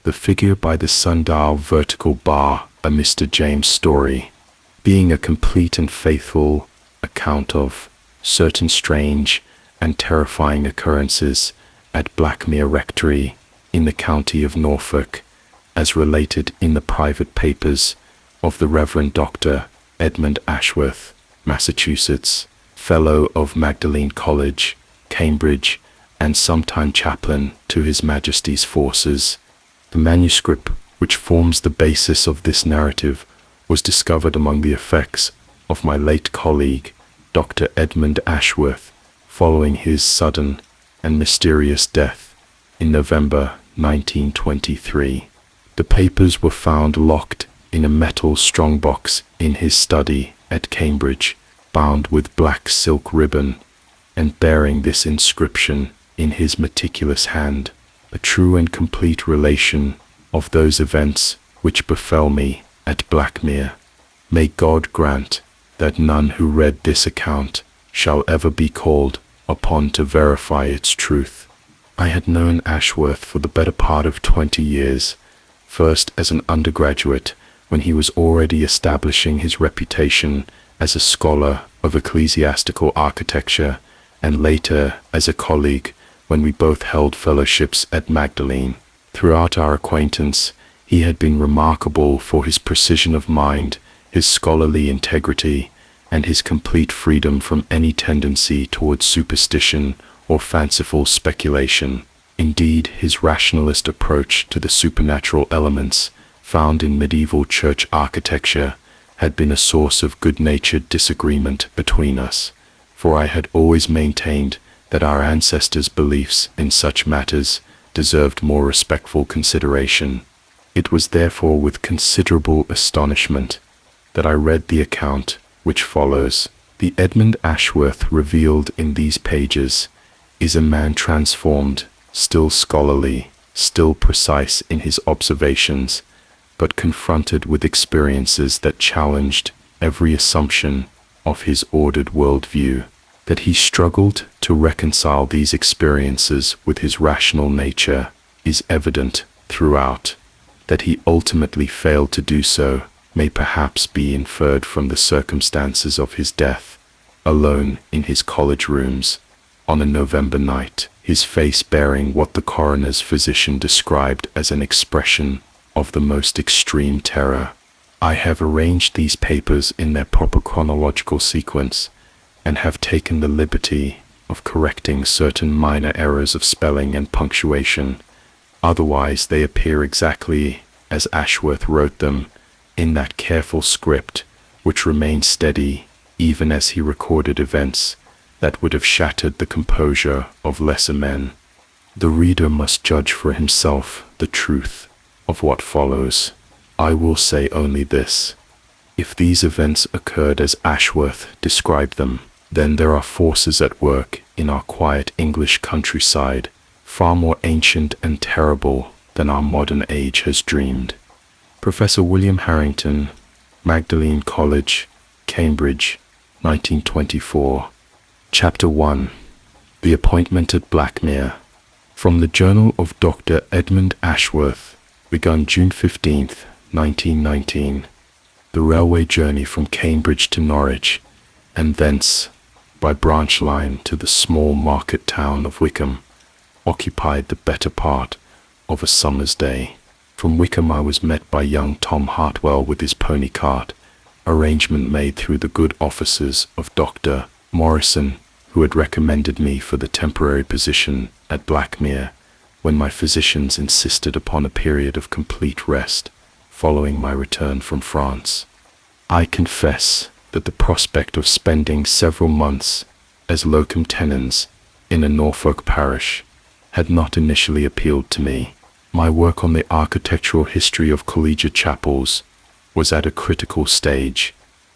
the figure by the sundial vertical bar, a Mr. James story, being a complete and faithful account of certain strange and terrifying occurrences at Blackmere rectory in the county of Norfolk, as related in the private papers of the Reverend Dr. Edmund Ashworth, Massachusetts, Fellow of Magdalene College, Cambridge, and sometime chaplain to His Majesty's forces. The manuscript, which forms the basis of this narrative, was discovered among the effects of my late colleague, Dr. Edmund Ashworth, following his sudden and mysterious death in November 1923. The papers were found locked in a metal strongbox in his study at Cambridge, bound with black silk ribbon, and bearing this inscription in his meticulous hand: a true and complete relation of those events which befell me at Blackmere. May God grant that none who read this account shall ever be called upon to verify its truth. I had known Ashworth for the better part of 20 years, first as an undergraduate when he was already establishing his reputation as a scholar of ecclesiastical architecture, and later as a colleague when we both held fellowships at Magdalene. Throughout our acquaintance, he had been remarkable for his precision of mind, his scholarly integrity, and his complete freedom from any tendency towards superstition or fanciful speculation. Indeed, his rationalist approach to the supernatural elements found in medieval church architecture had been a source of good-natured disagreement between us, for I had always maintained that our ancestors' beliefs in such matters deserved more respectful consideration. It was therefore with considerable astonishment that I read the account which follows. The Edmund Ashworth revealed in these pages is a man transformed, still scholarly, still precise in his observations, but confronted with experiences that challenged every assumption of his ordered worldview. That he struggled to reconcile these experiences with his rational nature is evident throughout. That he ultimately failed to do so may perhaps be inferred from the circumstances of his death, alone in his college rooms, on a November night, his face bearing what the coroner's physician described as an expression of the most extreme terror. I have arranged these papers in their proper chronological sequence, and have taken the liberty of correcting certain minor errors of spelling and punctuation. Otherwise they appear exactly as Ashworth wrote them, in that careful script which remained steady even as he recorded events that would have shattered the composure of lesser men. The reader must judge for himself the truth of what follows. I will say only this: if these events occurred as Ashworth described them, then there are forces at work in our quiet English countryside, far more ancient and terrible than our modern age has dreamed. Professor William Harrington, Magdalene College, Cambridge, 1924. Chapter 1. The Appointment at Blackmere. From the Journal of Dr. Edmund Ashworth, begun June 15th, 1919. The railway journey from Cambridge to Norwich, and thence by branch line to the small market town of Wickham, occupied the better part of a summer's day. From Wickham I was met by young Tom Hartwell with his pony cart, arrangement made through the good offices of Dr. Morrison, who had recommended me for the temporary position at Blackmere, when my physicians insisted upon a period of complete rest following my return from France. I confess that the prospect of spending several months as locum tenens in a Norfolk parish had not initially appealed to me. My work on the architectural history of collegiate chapels was at a critical stage,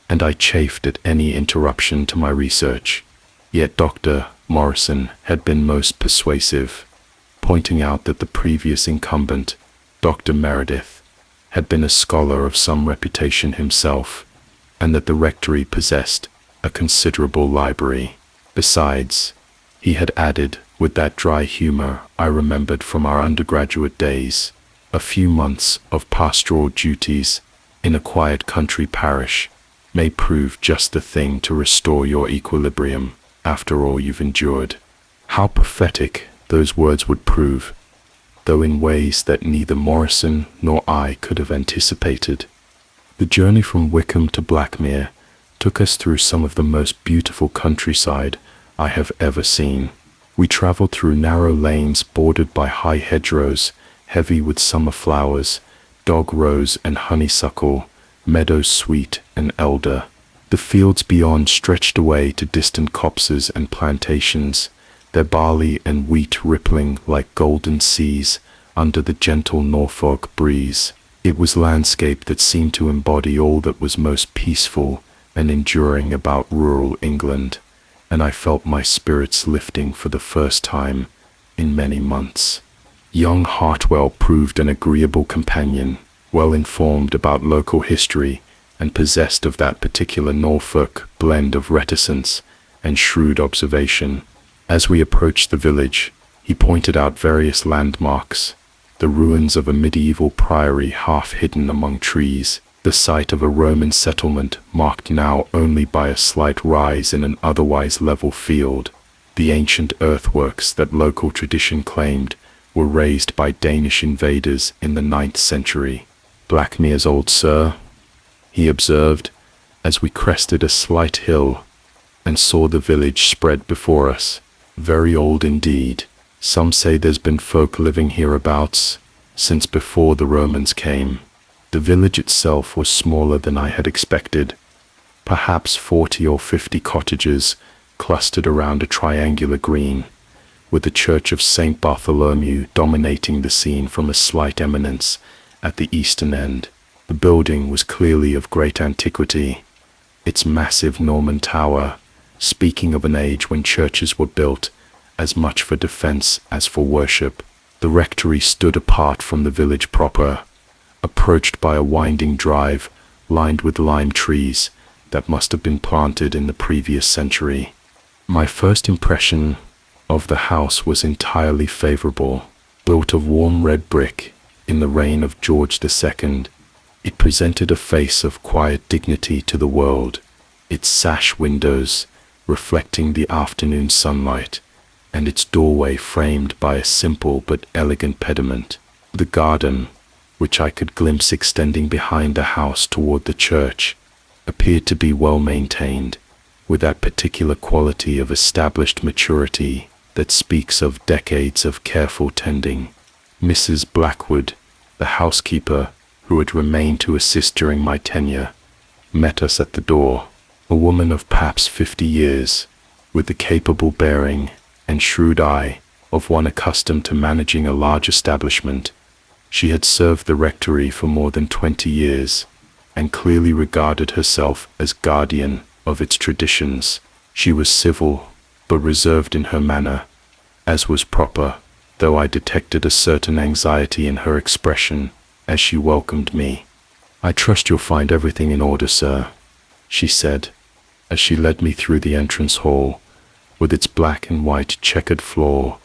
and I chafed at any interruption to my research. Yet Dr. Morrison had been most persuasive, pointing out that the previous incumbent, Dr. Meredith, had been a scholar of some reputation himself, and that the rectory possessed a considerable library. Besides, he had added, with that dry humor I remembered from our undergraduate days, A few months of pastoral duties in a quiet country parish may prove just the thing to restore your equilibrium after all you've endured. How prophetic those words would prove, though in ways that neither Morrison nor I could have anticipated. The journey from Wickham to Blackmere took us through some of the most beautiful countryside I have ever seen. We traveled through narrow lanes bordered by high hedgerows, heavy with summer flowers, dog rose and honeysuckle, meadows sweet and elder. The fields beyond stretched away to distant copses and plantations, their barley and wheat rippling like golden seas under the gentle Norfolk breeze. It was landscape that seemed to embody all that was most peaceful and enduring about rural England, and I felt my spirits lifting for the first time in many months. Young Hartwell proved an agreeable companion, well informed about local history and possessed of that particular Norfolk blend of reticence and shrewd observation. As we approached the village, he pointed out various landmarks, the ruins of a medieval priory half hidden among trees, the site of a Roman settlement marked now only by a slight rise in an otherwise level field, the ancient earthworks that local tradition claimed were raised by Danish invaders in the 9th century. "Blackmere's old, sir," he observed, as we crested a slight hill and saw the village spread before us. "Very old indeed. Some say there's been folk living hereabouts since before the Romans came." The village itself was smaller than I had expected, perhaps 40 or 50 cottages clustered around a triangular green, with the church of St. Bartholomew dominating the scene from a slight eminence at the eastern end. The building was clearly of great antiquity, its massive Norman tower speaking of an age when churches were built as much for defense as for worship. The rectory stood apart from the village proper, approached by a winding drive lined with lime trees that must have been planted in the previous century. My first impression of the house was entirely favorable. Built of warm red brick in the reign of George II, it presented a face of quiet dignity to the world, its sash windows reflecting the afternoon sunlight, and its doorway framed by a simple but elegant pediment. The garden, which I could glimpse extending behind the house toward the church, appeared to be well maintained, with that particular quality of established maturity that speaks of decades of careful tending. Mrs. Blackwood, the housekeeper who had remained to assist during my tenure, met us at the door, a woman of perhaps 50 years, with the capable bearing and shrewd eye of one accustomed to managing a large establishment. She had served the rectory for more than 20 years, and clearly regarded herself as guardian of its traditions. She was civil, but reserved in her manner, as was proper, though I detected a certain anxiety in her expression as she welcomed me. "I trust you'll find everything in order, sir," she said, as she led me through the entrance hall, with its black and white checkered floor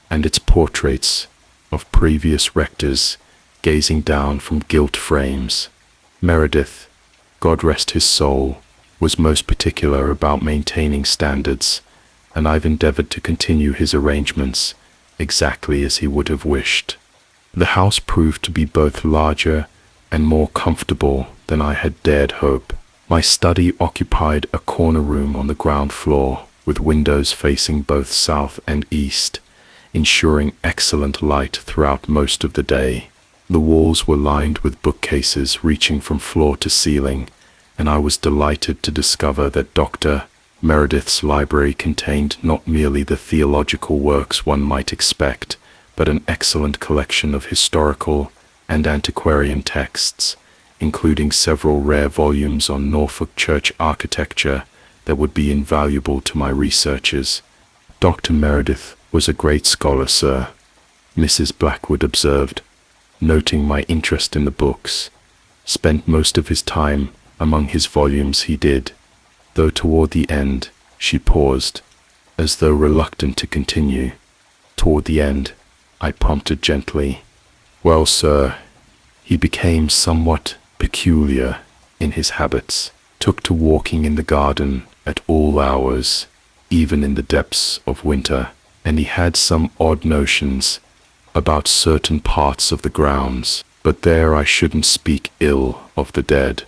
and its portraits of previous rectors gazing down from gilt frames. Meredith, God rest his soul, was most particular about maintaining standards, and I've endeavored to continue his arrangements exactly as he would have wished. The house proved to be both larger and more comfortable than I had dared hope. My study occupied a corner room on the ground floor, with windows facing both south and east, ensuring excellent light throughout most of the day. The walls were lined with bookcases reaching from floor to ceiling, and I was delighted to discover that Dr. Meredith's library contained not merely the theological works one might expect, but an excellent collection of historical and antiquarian texts, including several rare volumes on Norfolk church architecture that would be invaluable to my researches. "Dr. Meredith was a great scholar, sir," Mrs. Blackwood observed, noting my interest in the books. "Spent most of his time among his volumes, he did, though toward the end," she paused, as though reluctant to continue. "Toward the end," I prompted gently. Well, sir, he became somewhat peculiar in his habits, took to walking in the garden at all hours, even in the depths of winter, and he had some odd notions about certain parts of the grounds, but there I shouldn't speak ill of the dead.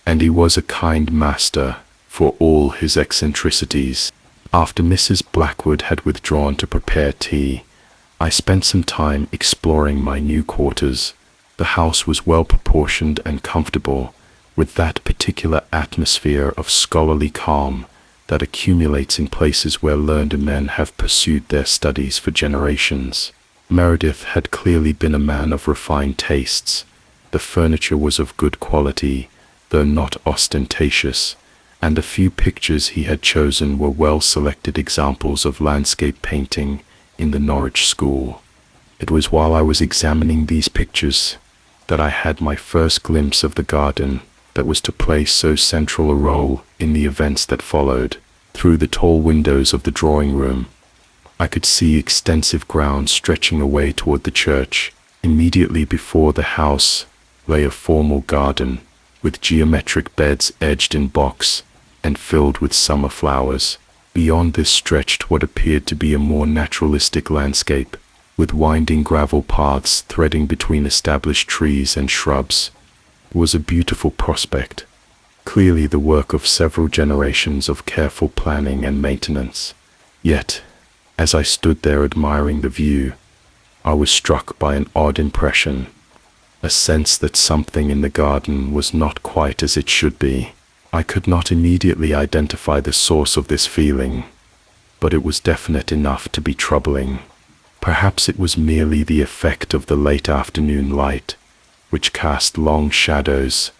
And he was a kind master for all his eccentricities. After Mrs. Blackwood had withdrawn to prepare tea, I spent some time exploring my new quarters. The house was well proportioned and comfortable, with that particular atmosphere of scholarly calm that accumulates in places where learned men have pursued their studies for generations. Meredith had clearly been a man of refined tastes. The furniture was of good quality, though not ostentatious, and the few pictures he had chosen were well-selected examples of landscape painting in the Norwich school. It was while I was examining these pictures that I had my first glimpse of the garden that was to play so central a role in the events that followed. Through the tall windows of the drawing room, I could see extensive grounds stretching away toward the church. Immediately before the house lay a formal garden, with geometric beds edged in box and filled with summer flowers. Beyond this stretched what appeared to be a more naturalistic landscape, with winding gravel paths threading between established trees and shrubs. It was a beautiful prospect, clearly the work of several generations of careful planning and maintenance. Yet, as I stood there admiring the view, I was struck by an odd impression, a sense that something in the garden was not quite as it should be. I could not immediately identify the source of this feeling, but it was definite enough to be troubling. Perhaps it was merely the effect of the late afternoon light, which cast long shadows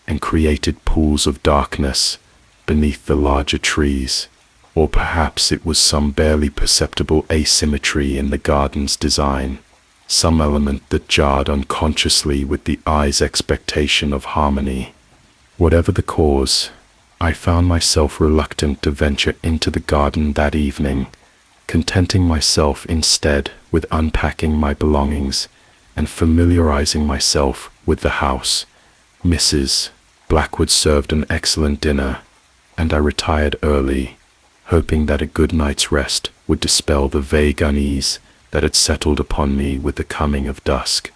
and created pools of darkness beneath the larger trees. Or perhaps it was some barely perceptible asymmetry in the garden's design, some element that jarred unconsciously with the eye's expectation of harmony. Whatever the cause, I found myself reluctant to venture into the garden that evening, contenting myself instead with unpacking my belongings and familiarizing myself with the house. Mrs. Blackwood served an excellent dinner, and I retired early, hoping that a good night's rest would dispel the vague unease that had settled upon me with the coming of dusk.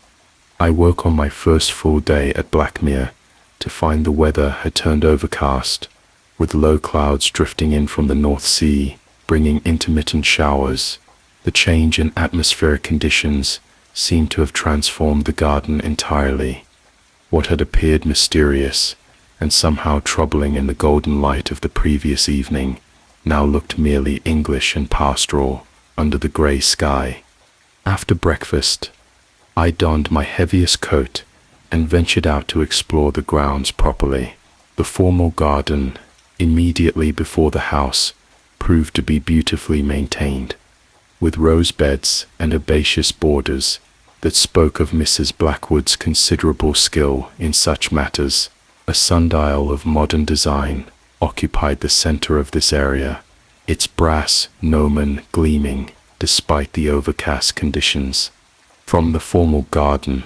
I woke on my first full day at Blackmere to find the weather had turned overcast, with low clouds drifting in from the North Sea, bringing intermittent showers. The change in atmospheric conditions seemed to have transformed the garden entirely. What had appeared mysterious and somehow troubling in the golden light of the previous evening now looked merely English and pastoral under the grey sky. After breakfast, I donned my heaviest coat and ventured out to explore the grounds properly. The formal garden immediately before the house proved to be beautifully maintained, with rose beds and herbaceous borders that spoke of Mrs. Blackwood's considerable skill in such matters. A sundial of modern design occupied the center of this area, its brass gnomon gleaming despite the overcast conditions. From the formal garden,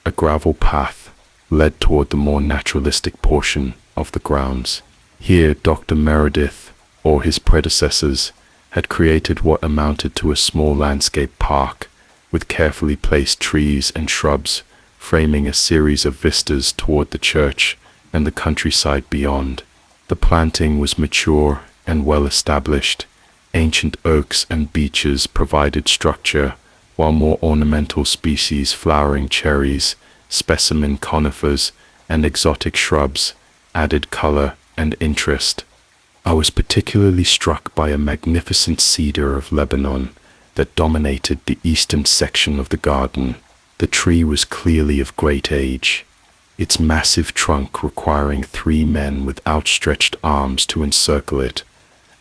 a gravel path led toward the more naturalistic portion of the grounds. Here Dr. Meredith, or his predecessors, had created what amounted to a small landscape park, with carefully placed trees and shrubs framing a series of vistas toward the church and the countryside beyond. The planting was mature and well established. Ancient oaks and beeches provided structure, while more ornamental species, flowering cherries, specimen conifers, and exotic shrubs added color and interest. I was particularly struck by a magnificent cedar of Lebanon that dominated the eastern section of the garden. The tree was clearly of great age, its massive trunk requiring 3 men with outstretched arms to encircle it,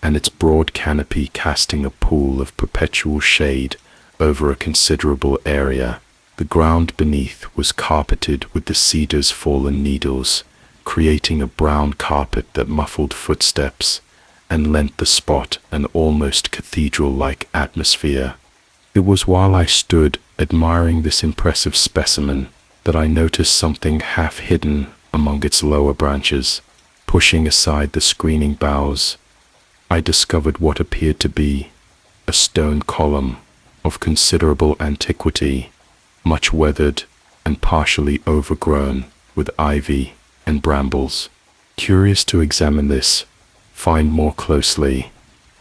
and its broad canopy casting a pool of perpetual shade over a considerable area. The ground beneath was carpeted with the cedar's fallen needles, creating a brown carpet that muffled footsteps and lent the spot an almost cathedral-like atmosphere. It was while I stood admiring this impressive specimen, that I noticed something half hidden among its lower branches. Pushing aside the screening boughs, I discovered what appeared to be a stone column of considerable antiquity, much weathered and partially overgrown with ivy and brambles. Curious to examine this, find more closely,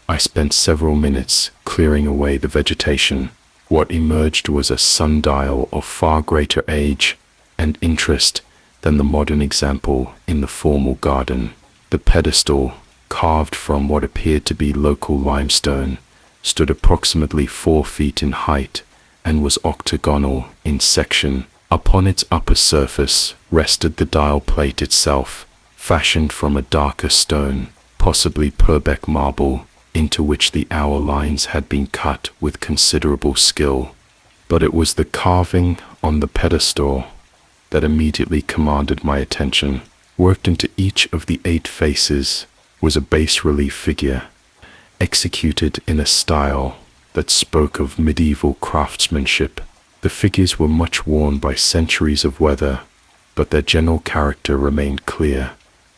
I spent several minutes clearing away the vegetation. What emerged was a sundial of far greater age and interest than the modern example in the formal garden. The pedestal, carved from what appeared to be local limestone, stood approximately 4 feet in height and was octagonal in section. Upon its upper surface rested the dial plate itself, fashioned from a darker stone, possibly Purbeck marble, into which the hour lines had been cut with considerable skill. But it was the carving on the pedestal that immediately commanded my attention. Worked into each of the 8 faces was a bas-relief figure, executed in a style that spoke of medieval craftsmanship. The figures were much worn by centuries of weather, but their general character remained clear.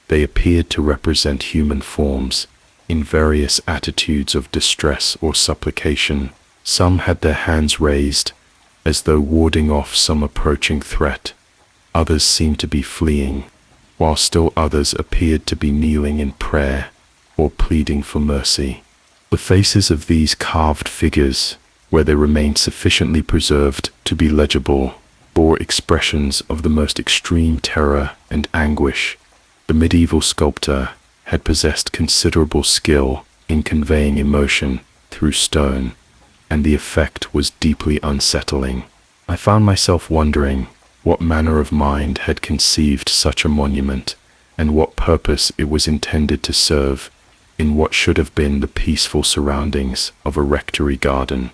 They appeared to represent human forms in various attitudes of distress or supplication. Some had their hands raised, as though warding off some approaching threat. Others seemed to be fleeing, while still others appeared to be kneeling in prayer or pleading for mercy. The faces of these carved figures, where they remained sufficiently preserved to be legible, bore expressions of the most extreme terror and anguish. The medieval sculptor had possessed considerable skill in conveying emotion through stone, and the effect was deeply unsettling. I found myself wondering what manner of mind had conceived such a monument, and what purpose it was intended to serve in what should have been the peaceful surroundings of a rectory garden.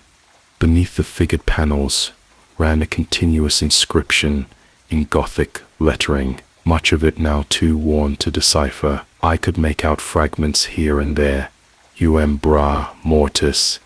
Beneath the figured panels ran a continuous inscription in Gothic lettering, much of it now too worn to decipher. I could make out fragments here and there, Umbra mortis,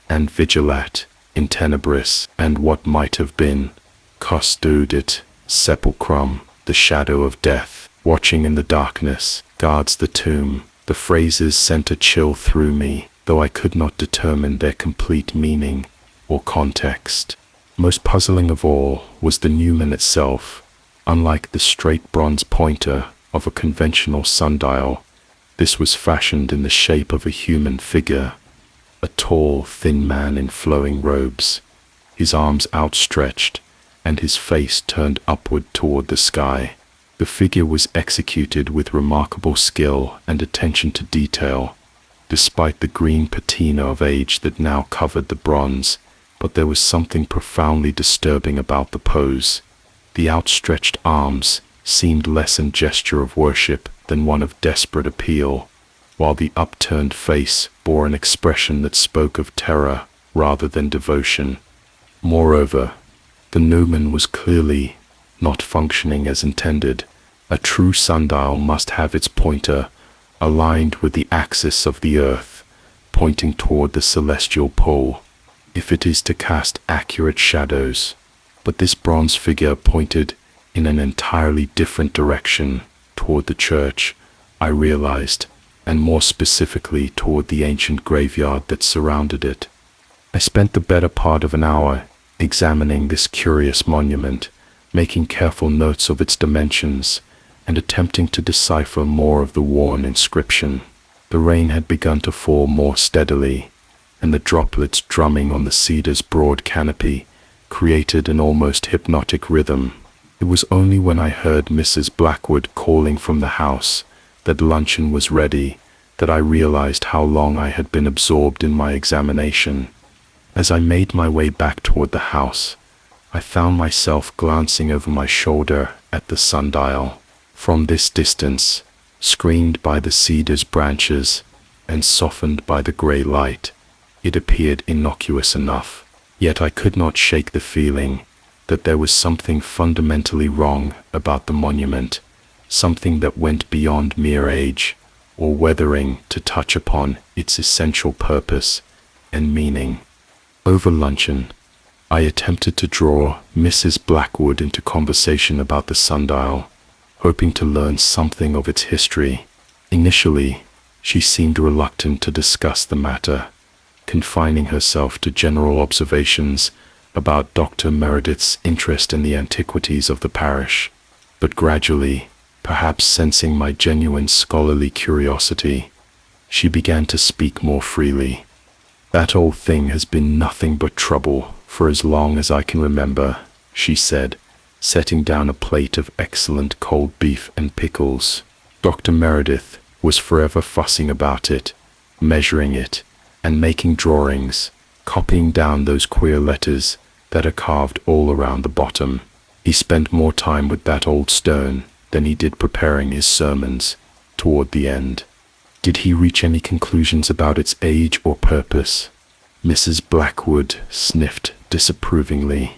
and vigilat in tenebris, and what might have been, custodit sepulchrum, the shadow of death, watching in the darkness, guards the tomb. The phrases sent a chill through me, though I could not determine their complete meaning or context. Most puzzling of all was the numen itself. Unlike the straight bronze pointer of a conventional sundial, this was fashioned in the shape of a human figure, a tall, thin man in flowing robes, his arms outstretched and his face turned upward toward the sky. The figure was executed with remarkable skill and attention to detail, despite the green patina of age that now covered the bronze, but there was something profoundly disturbing about the pose. The outstretched arms seemed less a gesture of worship than one of desperate appeal, while the upturned face bore an expression that spoke of terror rather than devotion. Moreover, the numen was clearly not functioning as intended. A true sundial must have its pointer aligned with the axis of the earth, pointing toward the celestial pole, if it is to cast accurate shadows. But this bronze figure pointed in an entirely different direction toward the church, I realized, and more specifically toward the ancient graveyard that surrounded it. I spent the better part of an hour examining this curious monument, making careful notes of its dimensions, and attempting to decipher more of the worn inscription. The rain had begun to fall more steadily, and the droplets drumming on the cedar's broad canopy created an almost hypnotic rhythm. It was only when I heard Mrs. Blackwood calling from the house that luncheon was ready that I realized how long I had been absorbed in my examination. As I made my way back toward the house, I found myself glancing over my shoulder at the sundial. From this distance, screened by the cedar's branches and softened by the gray light, it appeared innocuous enough. Yet I could not shake the feeling that there was something fundamentally wrong about the monument, something that went beyond mere age or weathering to touch upon its essential purpose and meaning. Over luncheon, I attempted to draw Mrs. Blackwood into conversation about the sundial, hoping to learn something of its history. Initially, she seemed reluctant to discuss the matter, confining herself to general observations about Dr. Meredith's interest in the antiquities of the parish. But gradually, perhaps sensing my genuine scholarly curiosity, she began to speak more freely. "That old thing has been nothing but trouble for as long as I can remember," she said, setting down a plate of excellent cold beef and pickles. "Dr. Meredith was forever fussing about it, measuring it, and making drawings, copying down those queer letters that are carved all around the bottom. He spent more time with that old stone than he did preparing his sermons toward the end." "Did he reach any conclusions about its age or purpose?" Mrs. Blackwood sniffed disapprovingly.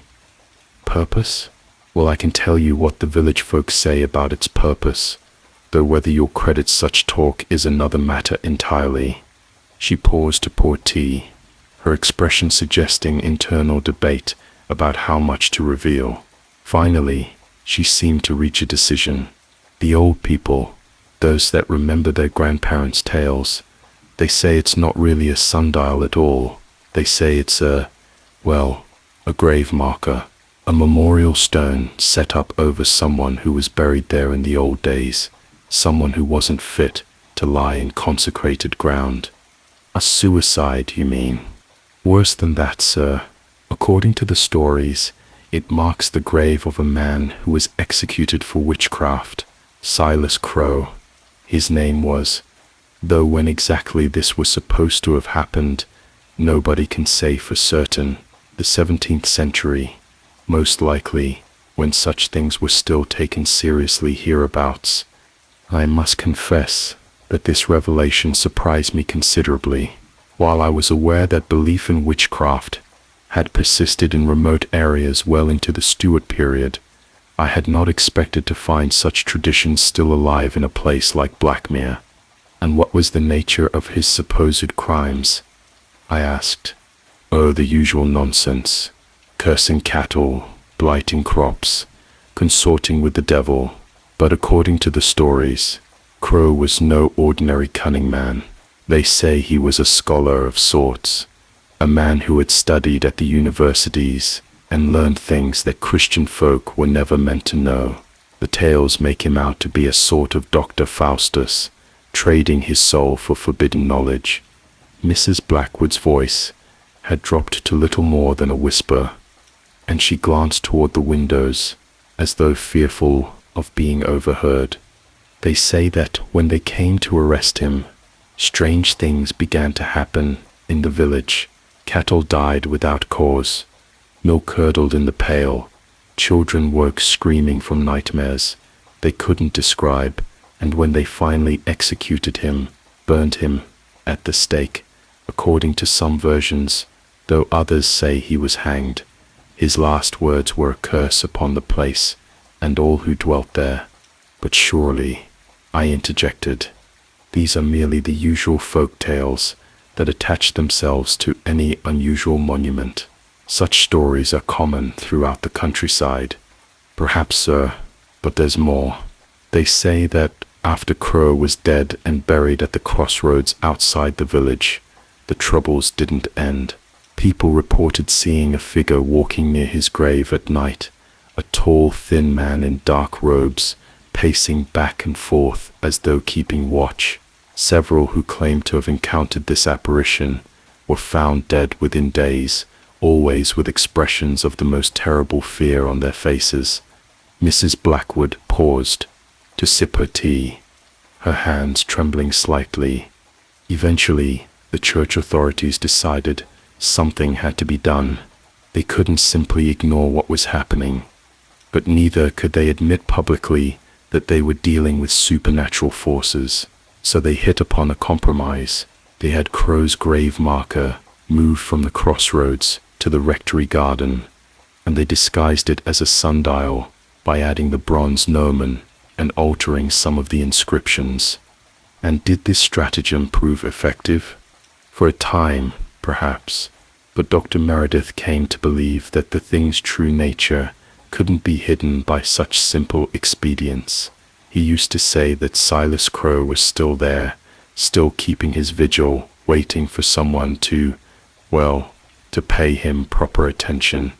"Purpose? Well, I can tell you what the village folks say about its purpose, though whether you'll credit such talk is another matter entirely." She paused to pour tea, her expression suggesting internal debate about how much to reveal. Finally, she seemed to reach a decision. "The old people, those that remember their grandparents' tales, they say it's not really a sundial at all. They say it's a grave marker, a memorial stone set up over someone who was buried there in the old days, someone who wasn't fit to lie in consecrated ground." "A suicide, you mean?" "Worse than that, sir. According to the stories, it marks the grave of a man who was executed for witchcraft, Silas Crowe. His name was, though when exactly this was supposed to have happened, nobody can say for certain, the 17th century, most likely, when such things were still taken seriously hereabouts. I must confess that this revelation surprised me considerably. While I was aware that belief in witchcraft had persisted in remote areas well into the Stuart period, I had not expected to find such traditions still alive in a place like Blackmere." "And what was the nature of his supposed crimes?" I asked. "Oh, the usual nonsense. Cursing cattle, blighting crops, consorting with the devil. But according to the stories, Crowe was no ordinary cunning man. They say he was a scholar of sorts, a man who had studied at the universities and learned things that Christian folk were never meant to know. The tales make him out to be a sort of Dr. Faustus, trading his soul for forbidden knowledge." Mrs. Blackwood's voice had dropped to little more than a whisper, and she glanced toward the windows as though fearful of being overheard. "They say that when they came to arrest him, strange things began to happen in the village. Cattle died without cause, milk curdled in the pail, children woke screaming from nightmares they couldn't describe, and when they finally executed him, burned him at the stake, according to some versions, though others say he was hanged, his last words were a curse upon the place and all who dwelt there." "But surely," I interjected, "these are merely the usual folk tales that attach themselves to any unusual monument. Such stories are common throughout the countryside." "Perhaps, sir, but there's more. They say that after Crowe was dead and buried at the crossroads outside the village, the troubles didn't end. People reported seeing a figure walking near his grave at night, a tall, thin man in dark robes, pacing back and forth as though keeping watch. Several who claimed to have encountered this apparition were found dead within days, always with expressions of the most terrible fear on their faces." Mrs. Blackwood paused to sip her tea, her hands trembling slightly. "Eventually, the church authorities decided something had to be done. They couldn't simply ignore what was happening, but neither could they admit publicly that they were dealing with supernatural forces. So they hit upon a compromise. They had Crowe's grave marker moved from the crossroads to the rectory garden, and they disguised it as a sundial by adding the bronze gnomon and altering some of the inscriptions." "And did this stratagem prove effective?" "For a time, perhaps. But Dr. Meredith came to believe that the thing's true nature couldn't be hidden by such simple expedients. He used to say that Silas Crowe was still there, still keeping his vigil, waiting for someone to pay him proper attention.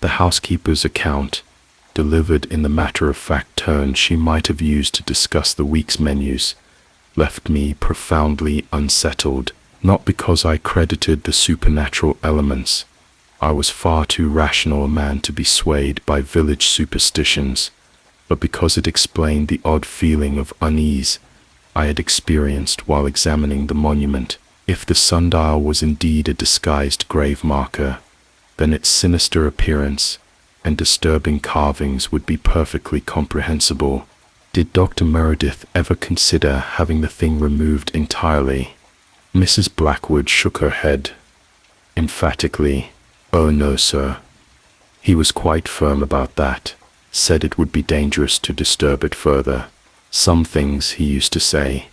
The housekeeper's account, delivered in the matter-of-fact tone she might have used to discuss the week's menus, left me profoundly unsettled, not because I credited the supernatural elements. I was far too rational a man to be swayed by village superstitions, but because it explained the odd feeling of unease I had experienced while examining the monument. If the sundial was indeed a disguised grave marker, then its sinister appearance and disturbing carvings would be perfectly comprehensible. Did Dr. Meredith ever consider having the thing removed entirely? Mrs. Blackwood shook her head emphatically. "Oh no, sir." He was quite firm about that, said it would be dangerous to disturb it further. Some things, he used to say,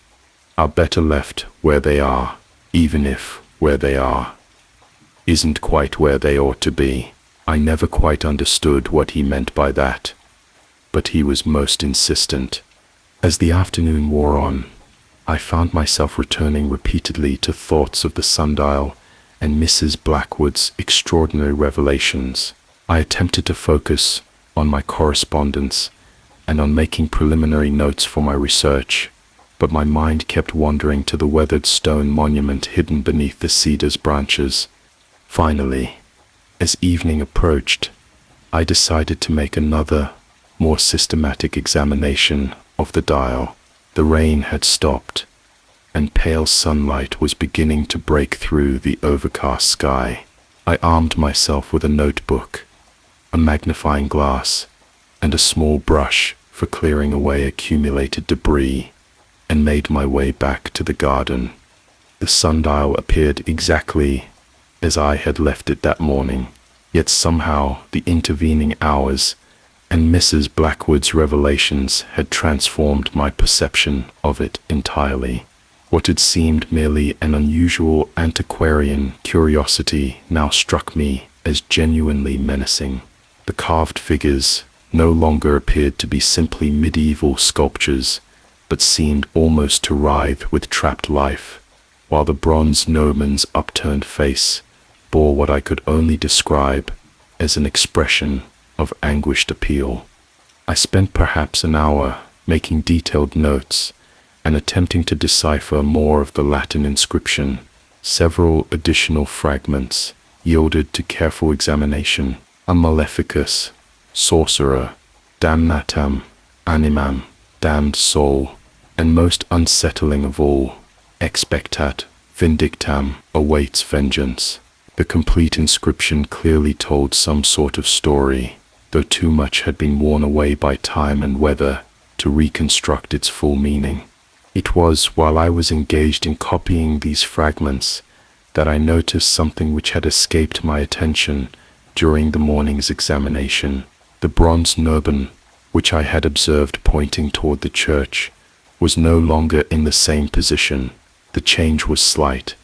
are better left where they are, even if where they are isn't quite where they ought to be. I never quite understood what he meant by that, but he was most insistent. As the afternoon wore on, I found myself returning repeatedly to thoughts of the sundial and Mrs. Blackwood's extraordinary revelations. I attempted to focus on my correspondence and on making preliminary notes for my research, but my mind kept wandering to the weathered stone monument hidden beneath the cedar's branches. Finally, as evening approached, I decided to make another, more systematic examination of the dial. The rain had stopped, and pale sunlight was beginning to break through the overcast sky. I armed myself with a notebook, a magnifying glass, and a small brush for clearing away accumulated debris, and made my way back to the garden. The sundial appeared exactly as I had left it that morning, yet somehow the intervening hours and Mrs. Blackwood's revelations had transformed my perception of it entirely. What had seemed merely an unusual antiquarian curiosity now struck me as genuinely menacing. The carved figures no longer appeared to be simply medieval sculptures, but seemed almost to writhe with trapped life, while the bronze nobleman's upturned face bore what I could only describe as an expression of anguished appeal. I spent perhaps an hour making detailed notes and attempting to decipher more of the Latin inscription. Several additional fragments yielded to careful examination: a maleficus, sorcerer, damnatam, animam, damned soul, and most unsettling of all, expectat vindictam, awaits vengeance. The complete inscription clearly told some sort of story, though too much had been worn away by time and weather to reconstruct its full meaning. It was while I was engaged in copying these fragments that I noticed something which had escaped my attention during the morning's examination. The bronze nobleman, which I had observed pointing toward the church, was no longer in the same position. The change was slight,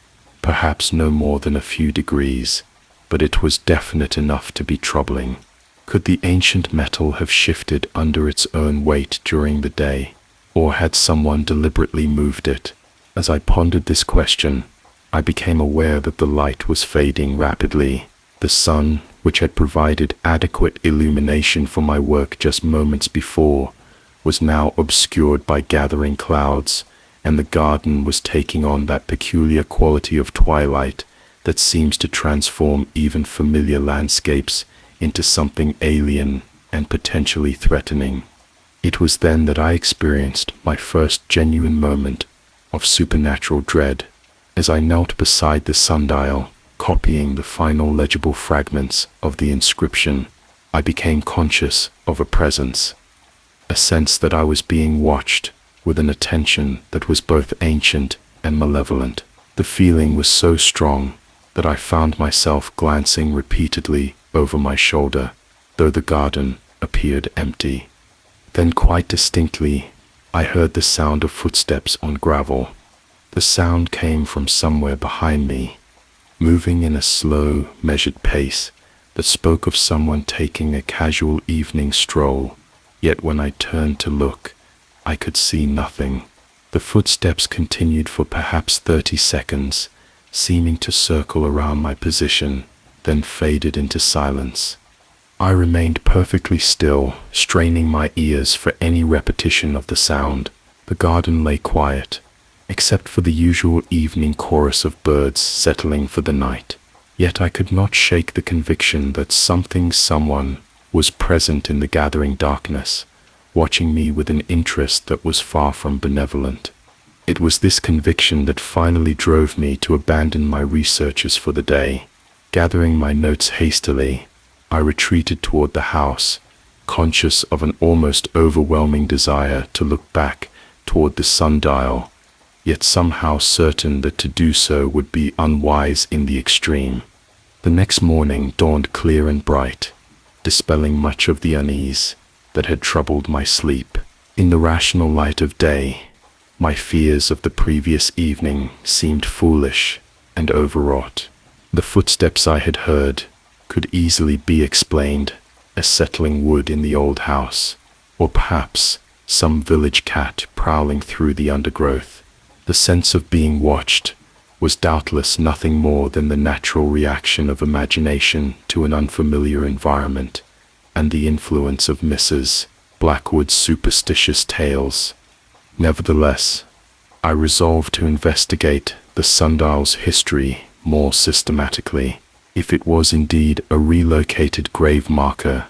perhaps no more than a few degrees, but it was definite enough to be troubling. Could the ancient metal have shifted under its own weight during the day, or had someone deliberately moved it? As I pondered this question, I became aware that the light was fading rapidly. The sun, which had provided adequate illumination for my work just moments before, was now obscured by gathering clouds, and the garden was taking on that peculiar quality of twilight that seems to transform even familiar landscapes into something alien and potentially threatening. It was then that I experienced my first genuine moment of supernatural dread. As I knelt beside the sundial, copying the final legible fragments of the inscription, I became conscious of a presence, a sense that I was being watched with an attention that was both ancient and malevolent. The feeling was so strong that I found myself glancing repeatedly over my shoulder, though the garden appeared empty. Then quite distinctly, I heard the sound of footsteps on gravel. The sound came from somewhere behind me, moving in a slow, measured pace that spoke of someone taking a casual evening stroll. Yet when I turned to look, I could see nothing. The footsteps continued for perhaps 30 seconds, seeming to circle around my position, then faded into silence. I remained perfectly still, straining my ears for any repetition of the sound. The garden lay quiet, except for the usual evening chorus of birds settling for the night. Yet I could not shake the conviction that someone was present in the gathering darkness, watching me with an interest that was far from benevolent. It was this conviction that finally drove me to abandon my researches for the day. Gathering my notes hastily, I retreated toward the house, conscious of an almost overwhelming desire to look back toward the sundial, yet somehow certain that to do so would be unwise in the extreme. The next morning dawned clear and bright, dispelling much of the unease that had troubled my sleep. In the rational light of day, my fears of the previous evening seemed foolish and overwrought. The footsteps I had heard could easily be explained as settling wood in the old house, or perhaps some village cat prowling through the undergrowth. The sense of being watched was doubtless nothing more than the natural reaction of imagination to an unfamiliar environment, and the influence of Mrs. Blackwood's superstitious tales. Nevertheless, I resolved to investigate the sundial's history more systematically. If it was indeed a relocated grave marker,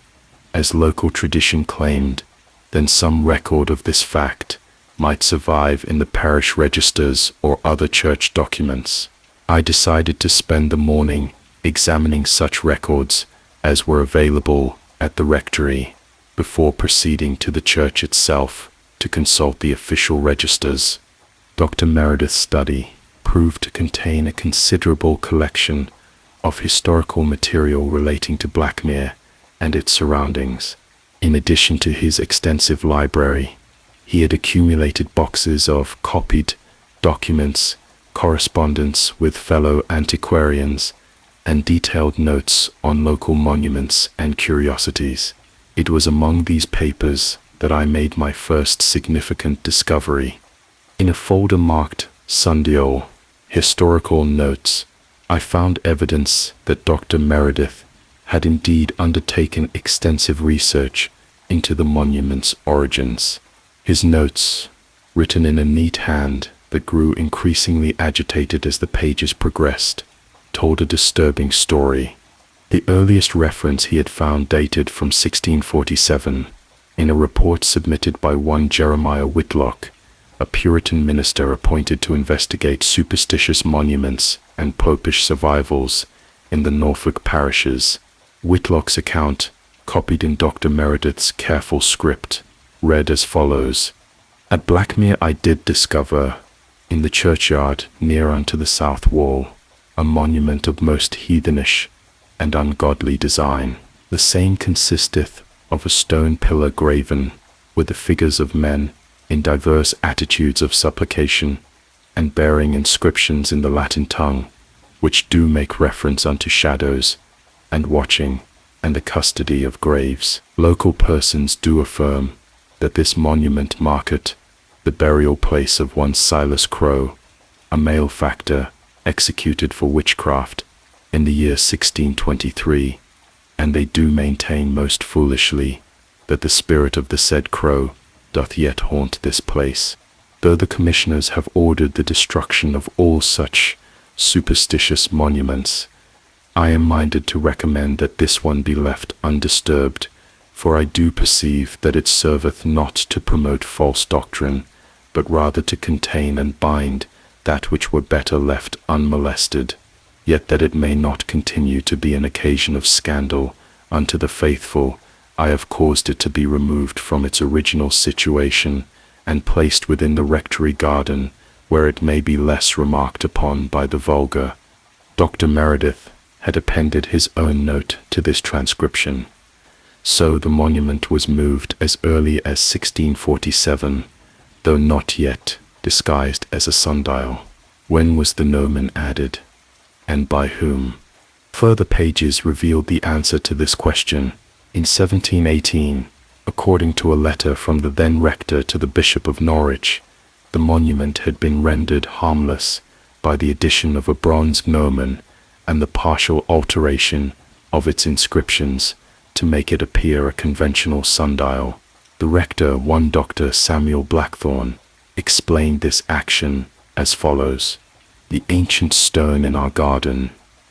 as local tradition claimed, then some record of this fact might survive in the parish registers or other church documents. I decided to spend the morning examining such records as were available at the rectory, before proceeding to the church itself to consult the official registers. Dr. Meredith's study proved to contain a considerable collection of historical material relating to Blackmere and its surroundings. In addition to his extensive library, he had accumulated boxes of copied documents, correspondence with fellow antiquarians, and detailed notes on local monuments and curiosities. It was among these papers that I made my first significant discovery. In a folder marked Sundial, Historical Notes, I found evidence that Dr. Meredith had indeed undertaken extensive research into the monument's origins. His notes, written in a neat hand that grew increasingly agitated as the pages progressed, told a disturbing story. The earliest reference he had found dated from 1647, in a report submitted by one Jeremiah Whitlock, a Puritan minister appointed to investigate superstitious monuments and popish survivals in the Norfolk parishes. Whitlock's account, copied in Dr. Meredith's careful script, read as follows: At Blackmere I did discover, in the churchyard near unto the south wall, a monument of most heathenish and ungodly design. The same consisteth of a stone pillar graven with the figures of men in diverse attitudes of supplication, and bearing inscriptions in the Latin tongue, which do make reference unto shadows, and watching, and the custody of graves. Local persons do affirm that this monument marketh the burial place of one Silas Crowe, a malefactor executed for witchcraft in the year 1623, and they do maintain most foolishly that the spirit of the said Crowe doth yet haunt this place. Though the commissioners have ordered the destruction of all such superstitious monuments, I am minded to recommend that this one be left undisturbed, for I do perceive that it serveth not to promote false doctrine, but rather to contain and bind that which were better left unmolested, yet that it may not continue to be an occasion of scandal unto the faithful, I have caused it to be removed from its original situation and placed within the rectory garden, where it may be less remarked upon by the vulgar. Dr. Meredith had appended his own note to this transcription. So the monument was moved as early as 1647, though not yet disguised as a sundial. When was the gnomon added? and by whom? Further pages revealed the answer to this question. In 1718, according to a letter from the then rector to the Bishop of Norwich, the monument had been rendered harmless by the addition of a bronze gnomon and the partial alteration of its inscriptions to make it appear a conventional sundial. The rector, one Dr. Samuel Blackthorne, explained this action as follows: "The ancient stone in our garden,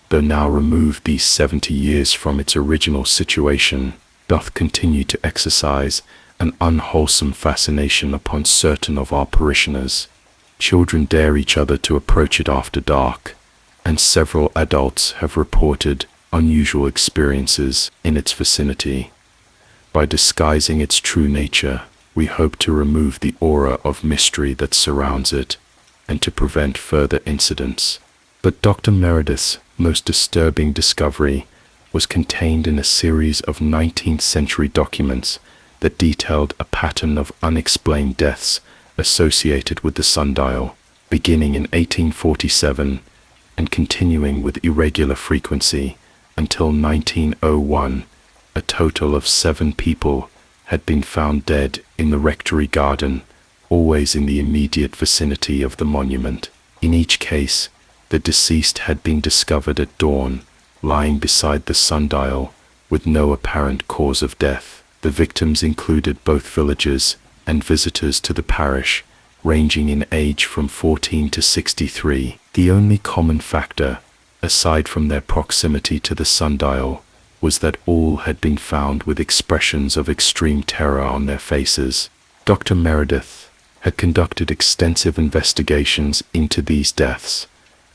though now removed these 70 years from its original situation, doth continue to exercise an unwholesome fascination upon certain of our parishioners. Children dare each other to approach it after dark, and several adults have reported unusual experiences in its vicinity. By disguising its true nature, we hope to remove the aura of mystery that surrounds it, and to prevent further incidents." But Dr. Meredith's most disturbing discovery was contained in a series of 19th century documents that detailed a pattern of unexplained deaths associated with the sundial, beginning in 1847 and continuing with irregular frequency until 1901. A total of 7 people had been found dead in the rectory garden, always in the immediate vicinity of the monument. In each case, the deceased had been discovered at dawn, lying beside the sundial, with no apparent cause of death. The victims included both villagers and visitors to the parish, ranging in age from 14 to 63. The only common factor, aside from their proximity to the sundial, was that all had been found with expressions of extreme terror on their faces. Dr. Meredith had conducted extensive investigations into these deaths,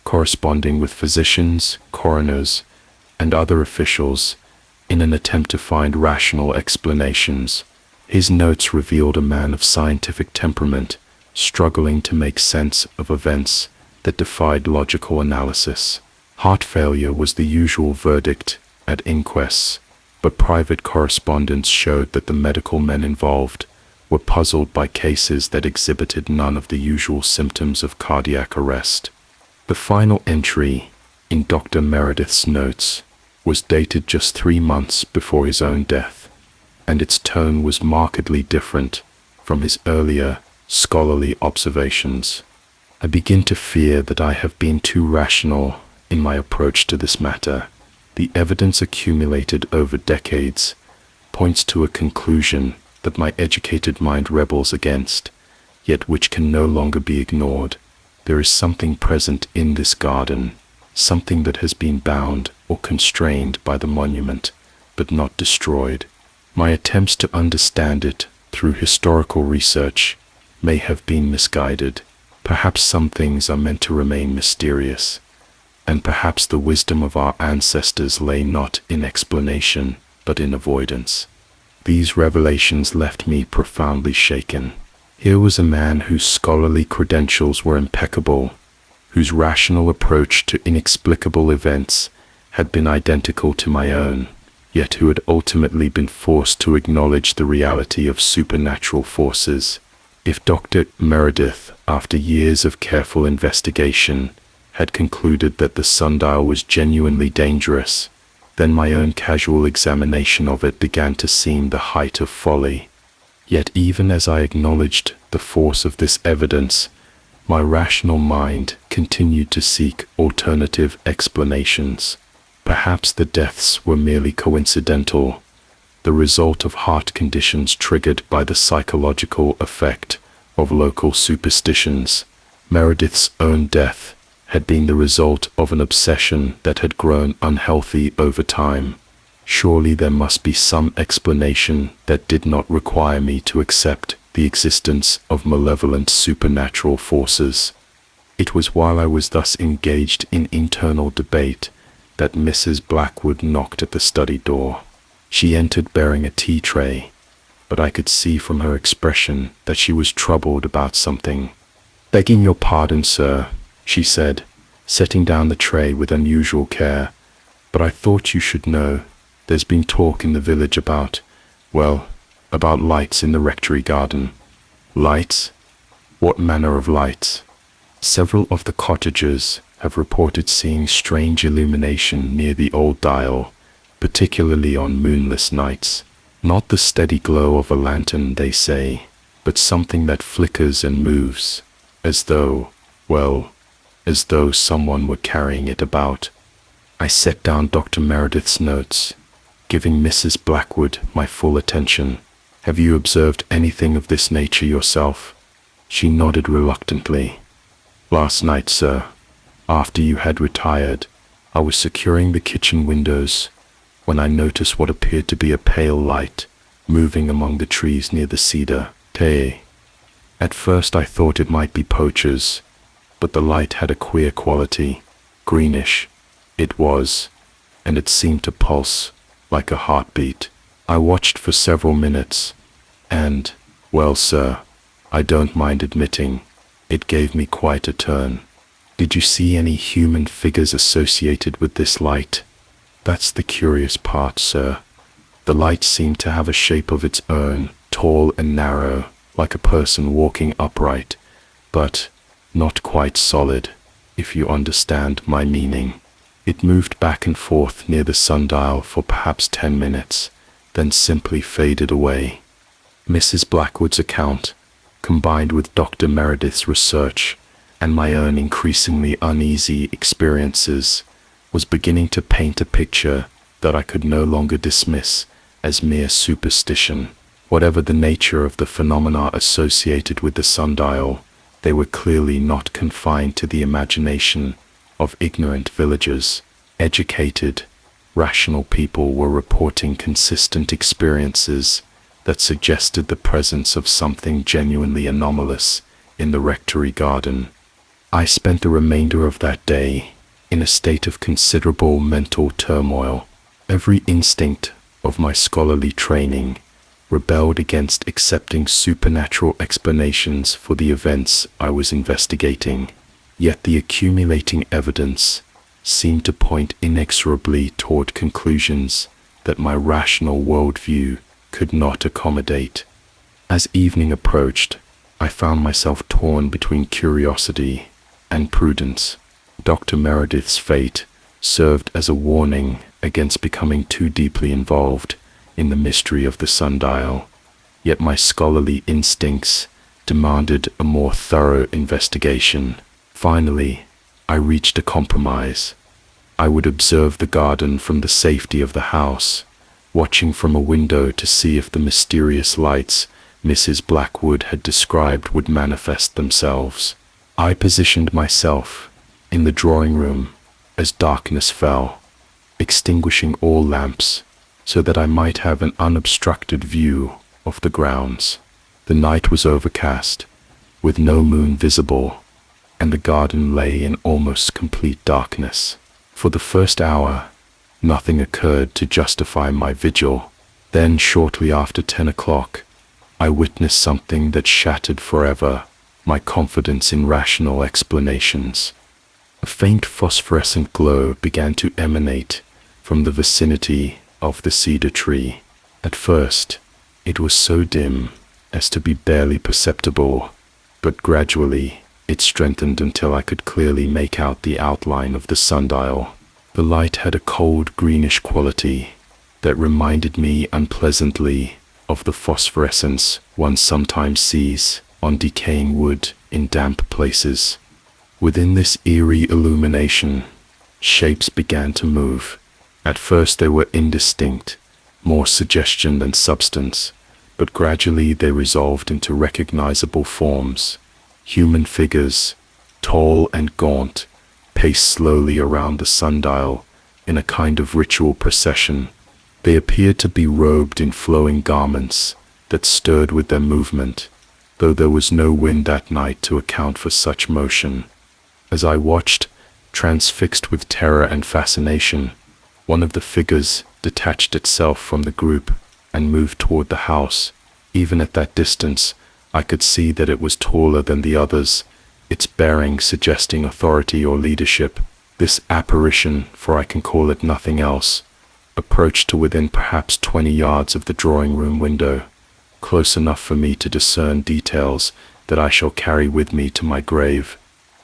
corresponding with physicians, coroners, and other officials in an attempt to find rational explanations. His notes revealed a man of scientific temperament, struggling to make sense of events that defied logical analysis. Heart failure was the usual verdict at inquests, but private correspondence showed that the medical men involved were puzzled by cases that exhibited none of the usual symptoms of cardiac arrest. The final entry in Dr. Meredith's notes was dated just 3 months before his own death, and its tone was markedly different from his earlier scholarly observations. "I begin to fear that I have been too rational in my approach to this matter. The evidence accumulated over decades points to a conclusion that my educated mind rebels against, yet which can no longer be ignored. There is something present in this garden, something that has been bound or constrained by the monument, but not destroyed. My attempts to understand it through historical research may have been misguided. Perhaps some things are meant to remain mysterious, and perhaps the wisdom of our ancestors lay not in explanation, but in avoidance." These revelations left me profoundly shaken. Here was a man whose scholarly credentials were impeccable, whose rational approach to inexplicable events had been identical to my own, yet who had ultimately been forced to acknowledge the reality of supernatural forces. If Dr. Meredith, after years of careful investigation, had concluded that the sundial was genuinely dangerous, then my own casual examination of it began to seem the height of folly. Yet even as I acknowledged the force of this evidence, my rational mind continued to seek alternative explanations. Perhaps the deaths were merely coincidental, the result of heart conditions triggered by the psychological effect of local superstitions. Meredith's own death had been the result of an obsession that had grown unhealthy over time. Surely there must be some explanation that did not require me to accept the existence of malevolent supernatural forces. It was while I was thus engaged in internal debate that Mrs. Blackwood knocked at the study door. She entered bearing a tea tray, but I could see from her expression that she was troubled about something. "Begging your pardon, sir," she said, setting down the tray with unusual care, "but I thought you should know. There's been talk in the village about lights in the rectory garden." "Lights? What manner of lights?" "Several of the cottagers have reported seeing strange illumination near the old dial, particularly on moonless nights. Not the steady glow of a lantern, they say, but something that flickers and moves, as though someone were carrying it about. I set down Dr. Meredith's notes, giving Mrs. Blackwood my full attention. Have you observed anything of this nature yourself? She nodded reluctantly. Last night, sir, after you had retired, I was securing the kitchen windows when I noticed what appeared to be a pale light moving among the trees near the cedar. At first I thought it might be poachers, but the light had a queer quality. Greenish it was, and it seemed to pulse like a heartbeat. I watched for several minutes, and, well, sir, I don't mind admitting, it gave me quite a turn. Did you see any human figures associated with this light? That's the curious part, sir. The light seemed to have a shape of its own, tall and narrow, like a person walking upright, but not quite solid, if you understand my meaning. It moved back and forth near the sundial for perhaps 10 minutes, then simply faded away. Mrs. Blackwood's account, combined with Dr. Meredith's research and my own increasingly uneasy experiences, was beginning to paint a picture that I could no longer dismiss as mere superstition. Whatever the nature of the phenomena associated with the sundial, they were clearly not confined to the imagination of ignorant villagers. Educated, rational people were reporting consistent experiences that suggested the presence of something genuinely anomalous in the rectory garden. I spent the remainder of that day in a state of considerable mental turmoil. Every instinct of my scholarly training rebelled against accepting supernatural explanations for the events I was investigating, yet the accumulating evidence seemed to point inexorably toward conclusions that my rational worldview could not accommodate. As evening approached, I found myself torn between curiosity and prudence. Dr. Meredith's fate served as a warning against becoming too deeply involved in the mystery of the sundial, yet my scholarly instincts demanded a more thorough investigation. Finally, I reached a compromise. I would observe the garden from the safety of the house, watching from a window to see if the mysterious lights Mrs. Blackwood had described would manifest themselves. I positioned myself in the drawing room as darkness fell, extinguishing all lamps so that I might have an unobstructed view of the grounds. The night was overcast, with no moon visible, and the garden lay in almost complete darkness. For the first hour, nothing occurred to justify my vigil. Then, shortly after 10 o'clock, I witnessed something that shattered forever my confidence in rational explanations. A faint phosphorescent glow began to emanate from the vicinity of the cedar tree. At first, it was so dim as to be barely perceptible, but gradually it strengthened until I could clearly make out the outline of the sundial. The light had a cold greenish quality that reminded me unpleasantly of the phosphorescence one sometimes sees on decaying wood in damp places. Within this eerie illumination, shapes began to move. At first they were indistinct, more suggestion than substance, but gradually they resolved into recognizable forms. Human figures, tall and gaunt, paced slowly around the sundial in a kind of ritual procession. They appeared to be robed in flowing garments that stirred with their movement, though there was no wind that night to account for such motion. As I watched, transfixed with terror and fascination, one of the figures detached itself from the group and moved toward the house. Even at that distance, I could see that it was taller than the others, its bearing suggesting authority or leadership. This apparition, for I can call it nothing else, approached to within perhaps 20 yards of the drawing room window, close enough for me to discern details that I shall carry with me to my grave.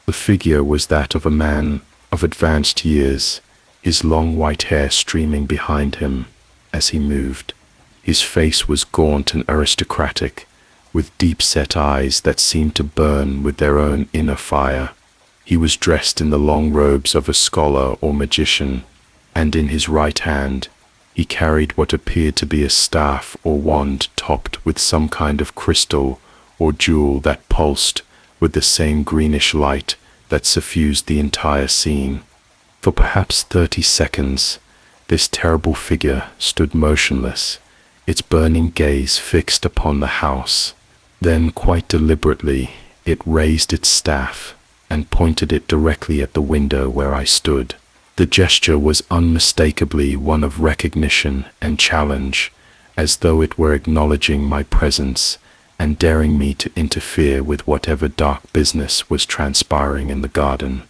The figure was that of a man of advanced years, his long white hair streaming behind him as he moved. His face was gaunt and aristocratic, with deep-set eyes that seemed to burn with their own inner fire. He was dressed in the long robes of a scholar or magician, and in his right hand he carried what appeared to be a staff or wand topped with some kind of crystal or jewel that pulsed with the same greenish light that suffused the entire scene. For perhaps 30 seconds, this terrible figure stood motionless, its burning gaze fixed upon the house. Then, quite deliberately, it raised its staff and pointed it directly at the window where I stood. The gesture was unmistakably one of recognition and challenge, as though it were acknowledging my presence and daring me to interfere with whatever dark business was transpiring in the garden.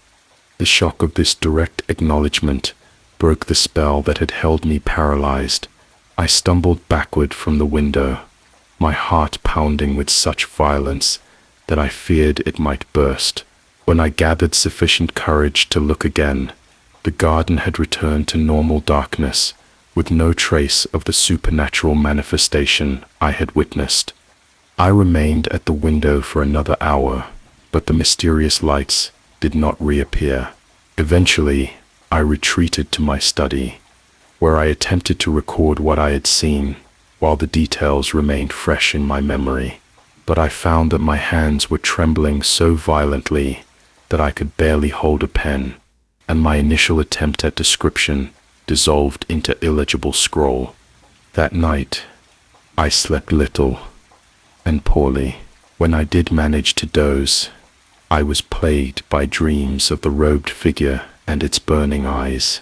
The shock of this direct acknowledgement broke the spell that had held me paralyzed. I stumbled backward from the window, my heart pounding with such violence that I feared it might burst. When I gathered sufficient courage to look again, the garden had returned to normal darkness, with no trace of the supernatural manifestation I had witnessed. I remained at the window for another hour, but the mysterious lights did not reappear. Eventually, I retreated to my study, where I attempted to record what I had seen, while the details remained fresh in my memory. But I found that my hands were trembling so violently that I could barely hold a pen, and my initial attempt at description dissolved into illegible scrawl. That night, I slept little and poorly. When I did manage to doze, I was plagued by dreams of the robed figure and its burning eyes,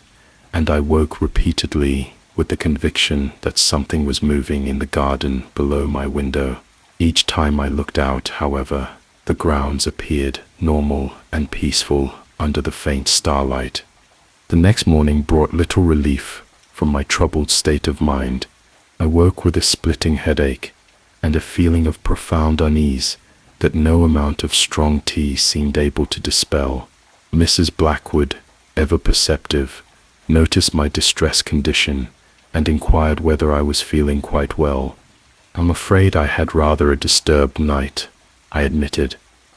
and I woke repeatedly with the conviction that something was moving in the garden below my window. Each time I looked out, however, the grounds appeared normal and peaceful under the faint starlight. The next morning brought little relief from my troubled state of mind. I woke with a splitting headache and a feeling of profound unease that no amount of strong tea seemed able to dispel. Mrs. Blackwood, ever perceptive, noticed my distressed condition and inquired whether I was feeling quite well. "I'm afraid I had rather a disturbed night," I admitted.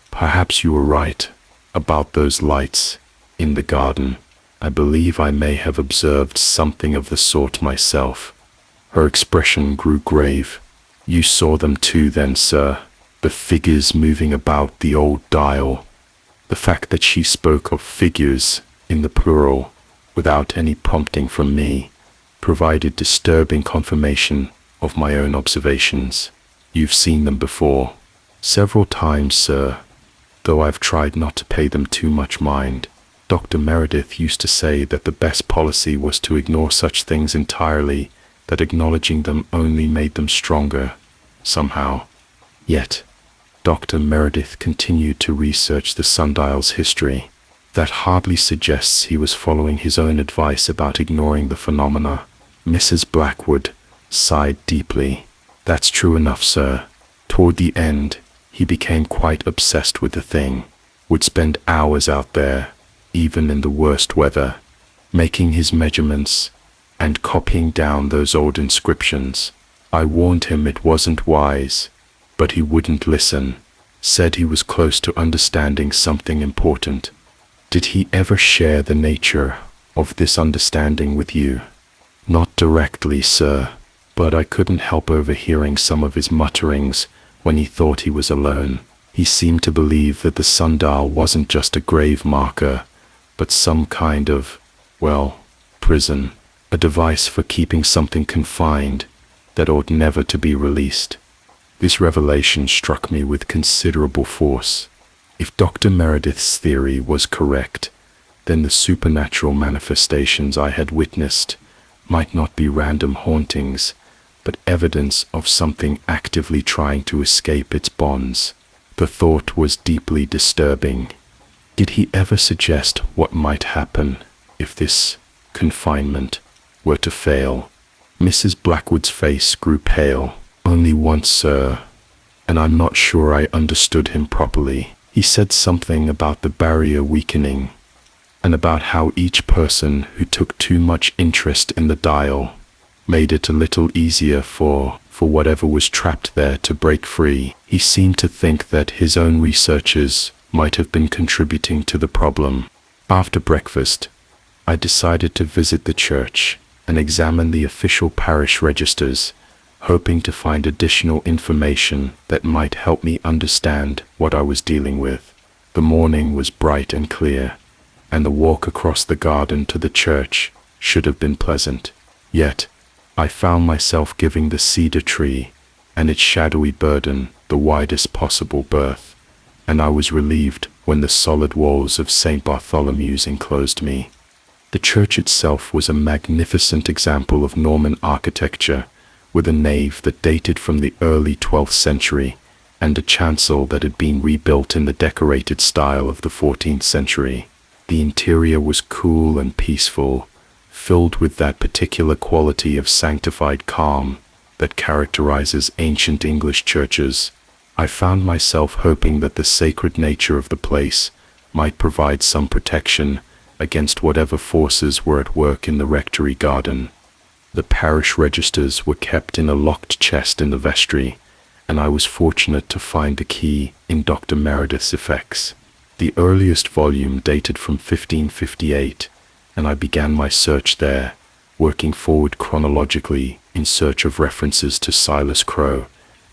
"Perhaps you were right about those lights in the garden. I believe I may have observed something of the sort myself." Her expression grew grave. "You saw them too then, sir? The figures moving about the old dial?" The fact that she spoke of figures in the plural, without any prompting from me, provided disturbing confirmation of my own observations. "You've seen them before?" "Several times, sir, though I've tried not to pay them too much mind. Dr. Meredith used to say that the best policy was to ignore such things entirely, that acknowledging them only made them stronger, somehow." Yet, Dr. Meredith continued to research the Sundial's history. That hardly suggests he was following his own advice about ignoring the phenomena. Mrs. Blackwood sighed deeply. "That's true enough, sir. Toward the end, he became quite obsessed with the thing, would spend hours out there, even in the worst weather, making his measurements and copying down those old inscriptions. I warned him it wasn't wise, but he wouldn't listen, said he was close to understanding something important." "Did he ever share the nature of this understanding with you?" "Not directly, sir, but I couldn't help overhearing some of his mutterings when he thought he was alone. He seemed to believe that the sundial wasn't just a grave marker, but some kind of, well, prison, a device for keeping something confined that ought never to be released." This revelation struck me with considerable force. If Dr. Meredith's theory was correct, then the supernatural manifestations I had witnessed might not be random hauntings, but evidence of something actively trying to escape its bonds. The thought was deeply disturbing. Did he ever suggest what might happen if this confinement were to fail? Mrs. Blackwood's face grew pale. "Only once, sir, and I'm not sure I understood him properly. He said something about the barrier weakening, and about how each person who took too much interest in the dial made it a little easier for whatever was trapped there to break free. He seemed to think that his own researches might have been contributing to the problem. After breakfast, I decided to visit the church and examine the official parish registers, hoping to find additional information that might help me understand what I was dealing with. The morning was bright and clear, and the walk across the garden to the church should have been pleasant. Yet, I found myself giving the cedar tree and its shadowy burden the widest possible berth, and I was relieved when the solid walls of St. Bartholomew's enclosed me. The church itself was a magnificent example of Norman architecture, with a nave that dated from the early 12th century and a chancel that had been rebuilt in the decorated style of the 14th century. The interior was cool and peaceful, filled with that particular quality of sanctified calm that characterizes ancient English churches. I found myself hoping that the sacred nature of the place might provide some protection against whatever forces were at work in the rectory garden. The parish registers were kept in a locked chest in the vestry, and I was fortunate to find the key in Dr. Meredith's effects. The earliest volume dated from 1558, and I began my search there, working forward chronologically in search of references to Silas Crowe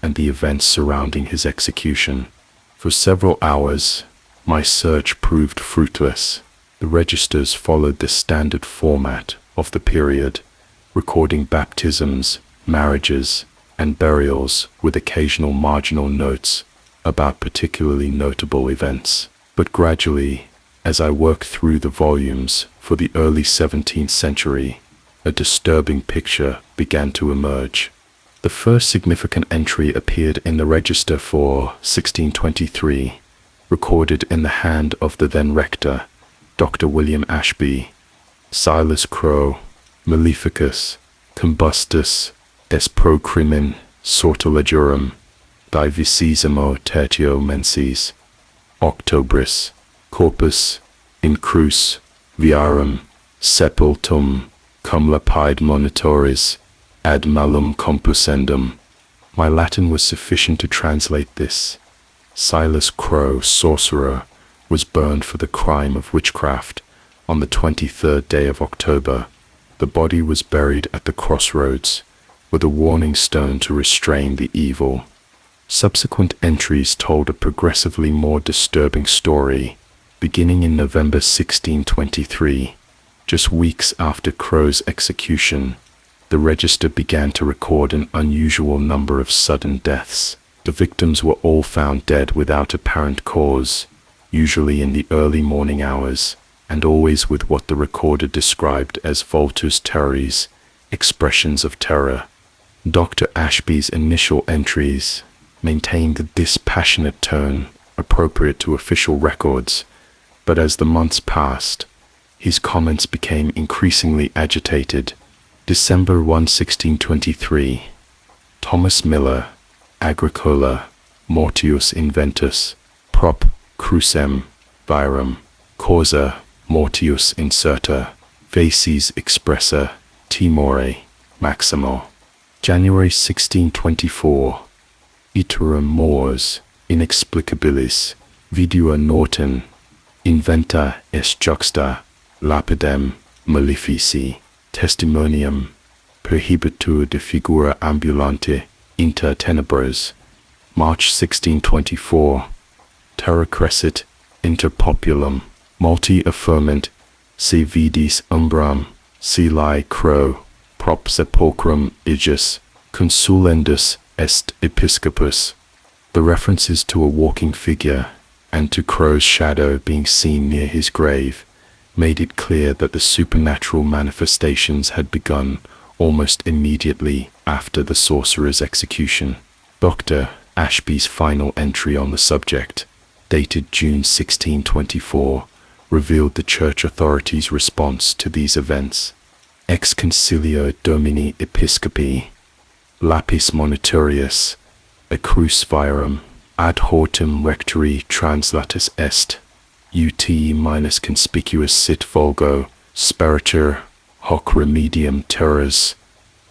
and the events surrounding his execution. For several hours, my search proved fruitless. The registers followed the standard format of the period, recording baptisms, marriages, and burials with occasional marginal notes about particularly notable events. But gradually, as I worked through the volumes for the early 17th century, a disturbing picture began to emerge. The first significant entry appeared in the register for 1623, recorded in the hand of the then rector, Dr. William Ashby. Silas Crowe, maleficus, combustus, des pro crimen, sortilegurum, divicesimo tertio mensis, Octobris, corpus, incrus, viarum, sepultum, cum lapide monitoris, ad malum compusendum. My Latin was sufficient to translate this. Silas Crowe, sorcerer, was burned for the crime of witchcraft on the 23rd day of October. The body was buried at the crossroads, with a warning stone to restrain the evil. Subsequent entries told a progressively more disturbing story, beginning in November 1623. Just weeks after Crowe's execution, the register began to record an unusual number of sudden deaths. The victims were all found dead without apparent cause, usually in the early morning hours, and always with what the recorder described as vultus terroris, expressions of terror. Dr. Ashby's initial entries maintained a dispassionate tone appropriate to official records, but as the months passed, his comments became increasingly agitated. December 1, 1623. Thomas Miller, Agricola, Mortius Inventus, Prop Crucem, Virum, Causa, Mortius Incerta, Facies Expressa, Timore, Maximo. January 1624. Iterum mors, inexplicabilis, vidua Norton, inventa est juxta, lapidem, malefici, testimonium, perhibitur de figura ambulante, inter tenebras. March 1624. Terra crescit, inter populum, multi affirment, se vidis umbram, Silas Crowe, prop sepulchrum igus, consulendus est episcopus. The references to a walking figure and to Crowe's shadow being seen near his grave made it clear that the supernatural manifestations had begun almost immediately after the sorcerer's execution. Dr. Ashby's final entry on the subject, dated June 1624, revealed the church authorities' response to these events. Ex concilio Domini Episcopi, lapis monitorius, a crus virum, ad hortum rectory translatus est, ut minus conspicuous sit vulgo, speratur, hoc remedium terras,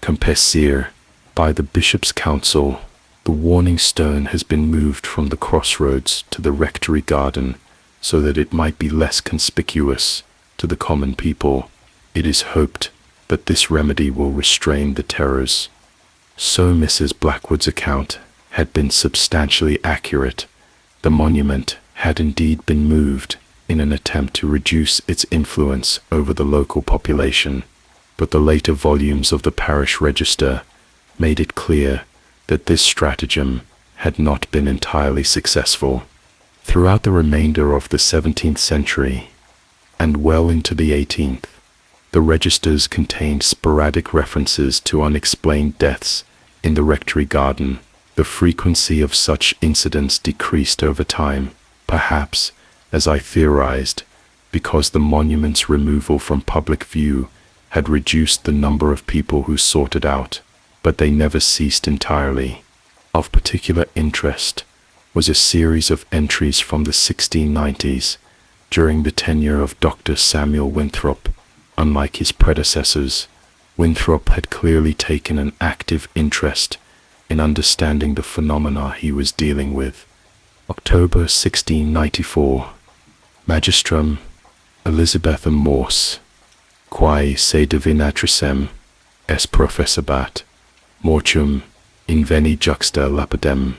compessir. By the bishop's counsel, the warning stone has been moved from the crossroads to the rectory garden so that it might be less conspicuous to the common people. It is hoped that this remedy will restrain the terrors. So Mrs. Blackwood's account had been substantially accurate. The monument had indeed been moved in an attempt to reduce its influence over the local population, but the later volumes of the parish register made it clear that this stratagem had not been entirely successful. Throughout the remainder of the 17th century, and well into the 18th, the registers contained sporadic references to unexplained deaths in the rectory garden. The frequency of such incidents decreased over time, perhaps, as I theorized, because the monument's removal from public view had reduced the number of people who sought it out, but they never ceased entirely. Of particular interest was a series of entries from the 1690s during the tenure of Dr. Samuel Winthrop. Unlike his predecessors, Winthrop had clearly taken an active interest in understanding the phenomena he was dealing with. October 1694. Magistrum Elizabetham Morse, quae se divinatricem, es professabat, mortuum inveni juxta lapidem,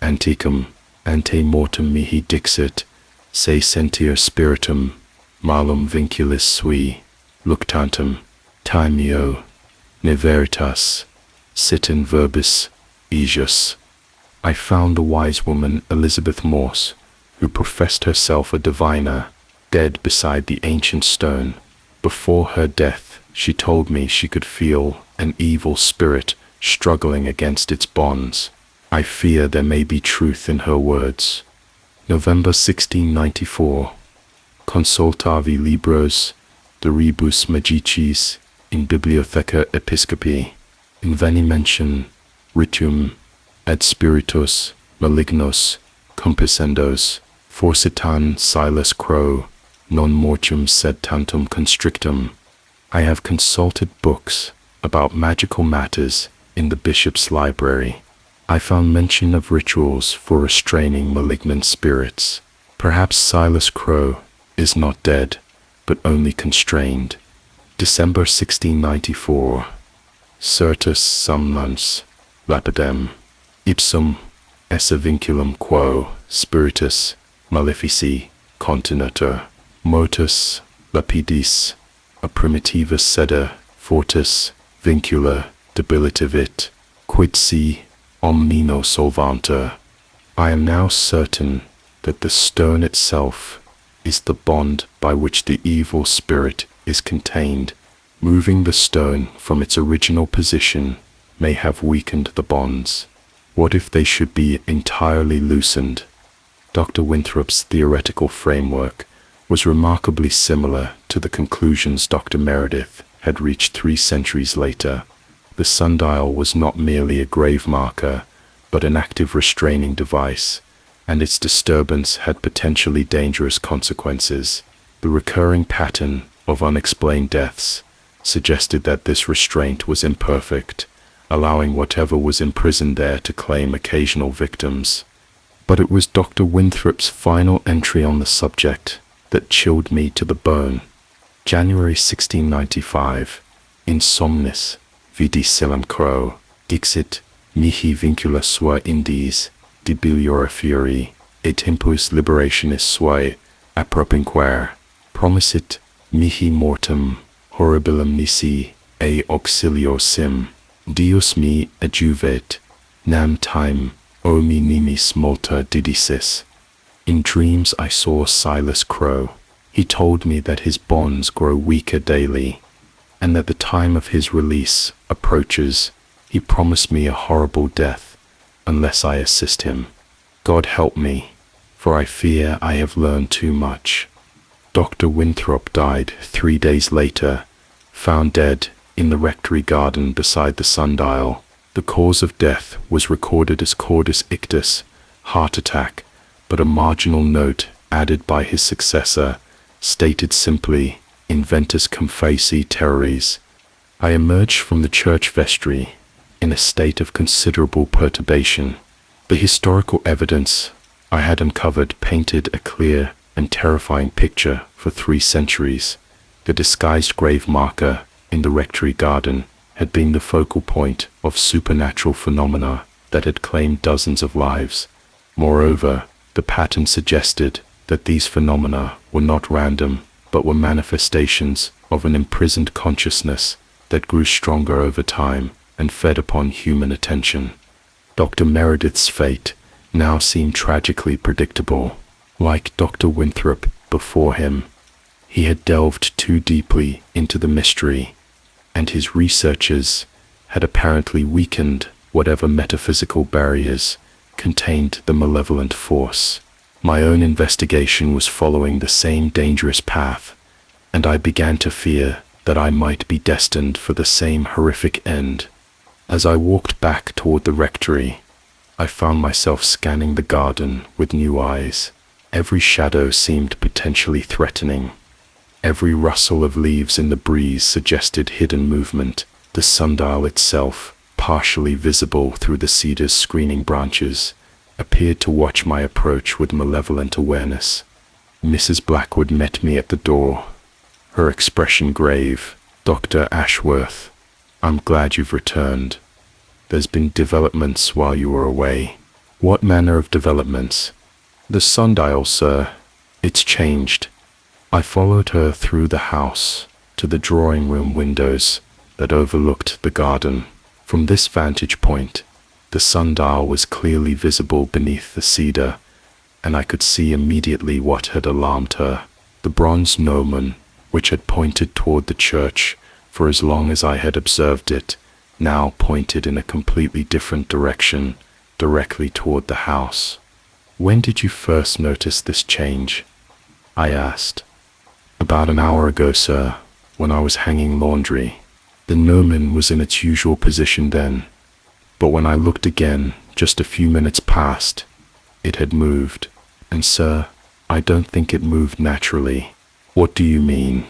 anticum, ante mortem mihi dixit, se sentir spiritum, malum vinculis sui, luctantum, timeo, ne veritas, sit in verbis, ejus. I found the wise woman Elizabeth Morse, who professed herself a diviner, dead beside the ancient stone. Before her death, she told me she could feel an evil spirit struggling against its bonds. I fear there may be truth in her words. November 1694. Consultavi libros de rebus magicis in bibliotheca episcopi, inveni mention rituum ad spiritus malignos compisendos, forsitan Silas Crowe, non mortuum sed tantum constrictum. I have consulted books about magical matters in the bishop's library. I found mention of rituals for restraining malignant spirits. Perhaps Silas Crowe is not dead, but only constrained. December 1694. Certus somnans lapidem ipsum esse vinculum quo spiritus malefici continetur motus lapidis a primitivus sede fortis vincula debilitivit quid si omnino solvanter. I am now certain that the stone itself is the bond by which the evil spirit is contained. Moving the stone from its original position may have weakened the bonds. What if they should be entirely loosened? Dr. Winthrop's theoretical framework was remarkably similar to the conclusions Dr. Meredith had reached 3 centuries later. The sundial was not merely a grave marker, but an active restraining device, and its disturbance had potentially dangerous consequences. The recurring pattern of unexplained deaths suggested that this restraint was imperfect, allowing whatever was imprisoned there to claim occasional victims. But it was Dr. Winthrop's final entry on the subject that chilled me to the bone. January 1695. Insomnis vidi Silas Crowe, dixit mihi vincula sua indies, debiliora furii, et impus liberationis suae appropinquere, promisit mihi mortem horribilum nisi e auxilio sim. Deus me adjuvet, nam time omi nimis multa didicis. In dreams I saw Silas Crowe. He told me that his bonds grow weaker daily, and that the time of his release approaches. He promised me a horrible death unless I assist him. God help me, for I fear I have learned too much. Dr. Winthrop died 3 days later, found dead in the rectory garden beside the sundial. The cause of death was recorded as cordis ictus, heart attack, but a marginal note added by his successor, stated simply, Inventus cum facie terroris. I emerged from the church vestry in a state of considerable perturbation. The historical evidence I had uncovered painted a clear and terrifying picture for 3 centuries. The disguised grave marker in the rectory garden had been the focal point of supernatural phenomena that had claimed dozens of lives. Moreover, the pattern suggested that these phenomena were not random, but were manifestations of an imprisoned consciousness that grew stronger over time and fed upon human attention. Dr. Meredith's fate now seemed tragically predictable. Like Dr. Winthrop before him, he had delved too deeply into the mystery, and his researches had apparently weakened whatever metaphysical barriers contained the malevolent force. My own investigation was following the same dangerous path, and I began to fear that I might be destined for the same horrific end. As I walked back toward the rectory, I found myself scanning the garden with new eyes. Every shadow seemed potentially threatening. Every rustle of leaves in the breeze suggested hidden movement. The sundial itself, partially visible through the cedar's screening branches, appeared to watch my approach with malevolent awareness. Mrs. Blackwood met me at the door, her expression grave. Dr. Ashworth, I'm glad you've returned. There's been developments while you were away. What manner of developments? The sundial, sir. It's changed. I followed her through the house to the drawing room windows that overlooked the garden. From this vantage point, the sundial was clearly visible beneath the cedar, and I could see immediately what had alarmed her. The bronze gnomon, which had pointed toward the church for as long as I had observed it, now pointed in a completely different direction, directly toward the house. When did you first notice this change? I asked. About an hour ago, sir, when I was hanging laundry. The gnomon was in its usual position then, but when I looked again, just a few minutes past, it had moved. And sir, I don't think it moved naturally. What do you mean?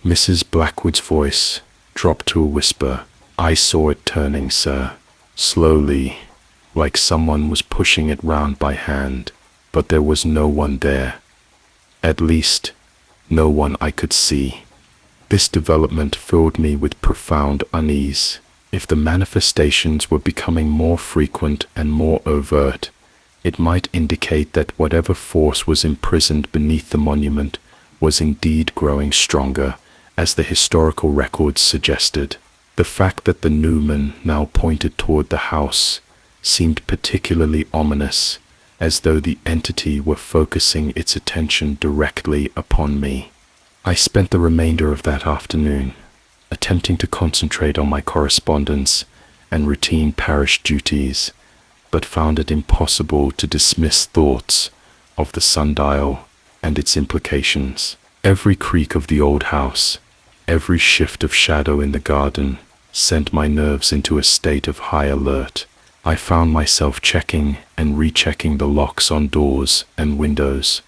Mrs. Blackwood's voice dropped to a whisper. I saw it turning, sir, slowly, like someone was pushing it round by hand, but there was no one there. At least, no one I could see. This development filled me with profound unease. If the manifestations were becoming more frequent and more overt, it might indicate that whatever force was imprisoned beneath the monument was indeed growing stronger, as the historical records suggested. The fact that the gnomon now pointed toward the house seemed particularly ominous, as though the entity were focusing its attention directly upon me. I spent the remainder of that afternoon attempting to concentrate on my correspondence and routine parish duties, but found it impossible to dismiss thoughts of the sundial and its implications. Every creak of the old house, every shift of shadow in the garden, sent my nerves into a state of high alert. I found myself checking and rechecking the locks on doors and windows,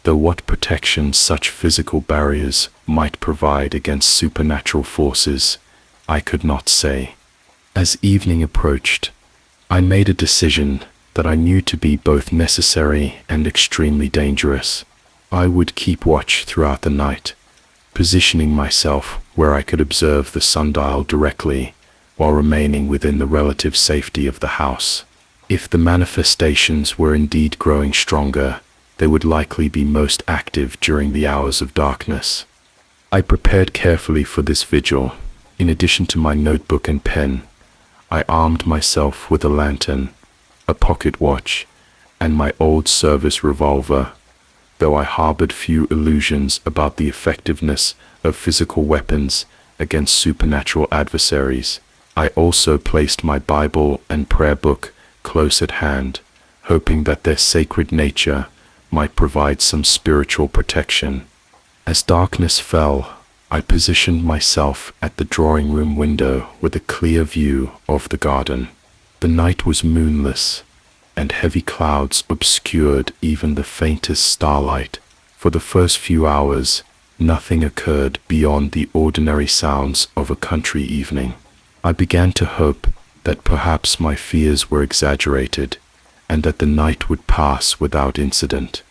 though what protection such physical barriers might provide against supernatural forces, I could not say. As evening approached, I made a decision that I knew to be both necessary and extremely dangerous. I would keep watch throughout the night, positioning myself where I could observe the sundial directly, while remaining within the relative safety of the house. If the manifestations were indeed growing stronger, they would likely be most active during the hours of darkness. I prepared carefully for this vigil. In addition to my notebook and pen, I armed myself with a lantern, a pocket watch, and my old service revolver. Though I harbored few illusions about the effectiveness of physical weapons against supernatural adversaries, I also placed my Bible and prayer book close at hand, hoping that their sacred nature might provide some spiritual protection. As darkness fell, I positioned myself at the drawing room window with a clear view of the garden. The night was moonless, and heavy clouds obscured even the faintest starlight. For the first few hours, nothing occurred beyond the ordinary sounds of a country evening. I began to hope that perhaps my fears were exaggerated, and that the night would pass without incident.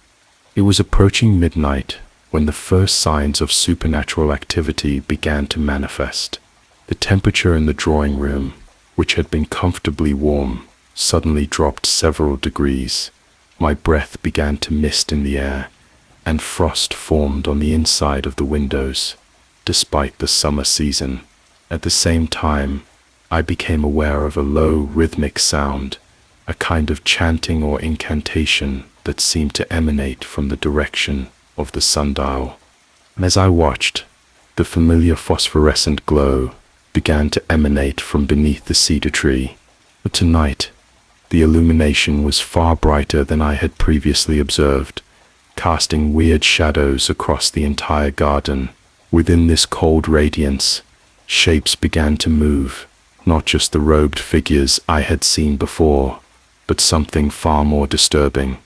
It was approaching midnight when the first signs of supernatural activity began to manifest. The temperature in the drawing room, which had been comfortably warm, suddenly dropped several degrees. My breath began to mist in the air, and frost formed on the inside of the windows, despite the summer season. At the same time, I became aware of a low rhythmic sound, a kind of chanting or incantation that seemed to emanate from the direction of the sundial. And as I watched, the familiar phosphorescent glow began to emanate from beneath the cedar tree. But tonight, the illumination was far brighter than I had previously observed, casting weird shadows across the entire garden. Within this cold radiance, shapes began to move, not just the robed figures I had seen before, but something far more disturbing.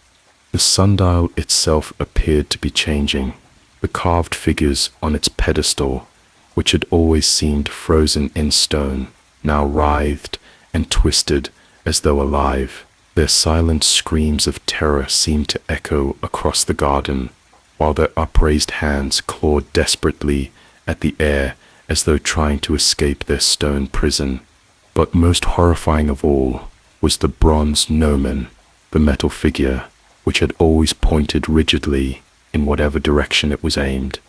The sundial itself appeared to be changing. The carved figures on its pedestal, which had always seemed frozen in stone, now writhed and twisted as though alive. Their silent screams of terror seemed to echo across the garden, while their upraised hands clawed desperately at the air as though trying to escape their stone prison. But most horrifying of all was the bronze gnomon, the metal figure, which had always pointed rigidly in whatever direction it was aimed,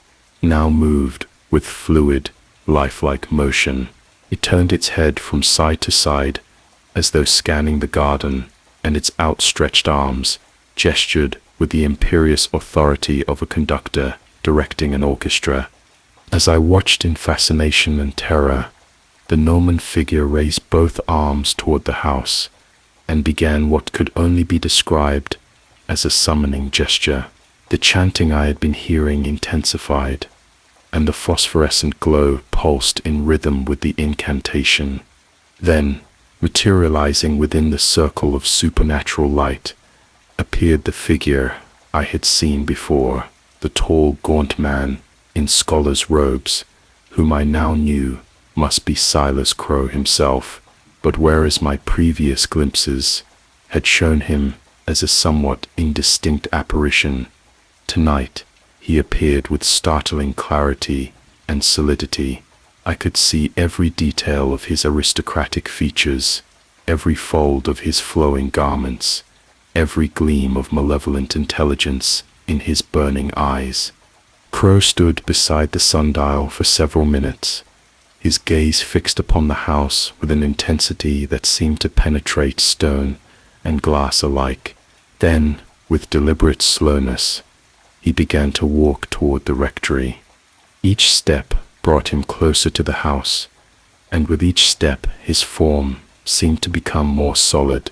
now moved with fluid, lifelike motion. It turned its head from side to side, as though scanning the garden, and its outstretched arms gestured with the imperious authority of a conductor directing an orchestra. As I watched in fascination and terror, the gnomon figure raised both arms toward the house, and began what could only be described as a summoning gesture. The chanting I had been hearing intensified, and the phosphorescent glow pulsed in rhythm with the incantation. Then, materializing within the circle of supernatural light, appeared the figure I had seen before, the tall, gaunt man in scholar's robes, whom I now knew must be Silas Crowe himself. But whereas my previous glimpses had shown him as a somewhat indistinct apparition, tonight he appeared with startling clarity and solidity. I could see every detail of his aristocratic features, every fold of his flowing garments, every gleam of malevolent intelligence in his burning eyes. Crowe stood beside the sundial for several minutes, his gaze fixed upon the house with an intensity that seemed to penetrate stone and glass alike. Then, with deliberate slowness, he began to walk toward the rectory. Each step brought him closer to the house, and with each step his form seemed to become more solid,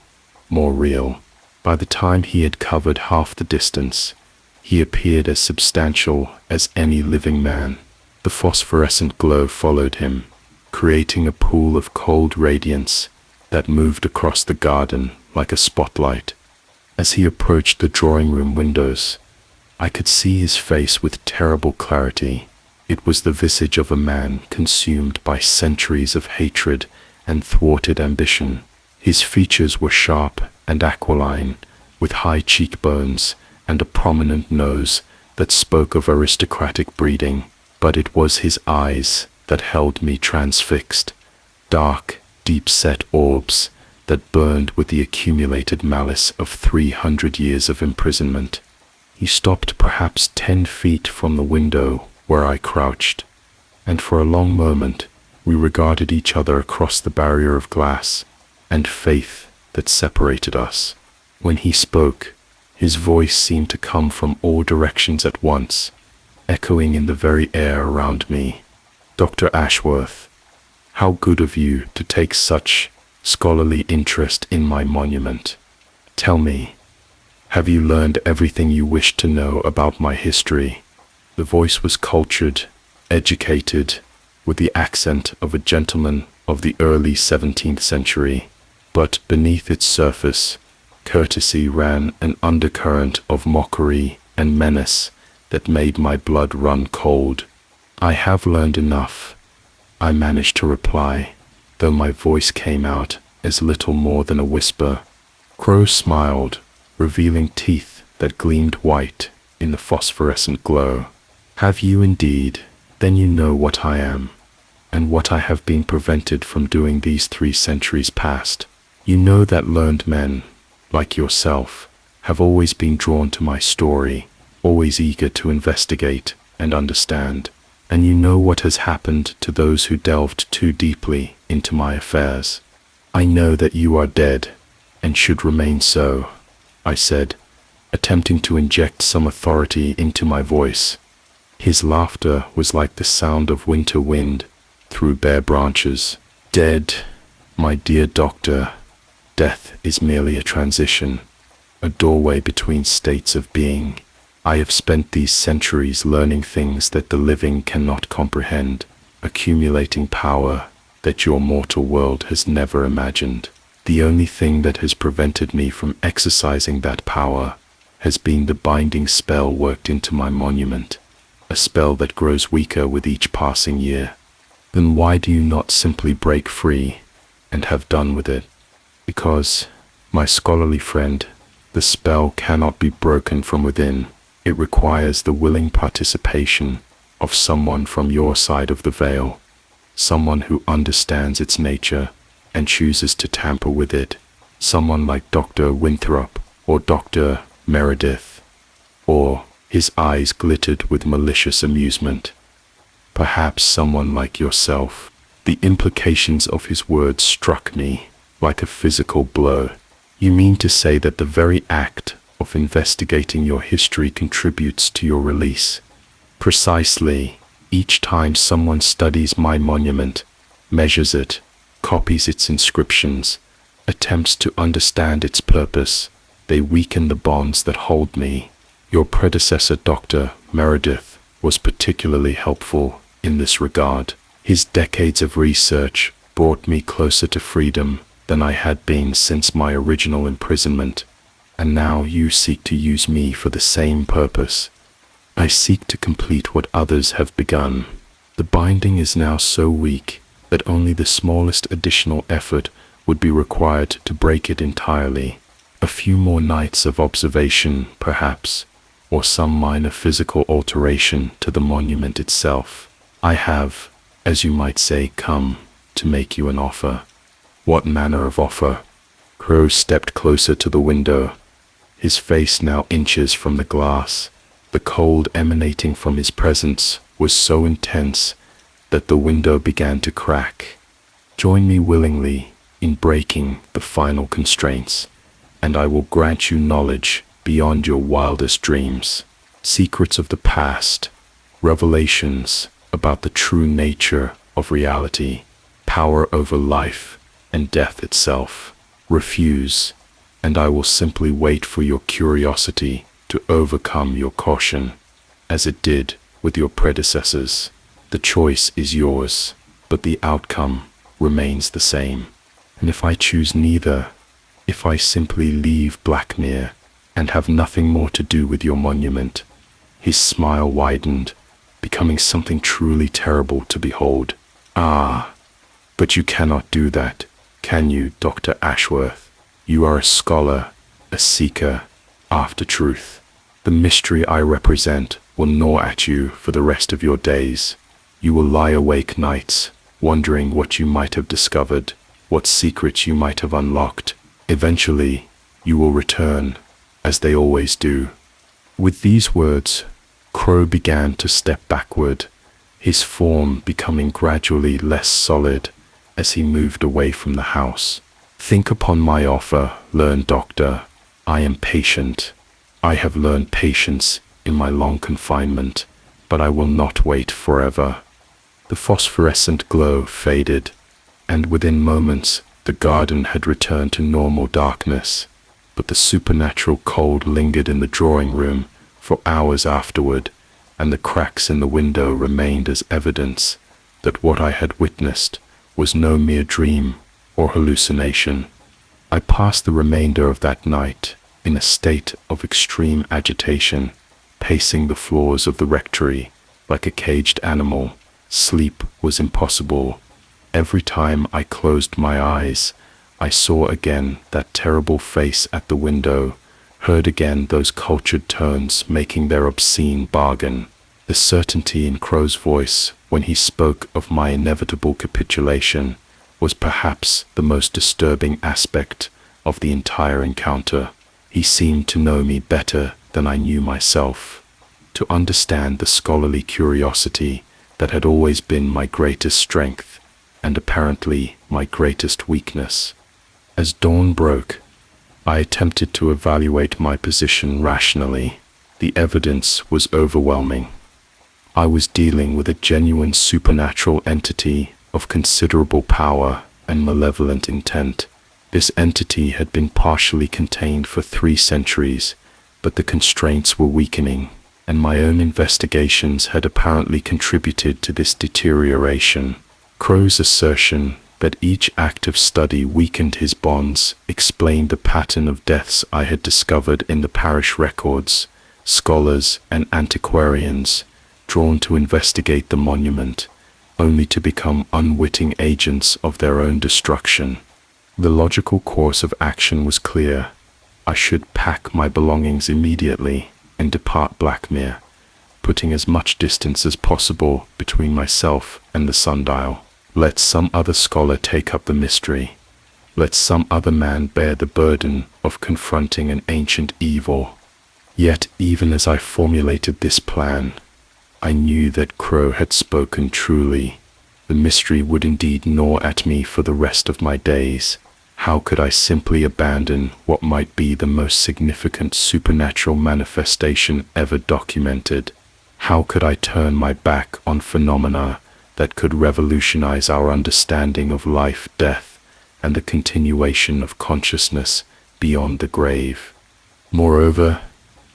more real. By the time he had covered half the distance, he appeared as substantial as any living man. The phosphorescent glow followed him, creating a pool of cold radiance that moved across the garden like a spotlight. As he approached the drawing room windows, I could see his face with terrible clarity. It was the visage of a man consumed by centuries of hatred and thwarted ambition. His features were sharp and aquiline, with high cheekbones and a prominent nose that spoke of aristocratic breeding. But it was his eyes that held me transfixed, dark, deep-set orbs that burned with the accumulated malice of 300 years of imprisonment. He stopped perhaps 10 feet from the window where I crouched, and for a long moment we regarded each other across the barrier of glass and faith that separated us. When he spoke, his voice seemed to come from all directions at once, echoing in the very air around me. "Dr. Ashworth, how good of you to take such scholarly interest in my monument. Tell me, have you learned everything you wished to know about my history?" The voice was cultured, educated, with the accent of a gentleman of the early 17th century, but beneath its surface courtesy ran an undercurrent of mockery and menace that made my blood run cold. "I have learned enough," I managed to reply, though my voice came out as little more than a whisper. Crowe smiled, revealing teeth that gleamed white in the phosphorescent glow. "Have you indeed? Then you know what I am, and what I have been prevented from doing these 3 centuries past. You know that learned men, like yourself, have always been drawn to my story, always eager to investigate and understand. And you know what has happened to those who delved too deeply into my affairs. I know that you are dead, and should remain so," I said, attempting to inject some authority into my voice. His laughter was like the sound of winter wind through bare branches. "Dead, my dear doctor, death is merely a transition, a doorway between states of being. I have spent these centuries learning things that the living cannot comprehend, accumulating power that your mortal world has never imagined. The only thing that has prevented me from exercising that power has been the binding spell worked into my monument, a spell that grows weaker with each passing year. Then why do you not simply break free and have done with it? Because, my scholarly friend, the spell cannot be broken from within. It requires the willing participation of someone from your side of the veil, someone who understands its nature and chooses to tamper with it, someone like Dr. Winthrop or Dr. Meredith." Or his eyes glittered with malicious amusement. "Perhaps someone like yourself." The implications of his words struck me like a physical blow. "You mean to say that the very act of investigating your history contributes to your release?" "Precisely. Each time someone studies my monument, measures it, copies its inscriptions, attempts to understand its purpose, they weaken the bonds that hold me. Your predecessor, Dr. Meredith, was particularly helpful in this regard. His decades of research brought me closer to freedom than I had been since my original imprisonment. And now you seek to use me for the same purpose. I seek to complete what others have begun. The binding is now so weak that only the smallest additional effort would be required to break it entirely. A few more nights of observation, perhaps, or some minor physical alteration to the monument itself. I have, as you might say, come to make you an offer." "What manner of offer?" Crowe stepped closer to the window, his face now inches from the glass. The cold emanating from his presence was so intense that the window began to crack. "Join me willingly in breaking the final constraints, and I will grant you knowledge beyond your wildest dreams, secrets of the past, revelations about the true nature of reality, power over life and death itself. Refuse, and I will simply wait for your curiosity to overcome your caution, as it did with your predecessors. The choice is yours, but the outcome remains the same. And if I choose neither, if I simply leave Blackmere and have nothing more to do with your monument," his smile widened, becoming something truly terrible to behold. "Ah, but you cannot do that, can you, Dr. Ashworth? You are a scholar, a seeker after truth. The mystery I represent will gnaw at you for the rest of your days. You will lie awake nights, wondering what you might have discovered, what secrets you might have unlocked. Eventually, you will return, as they always do." With these words, Crowe began to step backward, his form becoming gradually less solid as he moved away from the house. "Think upon my offer, learned doctor. I am patient. I have learned patience in my long confinement, but I will not wait forever." The phosphorescent glow faded, and within moments the garden had returned to normal darkness, but the supernatural cold lingered in the drawing room for hours afterward, and the cracks in the window remained as evidence that what I had witnessed was no mere dream or hallucination. I passed the remainder of that night in a state of extreme agitation, pacing the floors of the rectory like a caged animal. Sleep was impossible. Every time I closed my eyes, I saw again that terrible face at the window, heard again those cultured tones making their obscene bargain. The certainty in Crowe's voice when he spoke of my inevitable capitulation was perhaps the most disturbing aspect of the entire encounter. He seemed to know me better than I knew myself, to understand the scholarly curiosity that had always been my greatest strength and apparently my greatest weakness. As dawn broke, I attempted to evaluate my position rationally. The evidence was overwhelming. I was dealing with a genuine supernatural entity of considerable power and malevolent intent. This entity had been partially contained for 3 centuries, but the constraints were weakening, and my own investigations had apparently contributed to this deterioration. Crowe's assertion that each act of study weakened his bonds explained the pattern of deaths I had discovered in the parish records. Scholars and antiquarians, drawn to investigate the monument, only to become unwitting agents of their own destruction. The logical course of action was clear. I should pack my belongings immediately and depart Blackmere, putting as much distance as possible between myself and the Sundial. Let some other scholar take up the mystery. Let some other man bear the burden of confronting an ancient evil. Yet even as I formulated this plan, I knew that Crowe had spoken truly. The mystery would indeed gnaw at me for the rest of my days. How could I simply abandon what might be the most significant supernatural manifestation ever documented? How could I turn my back on phenomena that could revolutionize our understanding of life, death, and the continuation of consciousness beyond the grave? Moreover,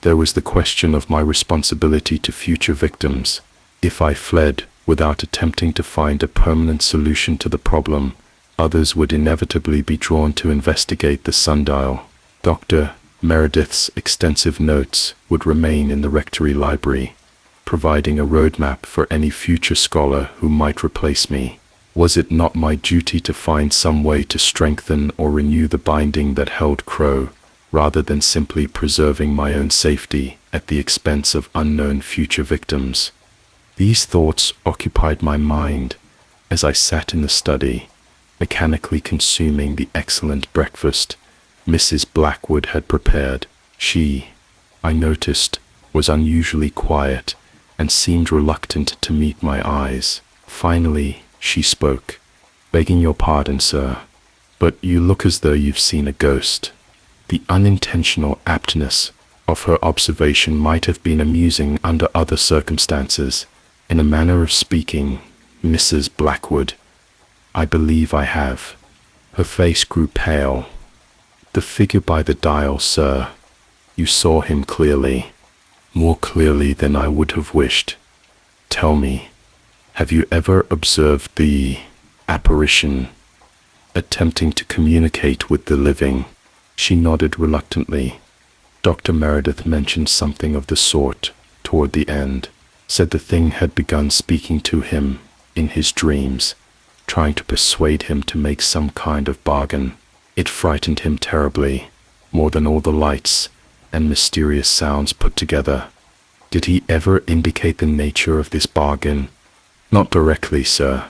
there was the question of my responsibility to future victims. If I fled without attempting to find a permanent solution to the problem, others would inevitably be drawn to investigate the Sundial. Dr. Meredith's extensive notes would remain in the rectory library, providing a roadmap for any future scholar who might replace me. Was it not my duty to find some way to strengthen or renew the binding that held Crowe, rather than simply preserving my own safety at the expense of unknown future victims? These thoughts occupied my mind as I sat in the study, mechanically consuming the excellent breakfast Mrs. Blackwood had prepared. She, I noticed, was unusually quiet and seemed reluctant to meet my eyes. Finally, she spoke. "Begging your pardon, sir, but you look as though you've seen a ghost." The unintentional aptness of her observation might have been amusing under other circumstances. In a manner of speaking, Mrs. Blackwood, I believe I have. Her face grew pale. "The figure by the dial, sir. You saw him clearly, more clearly than I would have wished. Tell me, have you ever observed the apparition attempting to communicate with the living?" She nodded reluctantly. Dr. Meredith mentioned something of the sort toward the end, said the thing had begun speaking to him in his dreams, trying to persuade him to make some kind of bargain. It frightened him terribly, more than all the lights and mysterious sounds put together. Did he ever indicate the nature of this bargain? Not directly, sir,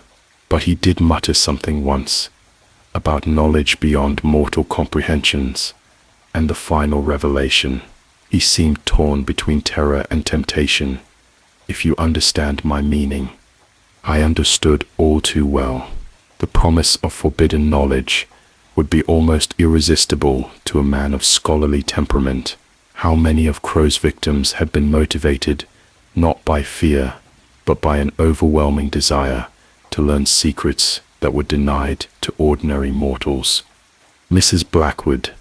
but he did mutter something once about knowledge beyond mortal comprehensions, and the final revelation. He seemed torn between terror and temptation, if you understand my meaning. I understood all too well. The promise of forbidden knowledge would be almost irresistible to a man of scholarly temperament. How many of Crowe's victims had been motivated not by fear, but by an overwhelming desire to learn secrets that were denied to ordinary mortals? "Mrs. Blackwood,"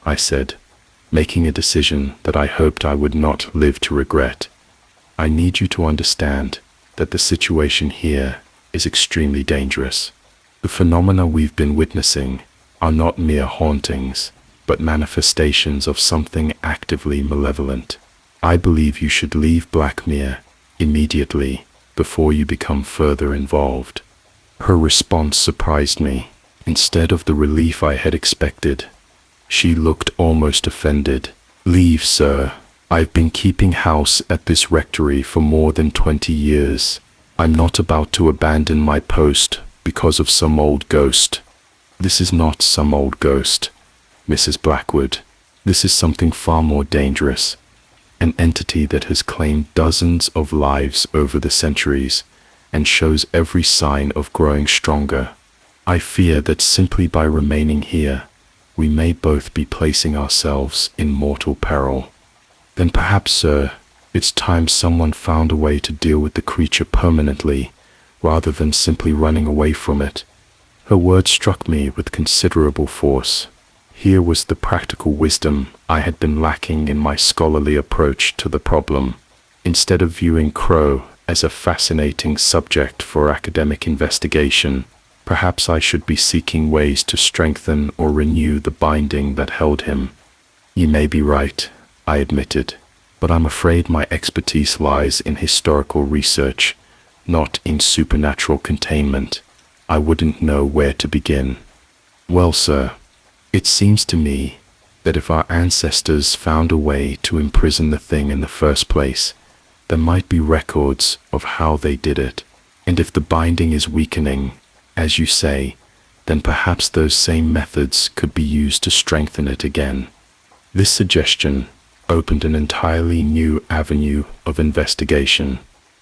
I said, making a decision that I hoped I would not live to regret, "I need you to understand that the situation here is extremely dangerous. The phenomena we've been witnessing are not mere hauntings, but manifestations of something actively malevolent. I believe you should leave Blackmere immediately before you become further involved." Her response surprised me. Instead of the relief I had expected, she looked almost offended. "Leave, sir. I've been keeping house at this rectory for more than 20 years. I'm not about to abandon my post because of some old ghost." "This is not some old ghost, Mrs. Blackwood. This is something far more dangerous. An entity that has claimed dozens of lives over the centuries and shows every sign of growing stronger. I fear that simply by remaining here, we may both be placing ourselves in mortal peril." "Then perhaps, sir, it's time someone found a way to deal with the creature permanently, rather than simply running away from it." Her words struck me with considerable force. Here was the practical wisdom I had been lacking in my scholarly approach to the problem. Instead of viewing Crowe as a fascinating subject for academic investigation, perhaps I should be seeking ways to strengthen or renew the binding that held him. "You may be right," I admitted, "but I'm afraid my expertise lies in historical research, not in supernatural containment. I wouldn't know where to begin." "Well, sir, it seems to me that if our ancestors found a way to imprison the thing in the first place, there might be records of how they did it. And if the binding is weakening, as you say, then perhaps those same methods could be used to strengthen it again." This suggestion opened an entirely new avenue of investigation.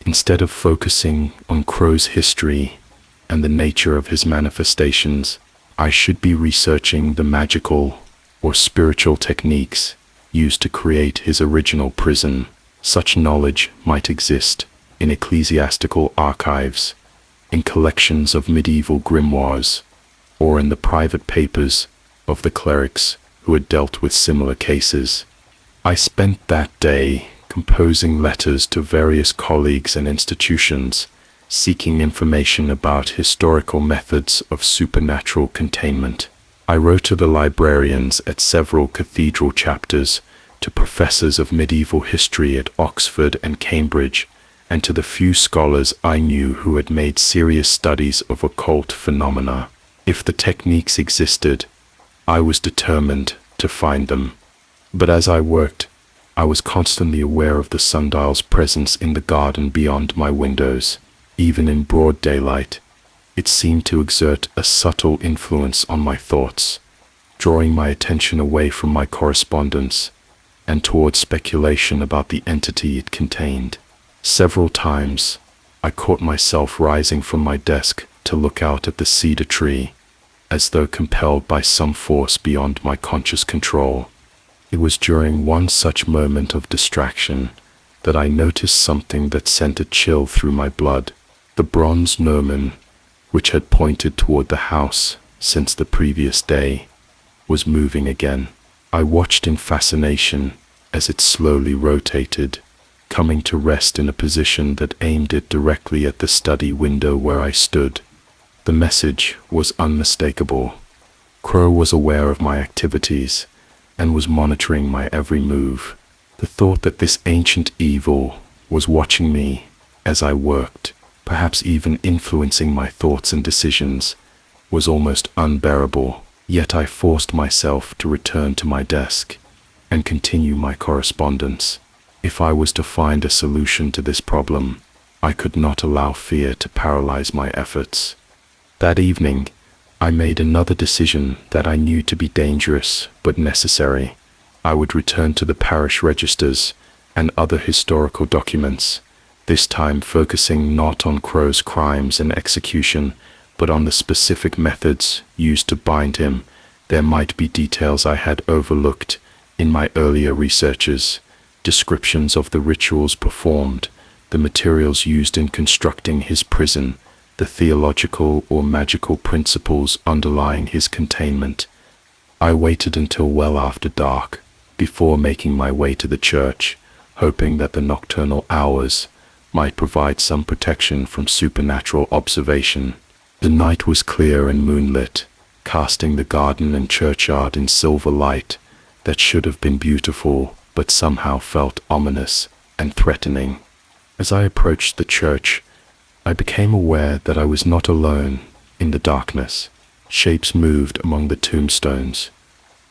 Instead of focusing on Crowe's history and the nature of his manifestations, I should be researching the magical or spiritual techniques used to create his original prison. Such knowledge might exist in ecclesiastical archives, in collections of medieval grimoires, or in the private papers of the clerics who had dealt with similar cases. I spent that day composing letters to various colleagues and institutions, seeking information about historical methods of supernatural containment. I wrote to the librarians at several cathedral chapters, to professors of medieval history at Oxford and Cambridge, and to the few scholars I knew who had made serious studies of occult phenomena. If the techniques existed, I was determined to find them. But as I worked, I was constantly aware of the sundial's presence in the garden beyond my windows. Even in broad daylight, it seemed to exert a subtle influence on my thoughts, drawing my attention away from my correspondence and toward speculation about the entity it contained. Several times, I caught myself rising from my desk to look out at the cedar tree, as though compelled by some force beyond my conscious control. It was during one such moment of distraction that I noticed something that sent a chill through my blood. The bronze gnomon, which had pointed toward the house since the previous day, was moving again. I watched in fascination as it slowly rotated, coming to rest in a position that aimed it directly at the study window where I stood. The message was unmistakable. Crowe was aware of my activities and was monitoring my every move. The thought that this ancient evil was watching me as I worked, perhaps even influencing my thoughts and decisions, was almost unbearable. Yet I forced myself to return to my desk and continue my correspondence. If I was to find a solution to this problem, I could not allow fear to paralyze my efforts. That evening, I made another decision that I knew to be dangerous but necessary. I would return to the parish registers and other historical documents, this time focusing not on Crowe's crimes and execution, but on the specific methods used to bind him. There might be details I had overlooked in my earlier researches, descriptions of the rituals performed, the materials used in constructing his prison, the theological or magical principles underlying his containment. I waited until well after dark before making my way to the church, hoping that the nocturnal hours might provide some protection from supernatural observation. The night was clear and moonlit, casting the garden and churchyard in silver light that should have been beautiful but somehow felt ominous and threatening. As I approached the church, I became aware that I was not alone in the darkness. Shapes moved among the tombstones,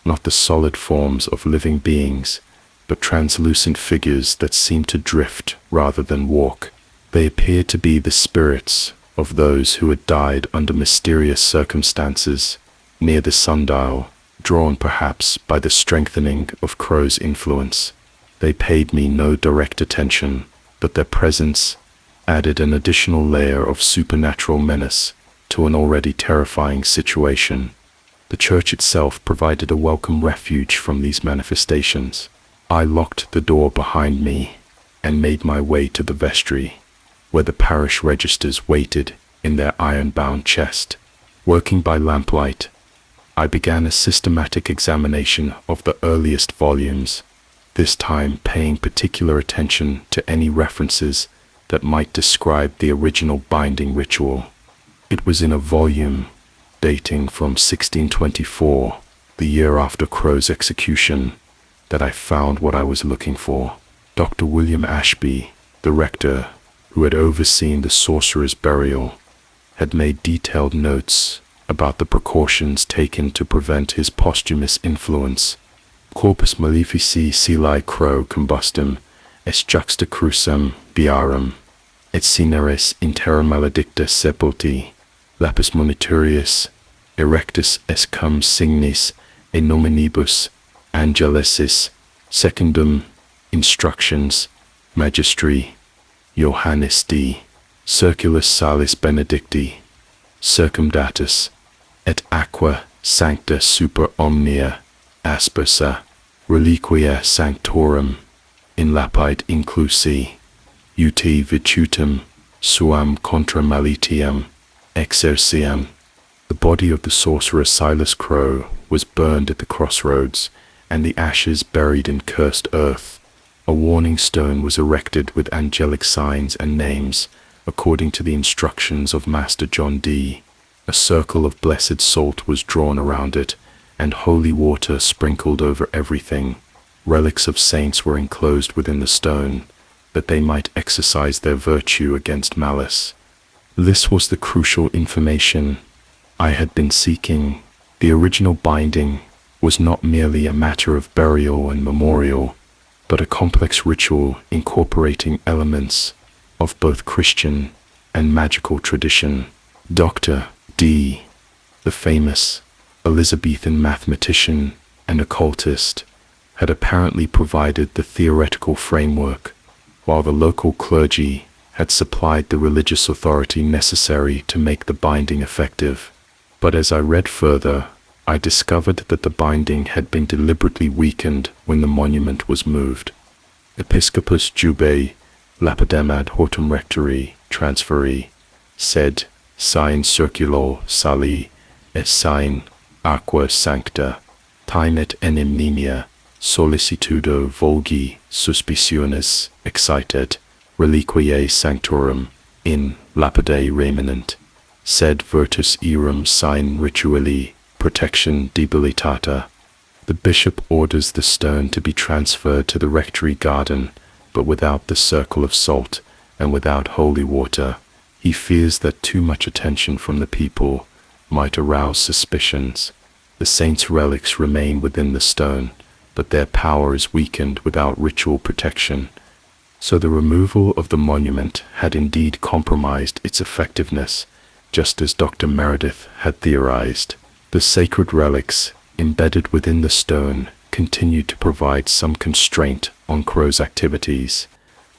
not the solid forms of living beings, but translucent figures that seemed to drift rather than walk. They appeared to be the spirits of those who had died under mysterious circumstances near the sundial, drawn perhaps by the strengthening of Crowe's influence. They paid me no direct attention, but their presence added an additional layer of supernatural menace to an already terrifying situation. The church itself provided a welcome refuge from these manifestations. I locked the door behind me and made my way to the vestry, where the parish registers waited in their iron-bound chest. Working by lamplight, I began a systematic examination of the earliest volumes, this time paying particular attention to any references that might describe the original binding ritual. It was in a volume dating from 1624, the year after Crowe's execution, that I found what I was looking for. Dr. William Ashby, the rector who had overseen the sorcerer's burial, had made detailed notes about the precautions taken to prevent his posthumous influence. Corpus malefici Silas Crowe combustum est juxta crucem viarum, et cineris in terra maledicta sepulti, lapis monitorius, erectus est cum signis e nominibus angelesis, secundum instructions, magistri, Johannis D. Circulus salis benedicti, circumdatus, et aqua sancta super omnia aspersa, reliquia sanctorum, in lapide inclusi, ut vitutum suam contra malitiam exerciam. The body of the sorcerer Silas Crowe was burned at the crossroads, and the ashes buried in cursed earth. A warning stone was erected with angelic signs and names, according to the instructions of Master John D. A circle of blessed salt was drawn around it, and holy water sprinkled over everything. Relics of saints were enclosed within the stone, that they might exercise their virtue against malice. This was the crucial information I had been seeking. The original binding was not merely a matter of burial and memorial, but a complex ritual incorporating elements of both Christian and magical tradition. Dr. D., the famous Elizabethan mathematician and occultist, had apparently provided the theoretical framework, while the local clergy had supplied the religious authority necessary to make the binding effective. But as I read further, I discovered that the binding had been deliberately weakened when the monument was moved. Episcopus Jubae lapidem ad hortum rectory transferi, sed sign circulo sali, et sign aqua sancta, time et enim nimia, solicitudo vulgi suspicionis excitet, reliquiae sanctorum, in lapide remanent, sed virtus erum sign rituali, protection debilitata. The bishop orders the stone to be transferred to the rectory garden, but without the circle of salt and without holy water. He fears that too much attention from the people might arouse suspicions. The saints' relics remain within the stone, but their power is weakened without ritual protection. So the removal of the monument had indeed compromised its effectiveness, just as Dr. Meredith had theorized. The sacred relics embedded within the stone continued to provide some constraint on Crowe's activities,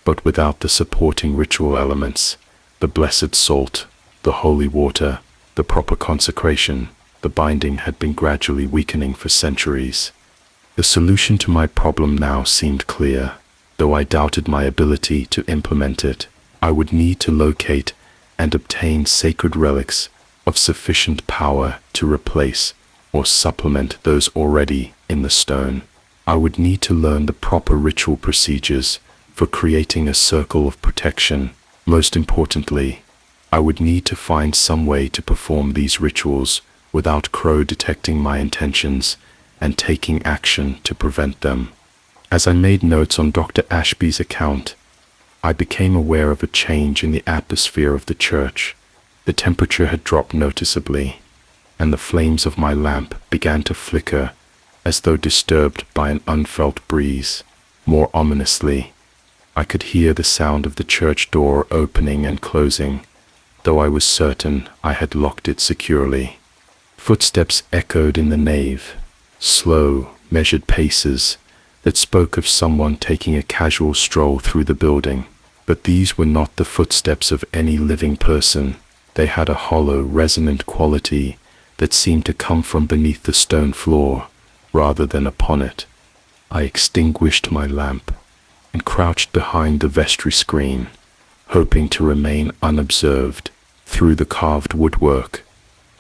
but without the supporting ritual elements, the blessed salt, the holy water, the proper consecration, the binding had been gradually weakening for centuries. The solution to my problem now seemed clear, though I doubted my ability to implement it. I would need to locate and obtain sacred relics of sufficient power to replace or supplement those already in the stone. I would need to learn the proper ritual procedures for creating a circle of protection. Most importantly, I would need to find some way to perform these rituals without Crowe detecting my intentions and taking action to prevent them. As I made notes on Dr. Ashby's account, I became aware of a change in the atmosphere of the church. The temperature had dropped noticeably, and the flames of my lamp began to flicker as though disturbed by an unfelt breeze. More ominously, I could hear the sound of the church door opening and closing, though I was certain I had locked it securely. Footsteps echoed in the nave, slow, measured paces that spoke of someone taking a casual stroll through the building. But these were not the footsteps of any living person. They had a hollow, resonant quality that seemed to come from beneath the stone floor rather than upon it. I extinguished my lamp and crouched behind the vestry screen, hoping to remain unobserved. Through the carved woodwork,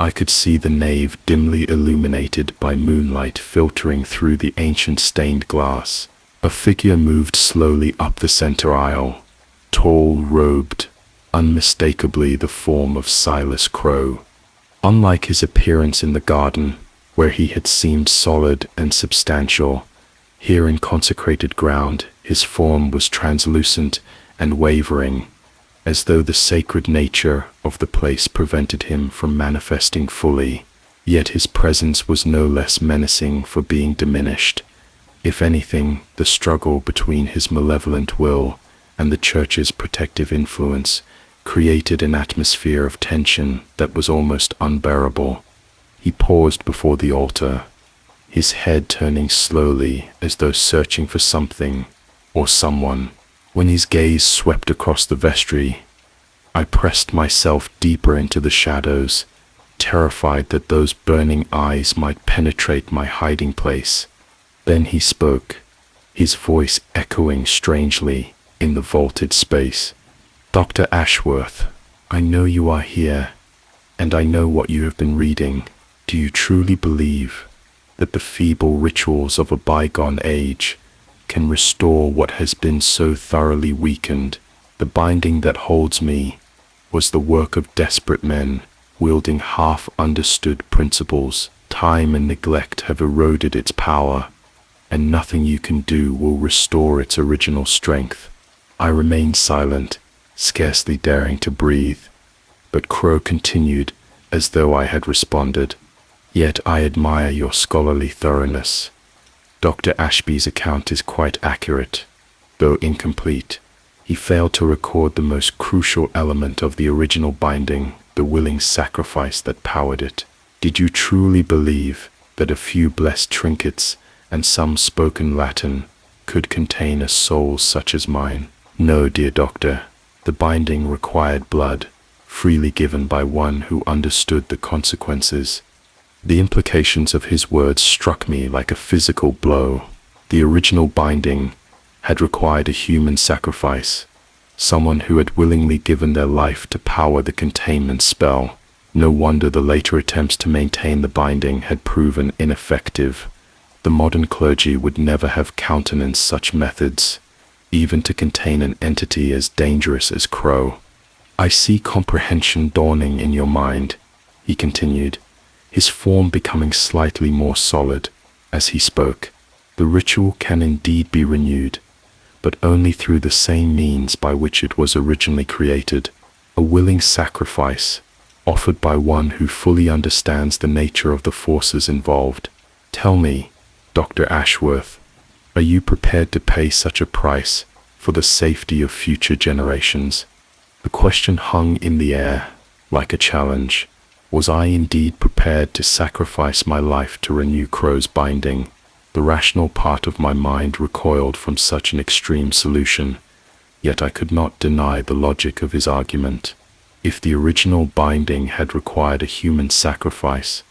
I could see the nave dimly illuminated by moonlight filtering through the ancient stained glass. A figure moved slowly up the center aisle, tall, robed, unmistakably the form of Silas Crowe. Unlike his appearance in the garden, where he had seemed solid and substantial, here in consecrated ground his form was translucent and wavering, as though the sacred nature of the place prevented him from manifesting fully. Yet his presence was no less menacing for being diminished. If anything, the struggle between his malevolent will and the church's protective influence created an atmosphere of tension that was almost unbearable. He paused before the altar, his head turning slowly as though searching for something or someone. When his gaze swept across the vestry, I pressed myself deeper into the shadows, terrified that those burning eyes might penetrate my hiding place. Then he spoke, his voice echoing strangely in the vaulted space. "Dr. Ashworth, I know you are here, and I know what you have been reading. Do you truly believe that the feeble rituals of a bygone age can restore what has been so thoroughly weakened? The binding that holds me was the work of desperate men wielding half-understood principles. Time and neglect have eroded its power, and nothing you can do will restore its original strength." I remained silent, scarcely daring to breathe, but Crowe continued as though I had responded. "Yet I admire your scholarly thoroughness. Dr. Ashby's account is quite accurate, though incomplete. He failed to record the most crucial element of the original binding, the willing sacrifice that powered it. Did you truly believe that a few blessed trinkets and some spoken Latin could contain a soul such as mine?" "No, dear doctor. The binding required blood, freely given by one who understood the consequences." The implications of his words struck me like a physical blow. The original binding had required a human sacrifice, someone who had willingly given their life to power the containment spell. No wonder the later attempts to maintain the binding had proven ineffective. The modern clergy would never have countenanced such methods, even to contain an entity as dangerous as Crowe. "I see comprehension dawning in your mind," he continued, his form becoming slightly more solid as he spoke. "The ritual can indeed be renewed, but only through the same means by which it was originally created, a willing sacrifice offered by one who fully understands the nature of the forces involved. Tell me, Dr. Ashworth, are you prepared to pay such a price for the safety of future generations?" The question hung in the air like a challenge. Was I indeed prepared to sacrifice my life to renew Crowe's binding? The rational part of my mind recoiled from such an extreme solution, yet I could not deny the logic of his argument. If the original binding had required a human sacrifice,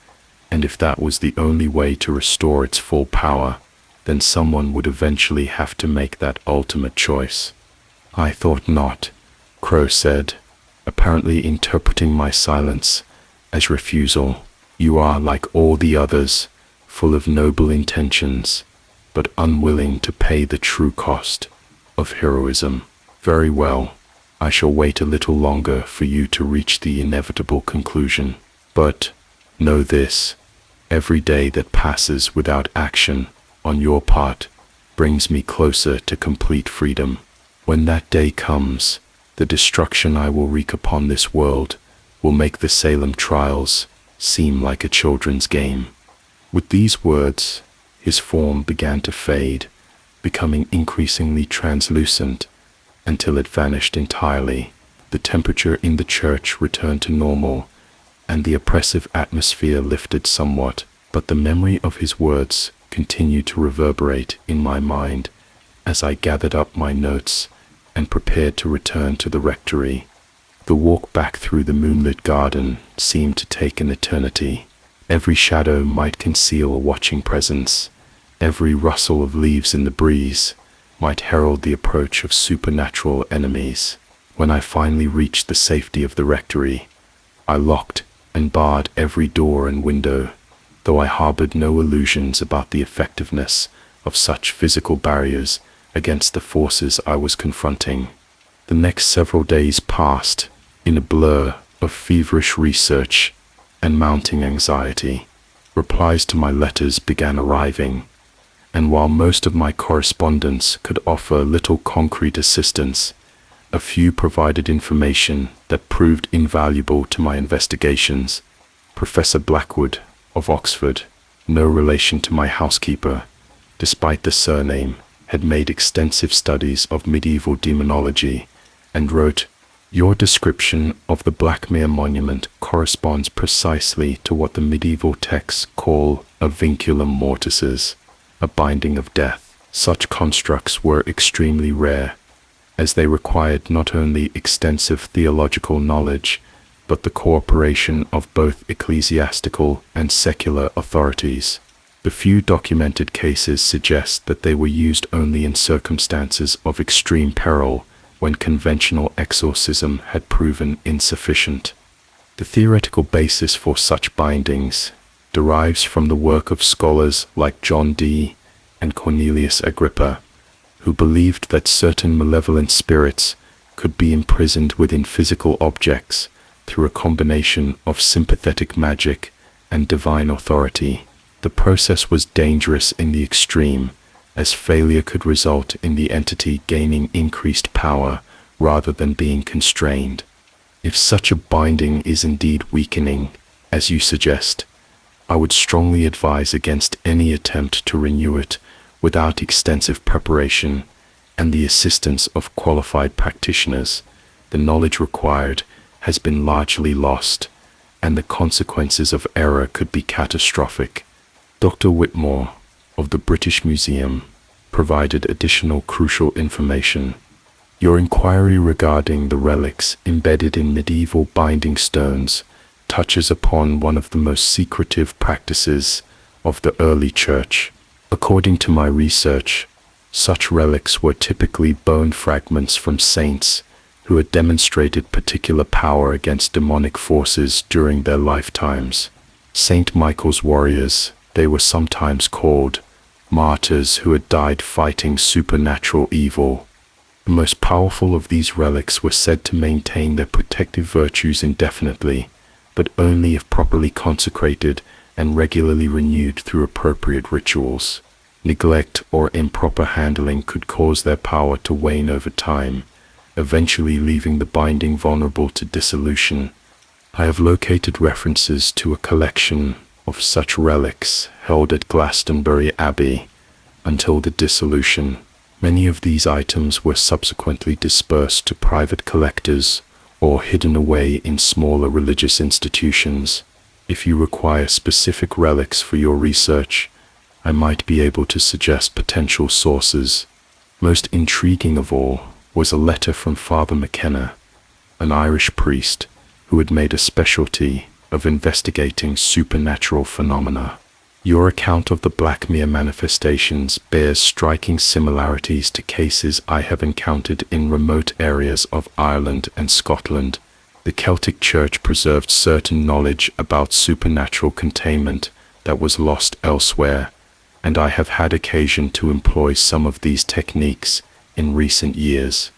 and if that was the only way to restore its full power, then someone would eventually have to make that ultimate choice. "I thought not," Crowe said, apparently interpreting my silence as refusal. "You are like all the others, full of noble intentions, but unwilling to pay the true cost of heroism. Very well, I shall wait a little longer for you to reach the inevitable conclusion. But Know this: every day that passes without action on your part brings me closer to complete freedom. When that day comes, the destruction I will wreak upon this world will make the Salem trials seem like a children's game." With these words, his form began to fade, becoming increasingly translucent until it vanished entirely. The temperature in the church returned to normal, and the oppressive atmosphere lifted somewhat, but the memory of his words continued to reverberate in my mind as I gathered up my notes and prepared to return to the rectory. The walk back through the moonlit garden seemed to take an eternity. Every shadow might conceal a watching presence. Every rustle of leaves in the breeze might herald the approach of supernatural enemies. When I finally reached the safety of the rectory, I locked and barred every door and window, though I harbored no illusions about the effectiveness of such physical barriers against the forces I was confronting. The next several days passed in a blur of feverish research and mounting anxiety. Replies to my letters began arriving, and while most of my correspondence could offer little concrete assistance, a few provided information that proved invaluable to my investigations. Professor Blackwood of Oxford, no relation to my housekeeper, despite the surname, had made extensive studies of medieval demonology and wrote, "Your description of the Blackmere monument corresponds precisely to what the medieval texts call a vinculum mortis, a binding of death." Such constructs were extremely rare, as they required not only extensive theological knowledge, but the cooperation of both ecclesiastical and secular authorities. The few documented cases suggest that they were used only in circumstances of extreme peril, when conventional exorcism had proven insufficient. The theoretical basis for such bindings derives from the work of scholars like John Dee and Cornelius Agrippa, who believed that certain malevolent spirits could be imprisoned within physical objects through a combination of sympathetic magic and divine authority. The process was dangerous in the extreme, as failure could result in the entity gaining increased power rather than being constrained. If such a binding is indeed weakening, as you suggest, I would strongly advise against any attempt to renew it without extensive preparation and the assistance of qualified practitioners. The knowledge required has been largely lost, and the consequences of error could be catastrophic. Dr. Whitmore of the British Museum provided additional crucial information. Your inquiry regarding the relics embedded in medieval binding stones touches upon one of the most secretive practices of the early church. According to my research, such relics were typically bone fragments from saints who had demonstrated particular power against demonic forces during their lifetimes. Saint Michael's warriors, they were sometimes called, martyrs who had died fighting supernatural evil. The most powerful of these relics were said to maintain their protective virtues indefinitely, but only if properly consecrated and regularly renewed through appropriate rituals. Neglect or improper handling could cause their power to wane over time, eventually leaving the binding vulnerable to dissolution. I have located references to a collection of such relics held at Glastonbury Abbey until the dissolution. Many of these items were subsequently dispersed to private collectors or hidden away in smaller religious institutions. If you require specific relics for your research, I might be able to suggest potential sources. Most intriguing of all was a letter from Father McKenna, an Irish priest who had made a specialty of investigating supernatural phenomena. Your account of the Blackmere manifestations bears striking similarities to cases I have encountered in remote areas of Ireland and Scotland. The Celtic Church preserved certain knowledge about supernatural containment that was lost elsewhere, and I have had occasion to employ some of these techniques in recent years.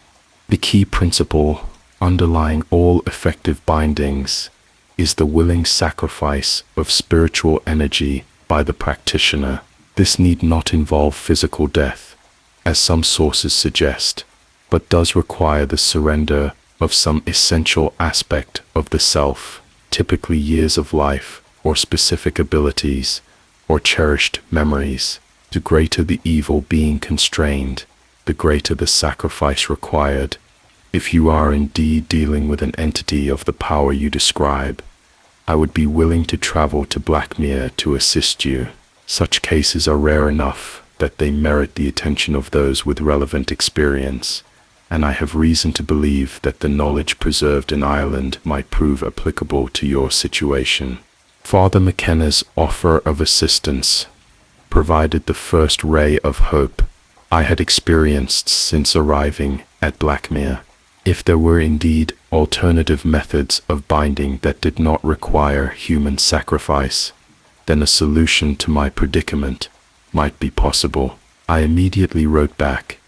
The key principle underlying all effective bindings is the willing sacrifice of spiritual energy by the practitioner. This need not involve physical death, as some sources suggest, but does require the surrender of some essential aspect of the self, typically years of life, or specific abilities, or cherished memories. The greater the evil being constrained, the greater the sacrifice required. If you are indeed dealing with an entity of the power you describe, I would be willing to travel to Blackmere to assist you. Such cases are rare enough that they merit the attention of those with relevant experience, and I have reason to believe that the knowledge preserved in Ireland might prove applicable to your situation. Father McKenna's offer of assistance provided the first ray of hope I had experienced since arriving at Blackmere. If there were indeed alternative methods of binding that did not require human sacrifice, then a solution to my predicament might be possible. I immediately wrote back,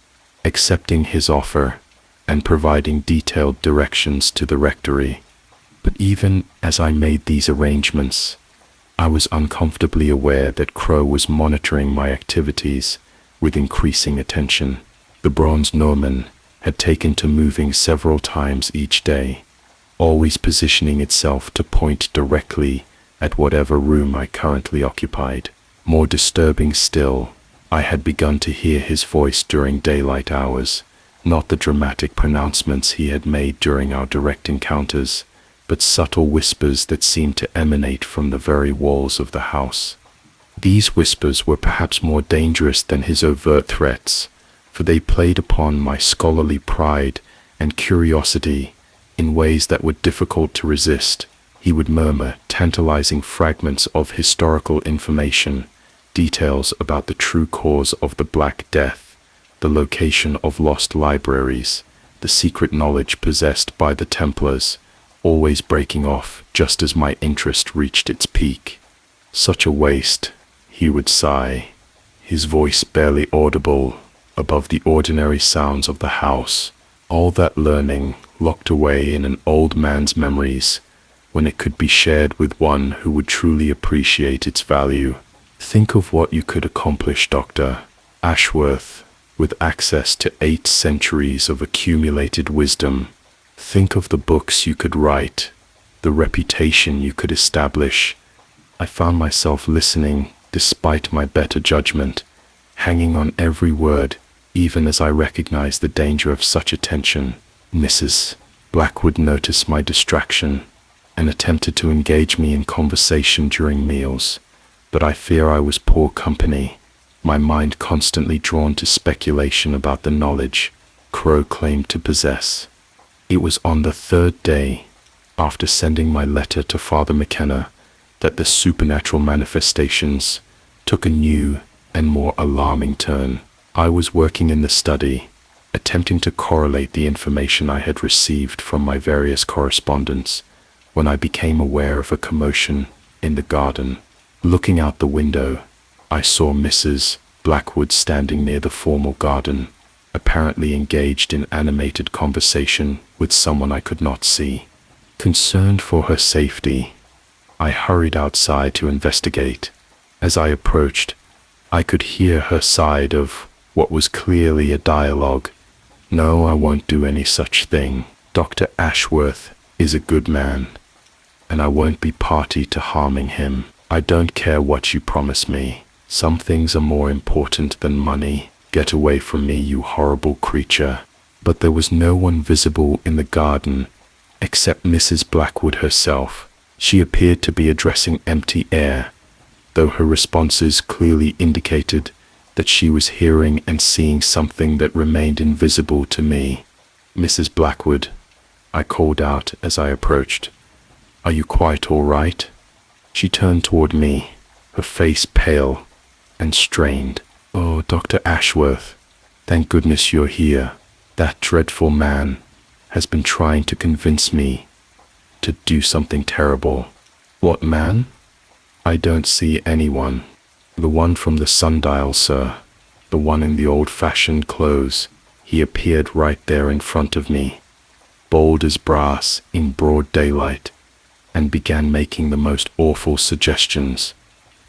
accepting his offer and providing detailed directions to the rectory. But even as I made these arrangements, I was uncomfortably aware that Crowe was monitoring my activities with increasing attention. The bronze gnomon had taken to moving several times each day, always positioning itself to point directly at whatever room I currently occupied. More disturbing still, I had begun to hear his voice during daylight hours, not the dramatic pronouncements he had made during our direct encounters, but subtle whispers that seemed to emanate from the very walls of the house. These whispers were perhaps more dangerous than his overt threats, for they played upon my scholarly pride and curiosity in ways that were difficult to resist. He would murmur tantalizing fragments of historical information, details about the true cause of the Black Death, the location of lost libraries, the secret knowledge possessed by the Templars, always breaking off just as my interest reached its peak. Such a waste, he would sigh, his voice barely audible above the ordinary sounds of the house. All that learning locked away in an old man's memories, when it could be shared with one who would truly appreciate its value. Think of what you could accomplish, Dr. Ashworth, with access to 8 centuries of accumulated wisdom. Think of the books you could write, the reputation you could establish. I found myself listening, despite my better judgment, hanging on every word, even as I recognized the danger of such attention. Mrs. Blackwood noticed my distraction and attempted to engage me in conversation during meals, but I fear I was poor company, my mind constantly drawn to speculation about the knowledge Crowe claimed to possess. It was on the 3rd day, after sending my letter to Father McKenna, that the supernatural manifestations took a new and more alarming turn. I was working in the study, attempting to correlate the information I had received from my various correspondents, when I became aware of a commotion in the garden. Looking out the window, I saw Mrs. Blackwood standing near the formal garden, apparently engaged in animated conversation with someone I could not see. Concerned for her safety, I hurried outside to investigate. As I approached, I could hear her side of what was clearly a dialogue. "No, I won't do any such thing. Dr. Ashworth is a good man, and I won't be party to harming him. I don't care what you promise me. Some things are more important than money. Get away from me, you horrible creature." But there was no one visible in the garden except Mrs. Blackwood herself. She appeared to be addressing empty air, though her responses clearly indicated that she was hearing and seeing something that remained invisible to me. "Mrs. Blackwood," I called out as I approached, "are you quite all right?" She turned toward me, her face pale and strained. "Oh, Dr. Ashworth, thank goodness you're here. That dreadful man has been trying to convince me to do something terrible." "What man?" "I don't see anyone." "The one from the Sundial, sir. The one in the old-fashioned clothes." He appeared right there in front of me, bold as brass in broad daylight, and began making the most awful suggestions.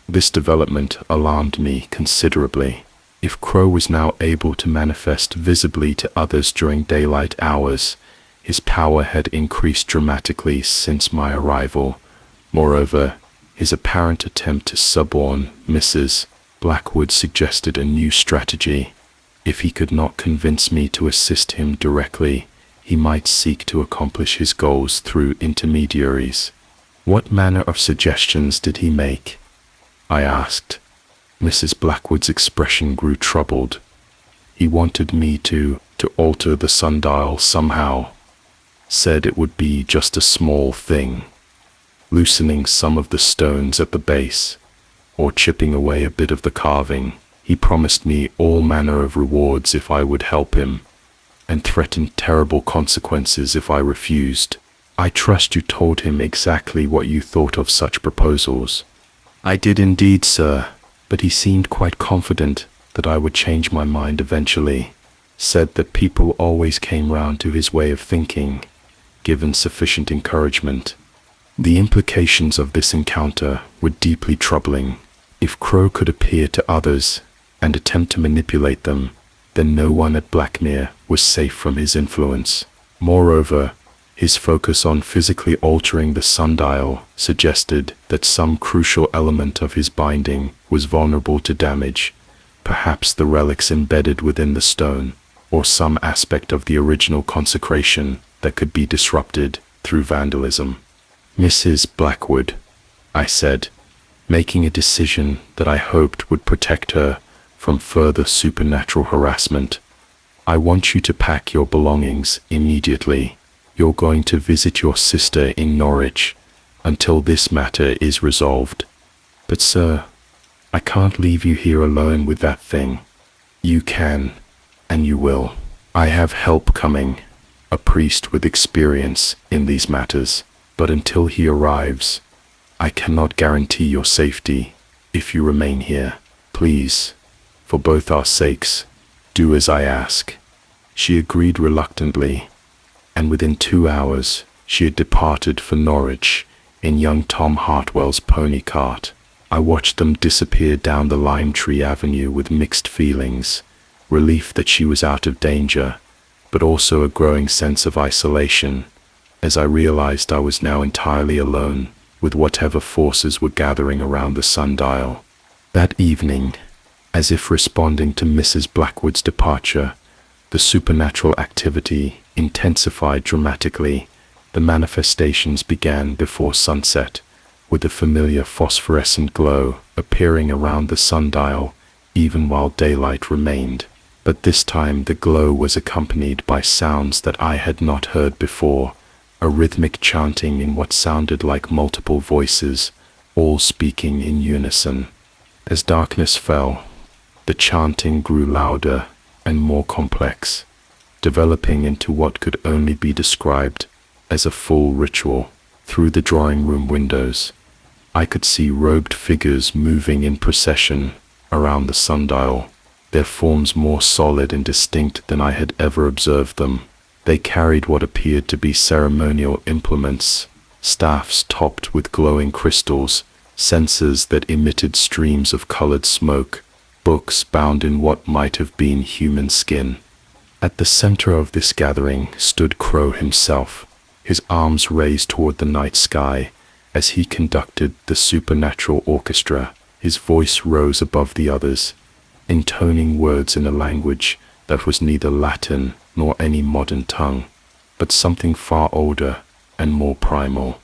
This development alarmed me considerably. If Crowe was now able to manifest visibly to others during daylight hours, his power had increased dramatically since my arrival. Moreover, his apparent attempt to suborn Mrs. Blackwood suggested a new strategy. If he could not convince me to assist him directly, he might seek to accomplish his goals through intermediaries. What manner of suggestions did he make? I asked. Mrs. Blackwood's expression grew troubled. He wanted me to alter the sundial somehow. Said it would be just a small thing, loosening some of the stones at the base, or chipping away a bit of the carving. He promised me all manner of rewards if I would help him, and threatened terrible consequences if I refused. I trust you told him exactly what you thought of such proposals. I did indeed, sir, but he seemed quite confident that I would change my mind eventually. Said that people always came round to his way of thinking, given sufficient encouragement. The implications of this encounter were deeply troubling. If Crowe could appear to others and attempt to manipulate them, then no one at Blackmere was safe from his influence. Moreover, his focus on physically altering the sundial suggested that some crucial element of his binding was vulnerable to damage, perhaps the relics embedded within the stone, or some aspect of the original consecration that could be disrupted through vandalism. Mrs. Blackwood, I said, making a decision that I hoped would protect her from further supernatural harassment. I want you to pack your belongings immediately. You're going to visit your sister in Norwich until this matter is resolved. But sir, I can't leave you here alone with that thing. You can, and you will. I have help coming, a priest with experience in these matters, but until he arrives, I cannot guarantee your safety if you remain here. Please, for both our sakes, do as I ask. She agreed reluctantly, and within 2 hours she had departed for Norwich in young Tom Hartwell's pony cart. I watched them disappear down the lime tree avenue with mixed feelings, relief that she was out of danger, but also a growing sense of isolation, as I realized I was now entirely alone with whatever forces were gathering around the sundial. That evening, as if responding to Mrs. Blackwood's departure, the supernatural activity intensified dramatically. The manifestations began before sunset, with the familiar phosphorescent glow appearing around the sundial even while daylight remained. But this time the glow was accompanied by sounds that I had not heard before, a rhythmic chanting in what sounded like multiple voices, all speaking in unison. As darkness fell, the chanting grew louder and more complex, developing into what could only be described as a full ritual. Through the drawing room windows, I could see robed figures moving in procession around the sundial, their forms more solid and distinct than I had ever observed them. They carried what appeared to be ceremonial implements, staffs topped with glowing crystals, censers that emitted streams of colored smoke, books bound in what might have been human skin. At the center of this gathering stood Crowe himself, his arms raised toward the night sky as he conducted the supernatural orchestra. His voice rose above the others, intoning words in a language that was neither Latin nor any modern tongue, but something far older and more primal.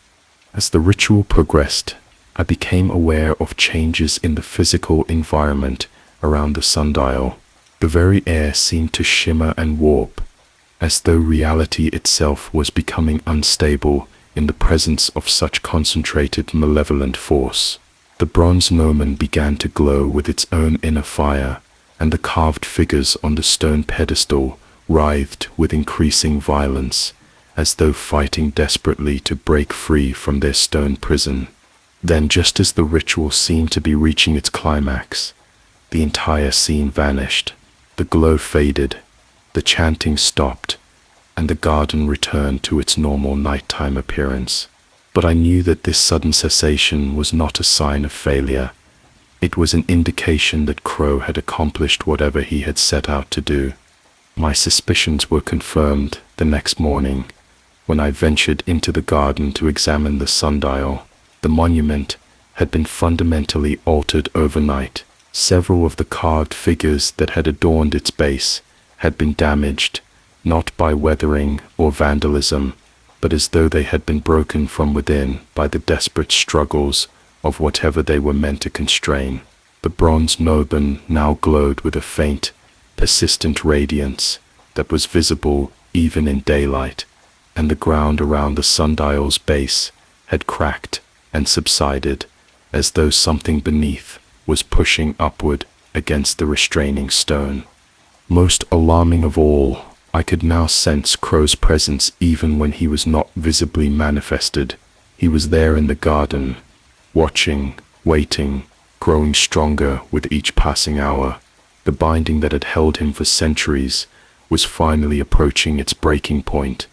As the ritual progressed, I became aware of changes in the physical environment around the sundial. The very air seemed to shimmer and warp, as though reality itself was becoming unstable in the presence of such concentrated malevolent force. The bronze gnomon began to glow with its own inner fire, and the carved figures on the stone pedestal writhed with increasing violence, as though fighting desperately to break free from their stone prison. Then, just as the ritual seemed to be reaching its climax, the entire scene vanished. The glow faded, the chanting stopped, and the garden returned to its normal nighttime appearance. But I knew that this sudden cessation was not a sign of failure. It was an indication that Crowe had accomplished whatever he had set out to do. My suspicions were confirmed the next morning, when I ventured into the garden to examine the sundial. The monument had been fundamentally altered overnight. Several of the carved figures that had adorned its base had been damaged, not by weathering or vandalism, but as though they had been broken from within by the desperate struggles of whatever they were meant to constrain. The bronze noban now glowed with a faint, persistent radiance that was visible even in daylight, and the ground around the sundial's base had cracked and subsided, as though something beneath was pushing upward against the restraining stone. Most alarming of all, I could now sense Crowe's presence even when he was not visibly manifested. He was there in the garden, watching, waiting, growing stronger with each passing hour. The binding that had held him for centuries was finally approaching its breaking point,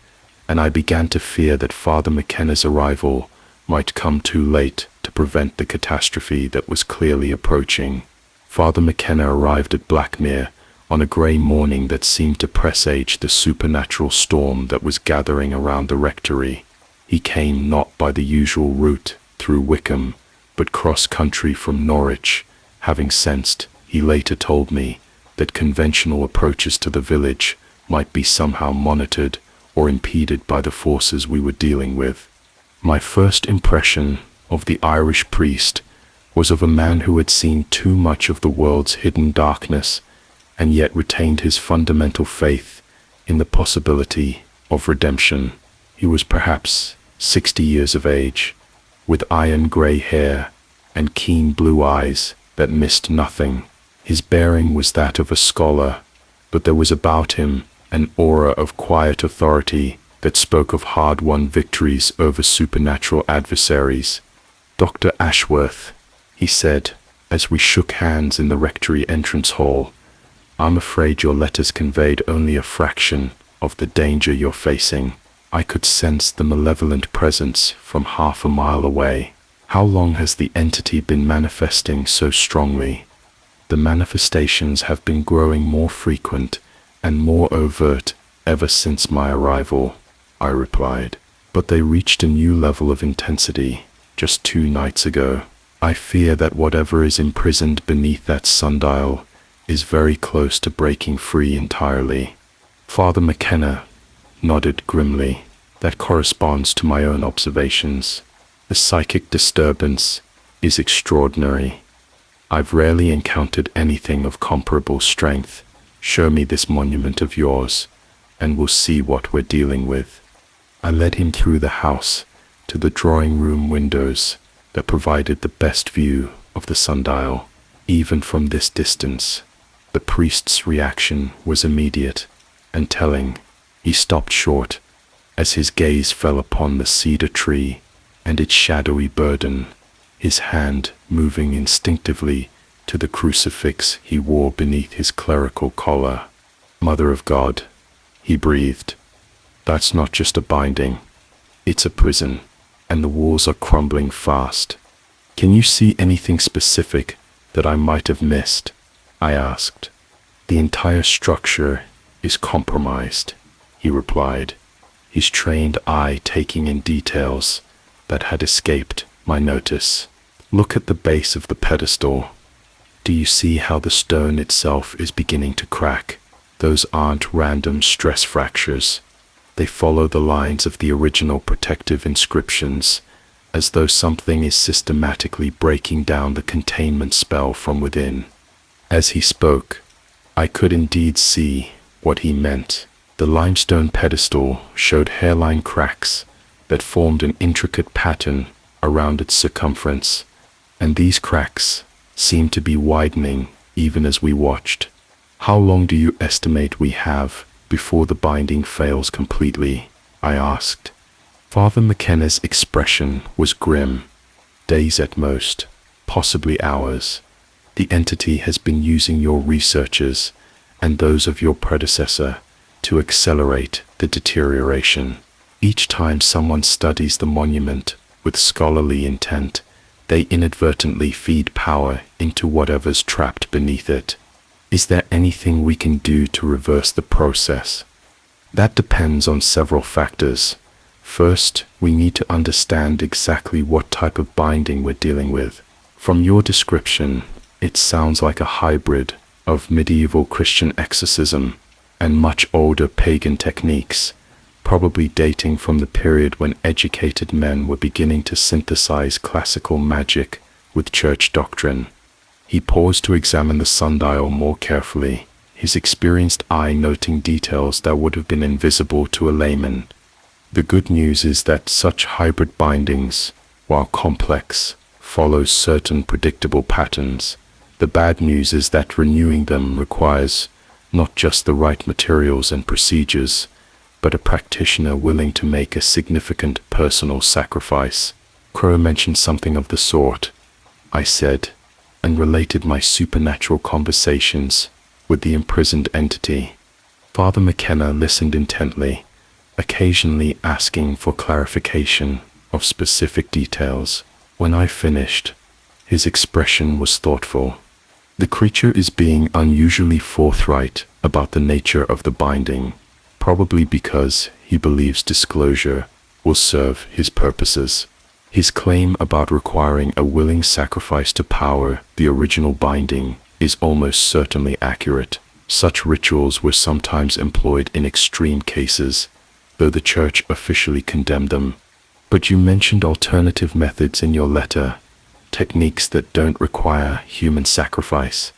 and I began to fear that Father McKenna's arrival might come too late to prevent the catastrophe that was clearly approaching. Father McKenna arrived at Blackmere on a grey morning that seemed to presage the supernatural storm that was gathering around the rectory. He came not by the usual route through Wickham, but cross-country from Norwich, having sensed, he later told me, that conventional approaches to the village might be somehow monitored or impeded by the forces we were dealing with. My first impression of the Irish priest was of a man who had seen too much of the world's hidden darkness and yet retained his fundamental faith in the possibility of redemption. He was perhaps 60 years of age, with iron grey hair and keen blue eyes that missed nothing. His bearing was that of a scholar, but there was about him an aura of quiet authority that spoke of hard-won victories over supernatural adversaries. "Dr. Ashworth," he said, as we shook hands in the rectory entrance hall, "I'm afraid your letters conveyed only a fraction of the danger you're facing." I could sense the malevolent presence from half a mile away. How long has the entity been manifesting so strongly? The manifestations have been growing more frequent and more overt ever since my arrival, I replied, but they reached a new level of intensity just 2 nights ago. I fear that whatever is imprisoned beneath that sundial is very close to breaking free entirely. Father McKenna nodded grimly. That corresponds to my own observations. The psychic disturbance is extraordinary. I've rarely encountered anything of comparable strength. Show me this monument of yours, and we'll see what we're dealing with. I led him through the house to the drawing room windows that provided the best view of the sundial. Even from this distance, the priest's reaction was immediate and telling. He stopped short as his gaze fell upon the cedar tree and its shadowy burden, his hand moving instinctively to the crucifix he wore beneath his clerical collar. "Mother of God," he breathed, "that's not just a binding, it's a prison, and the walls are crumbling fast. Can you see anything specific that I might have missed?" I asked. "The entire structure is compromised," he replied, his trained eye taking in details that had escaped my notice. "Look at the base of the pedestal. Do you see how the stone itself is beginning to crack? Those aren't random stress fractures. They follow the lines of the original protective inscriptions, as though something is systematically breaking down the containment spell from within." As he spoke, I could indeed see what he meant. The limestone pedestal showed hairline cracks that formed an intricate pattern around its circumference, and these cracks seemed to be widening even as we watched. "How long do you estimate we have before the binding fails completely?" I asked. Father McKenna's expression was grim. "Days at most, possibly hours. The entity has been using your researchers and those of your predecessor to accelerate the deterioration. Each time someone studies the monument with scholarly intent, they inadvertently feed power into whatever's trapped beneath it. Is there anything we can do to reverse the process? That depends on several factors. First, we need to understand exactly what type of binding we're dealing with. From your description, it sounds like a hybrid of medieval Christian exorcism and much older pagan techniques, probably dating from the period when educated men were beginning to synthesize classical magic with church doctrine. He paused to examine the sundial more carefully, his experienced eye noting details that would have been invisible to a layman. The good news is that such hybrid bindings, while complex, follow certain predictable patterns. The bad news is that renewing them requires not just the right materials and procedures, but a practitioner willing to make a significant personal sacrifice. Crowe mentioned something of the sort, I said, and related my supernatural conversations with the imprisoned entity. Father McKenna listened intently, occasionally asking for clarification of specific details. When I finished, his expression was thoughtful. The creature is being unusually forthright about the nature of the binding, probably because he believes disclosure will serve his purposes. His claim about requiring a willing sacrifice to power the original binding is almost certainly accurate. Such rituals were sometimes employed in extreme cases, though the church officially condemned them. But you mentioned alternative methods in your letter, techniques that don't require human sacrifice.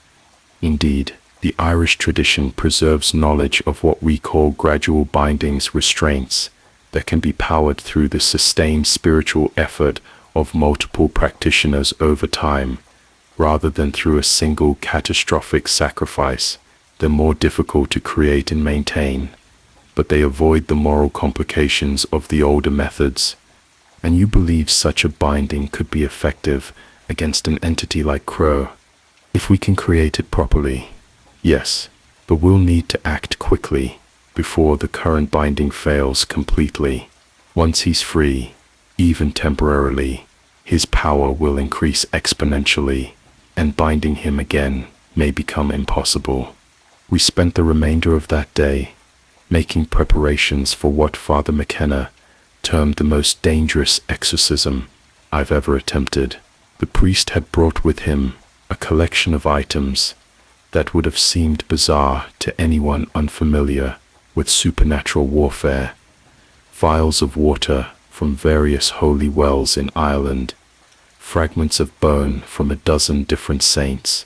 Indeed, the Irish tradition preserves knowledge of what we call gradual bindings restraints that can be powered through the sustained spiritual effort of multiple practitioners over time, rather than through a single catastrophic sacrifice. They're more difficult to create and maintain, but they avoid the moral complications of the older methods. And you believe such a binding could be effective against an entity like Crowe, if we can create it properly? Yes, but we'll need to act quickly before the current binding fails completely. Once he's free, even temporarily, his power will increase exponentially, and binding him again may become impossible. We spent the remainder of that day making preparations for what Father McKenna termed the most dangerous exorcism I've ever attempted. The priest had brought with him a collection of items that would have seemed bizarre to anyone unfamiliar with supernatural warfare. Vials of water from various holy wells in Ireland, fragments of bone from a dozen different saints,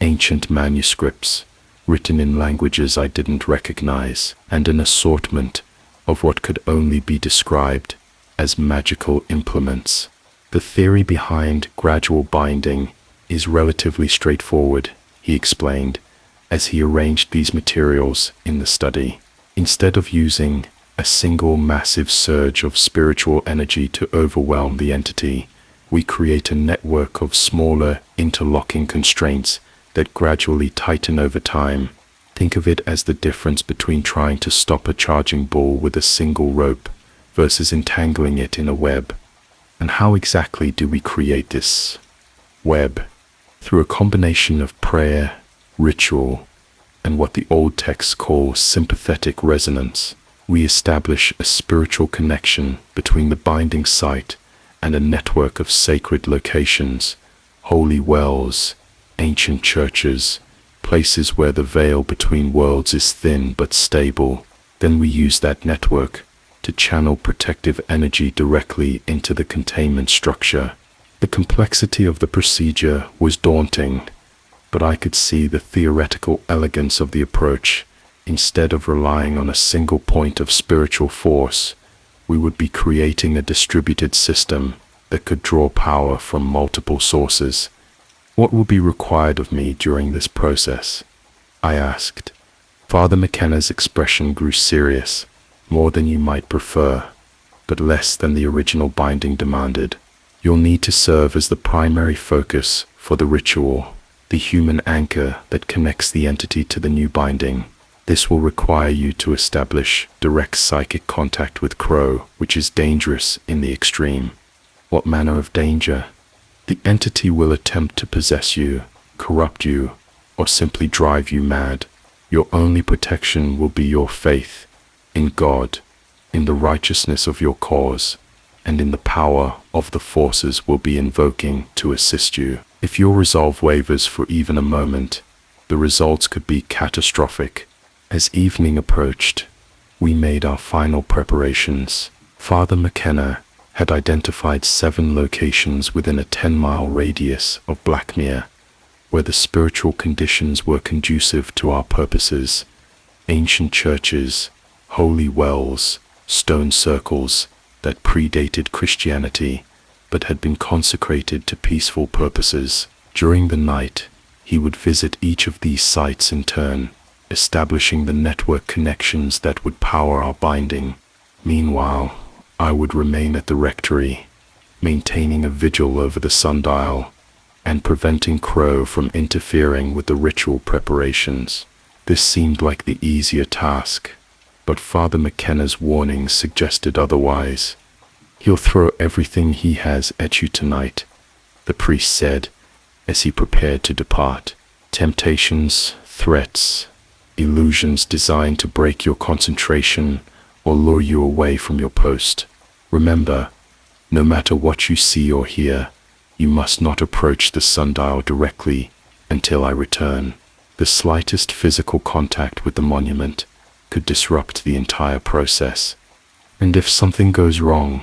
ancient manuscripts written in languages I didn't recognize, and an assortment of what could only be described as magical implements. The theory behind gradual binding is relatively straightforward, he explained, as he arranged these materials in the study. Instead of using a single massive surge of spiritual energy to overwhelm the entity, we create a network of smaller, interlocking constraints that gradually tighten over time. Think of it as the difference between trying to stop a charging bull with a single rope versus entangling it in a web. And how exactly do we create this web? Through a combination of prayer, ritual, and what the old texts call sympathetic resonance. We establish a spiritual connection between the binding site and a network of sacred locations, holy wells, ancient churches, places where the veil between worlds is thin but stable. Then we use that network to channel protective energy directly into the containment structure. The complexity of the procedure was daunting, but I could see the theoretical elegance of the approach. Instead of relying on a single point of spiritual force, we would be creating a distributed system that could draw power from multiple sources. What will be required of me during this process? I asked. Father McKenna's expression grew serious, more than you might prefer, but less than the original binding demanded. You'll need to serve as the primary focus for the ritual, the human anchor that connects the entity to the new binding. This will require you to establish direct psychic contact with Crowe, which is dangerous in the extreme. What manner of danger? The entity will attempt to possess you, corrupt you, or simply drive you mad. Your only protection will be your faith in God, in the righteousness of your cause, and in the power of the forces we'll be invoking to assist you. If your resolve wavers for even a moment, the results could be catastrophic. As evening approached, we made our final preparations. Father McKenna had identified 7 locations within a 10-mile radius of Blackmere, where the spiritual conditions were conducive to our purposes: ancient churches, holy wells, stone circles that predated Christianity but had been consecrated to peaceful purposes. During the night, he would visit each of these sites in turn, establishing the network connections that would power our binding. Meanwhile, I would remain at the rectory, maintaining a vigil over the sundial and preventing Crowe from interfering with the ritual preparations. This seemed like the easier task, but Father McKenna's warnings suggested otherwise. "He'll throw everything he has at you tonight," the priest said as he prepared to depart. "Temptations, threats, illusions designed to break your concentration or lure you away from your post. Remember, no matter what you see or hear, you must not approach the sundial directly until I return. The slightest physical contact with the monument could disrupt the entire process. And if something goes wrong,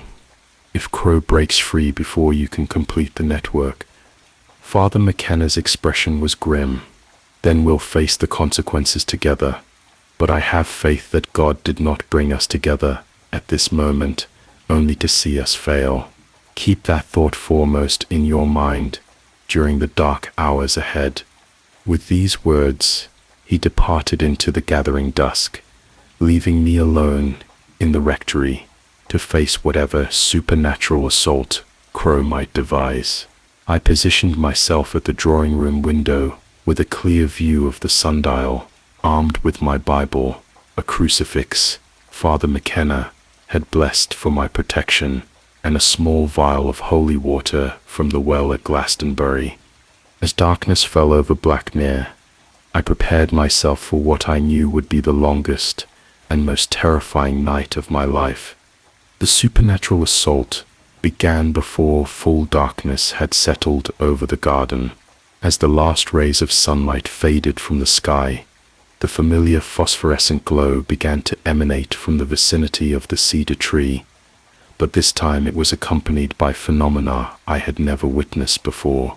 if Crowe breaks free before you can complete the network..." Father McKenna's expression was grim. "Then we'll face the consequences together. But I have faith that God did not bring us together at this moment only to see us fail. Keep that thought foremost in your mind during the dark hours ahead." With these words, he departed into the gathering dusk, leaving me alone in the rectory to face whatever supernatural assault Crowe might devise. I positioned myself at the drawing room window with a clear view of the sundial, armed with my Bible, a crucifix Father McKenna had blessed for my protection, and a small vial of holy water from the well at Glastonbury. As darkness fell over Blackmere, I prepared myself for what I knew would be the longest and most terrifying night of my life. The supernatural assault began before full darkness had settled over the garden. As the last rays of sunlight faded from the sky, the familiar phosphorescent glow began to emanate from the vicinity of the cedar tree, but this time it was accompanied by phenomena I had never witnessed before.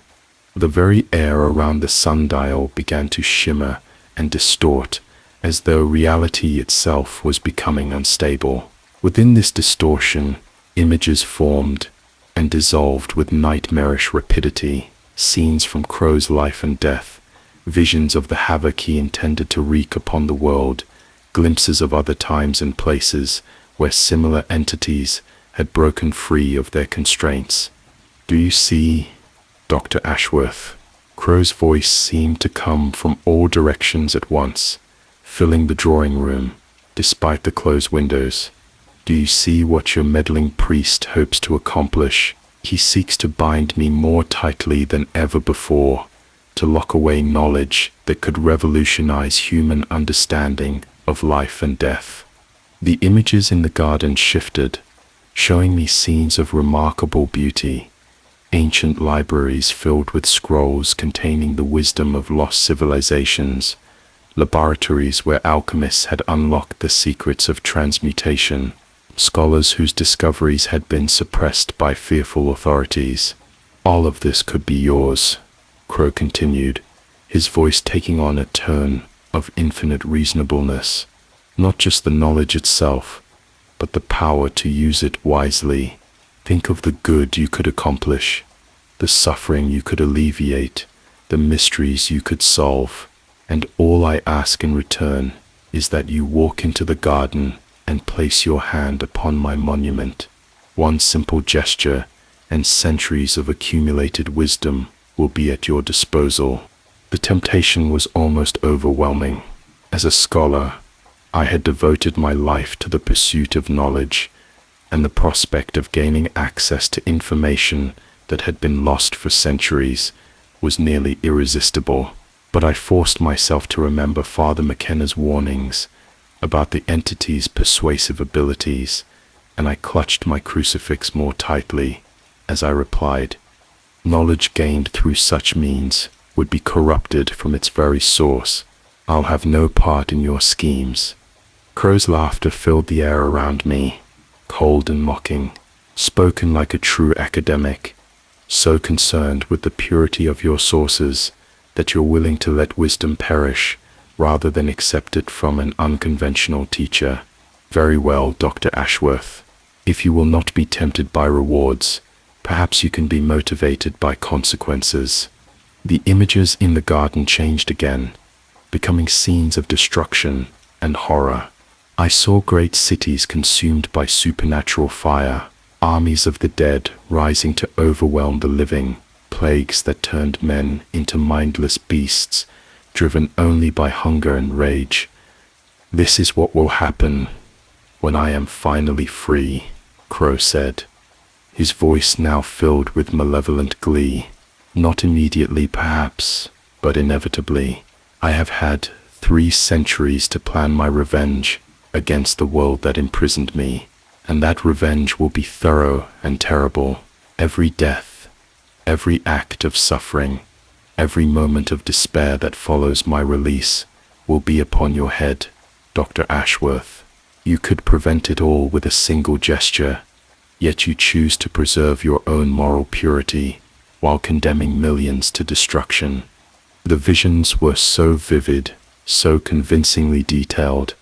The very air around the sundial began to shimmer and distort, as though reality itself was becoming unstable. Within this distortion, images formed and dissolved with nightmarish rapidity, scenes from Crowe's life and death, visions of the havoc he intended to wreak upon the world, glimpses of other times and places where similar entities had broken free of their constraints. "Do you see, Dr. Ashworth?" Crowe's voice seemed to come from all directions at once, filling the drawing room, despite the closed windows. "Do you see what your meddling priest hopes to accomplish? He seeks to bind me more tightly than ever before, to lock away knowledge that could revolutionize human understanding of life and death." The images in the garden shifted, showing me scenes of remarkable beauty, ancient libraries filled with scrolls containing the wisdom of lost civilizations, laboratories where alchemists had unlocked the secrets of transmutation, scholars whose discoveries had been suppressed by fearful authorities. "All of this could be yours," Crowe continued, his voice taking on a tone of infinite reasonableness. "Not just the knowledge itself, but the power to use it wisely. Think of the good you could accomplish, the suffering you could alleviate, the mysteries you could solve, and all I ask in return is that you walk into the garden and place your hand upon my monument. One simple gesture, and centuries of accumulated wisdom will be at your disposal." The temptation was almost overwhelming. As a scholar, I had devoted my life to the pursuit of knowledge, and the prospect of gaining access to information that had been lost for centuries was nearly irresistible. But I forced myself to remember Father McKenna's warnings about the entity's persuasive abilities, and I clutched my crucifix more tightly as I replied, "Knowledge gained through such means would be corrupted from its very source. I'll have no part in your schemes." Crowe's laughter filled the air around me, cold and mocking, spoken like a true academic, so concerned with the purity of your sources that you're willing to let wisdom perish rather than accept it from an unconventional teacher. "Very well, Dr. Ashworth. If you will not be tempted by rewards, perhaps you can be motivated by consequences." The images in the garden changed again, becoming scenes of destruction and horror. I saw great cities consumed by supernatural fire, armies of the dead rising to overwhelm the living, plagues that turned men into mindless beasts, driven only by hunger and rage. "This is what will happen when I am finally free," Crowe said, his voice now filled with malevolent glee. "Not immediately, perhaps, but inevitably. I have had 3 centuries to plan my revenge against the world that imprisoned me, and that revenge will be thorough and terrible. Every death, every act of suffering, every moment of despair that follows my release will be upon your head, Dr. Ashworth. You could prevent it all with a single gesture, yet you choose to preserve your own moral purity while condemning millions to destruction." The visions were so vivid, so convincingly detailed,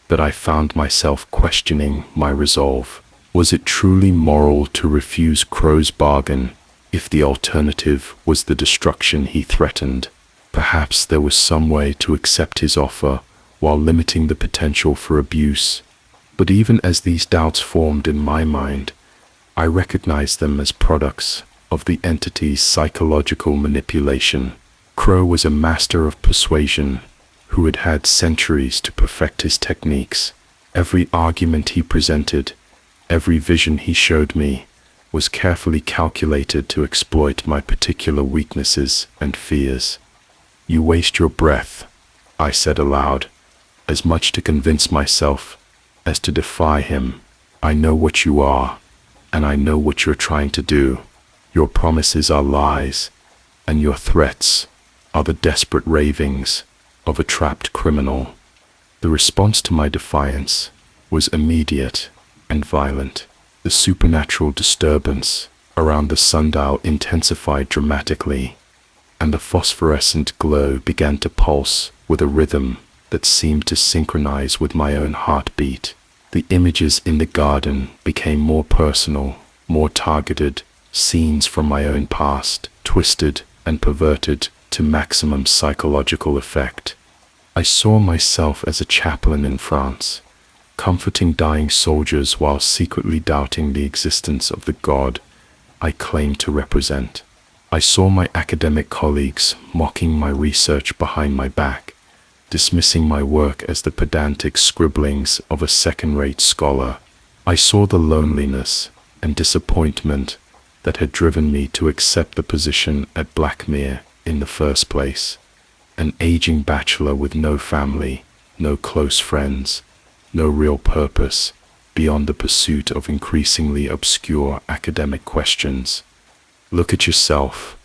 that I found myself questioning my resolve. Was it truly moral to refuse Crowe's bargain if the alternative was the destruction he threatened? Perhaps there was some way to accept his offer while limiting the potential for abuse. But even as these doubts formed in my mind, I recognized them as products of the entity's psychological manipulation. Crowe was a master of persuasion who had had centuries to perfect his techniques. Every argument he presented, every vision he showed me, was carefully calculated to exploit my particular weaknesses and fears. "You waste your breath," I said aloud, as much to convince myself as to defy him. "I know what you are, and I know what you're trying to do. Your promises are lies, and your threats are the desperate ravings of a trapped criminal." The response to my defiance was immediate and violent. The supernatural disturbance around the sundial intensified dramatically, and the phosphorescent glow began to pulse with a rhythm that seemed to synchronize with my own heartbeat. The images in the garden became more personal, more targeted, scenes from my own past, twisted and perverted to maximum psychological effect. I saw myself as a chaplain in France, comforting dying soldiers while secretly doubting the existence of the God I claimed to represent. I saw my academic colleagues mocking my research behind my back, dismissing my work as the pedantic scribblings of a second-rate scholar. I saw the loneliness and disappointment that had driven me to accept the position at Blackmere in the first place. An aging bachelor with no family, no close friends, no real purpose beyond the pursuit of increasingly obscure academic questions. "Look at yourself,"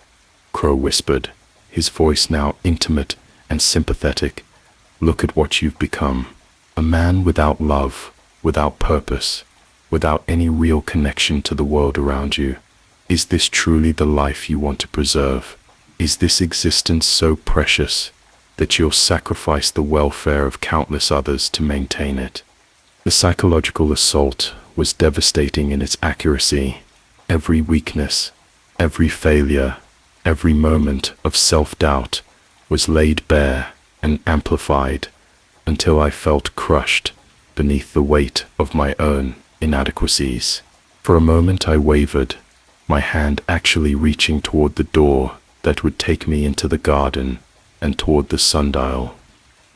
Crowe whispered, his voice now intimate and sympathetic. "Look at what you've become. A man without love, without purpose, without any real connection to the world around you. Is this truly the life you want to preserve? Is this existence so precious that you'll sacrifice the welfare of countless others to maintain it?" The psychological assault was devastating in its accuracy. Every weakness, every failure, every moment of self-doubt was laid bare and amplified until I felt crushed beneath the weight of my own inadequacies. For a moment I wavered, my hand actually reaching toward the door that would take me into the garden and toward the sundial.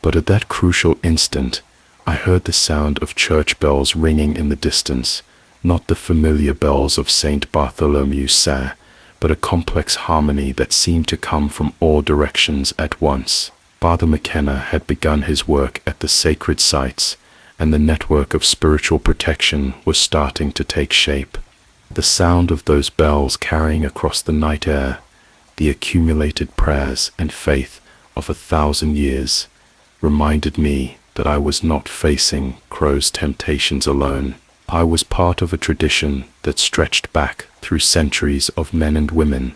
But at that crucial instant, I heard the sound of church bells ringing in the distance, not the familiar bells of St. Bartholomew's Say, but a complex harmony that seemed to come from all directions at once. Father McKenna had begun his work at the sacred sites, and the network of spiritual protection was starting to take shape. The sound of those bells carrying across the night air, the accumulated prayers and faith of 1,000 years, reminded me that I was not facing Crowe's temptations alone. I was part of a tradition that stretched back through centuries of men and women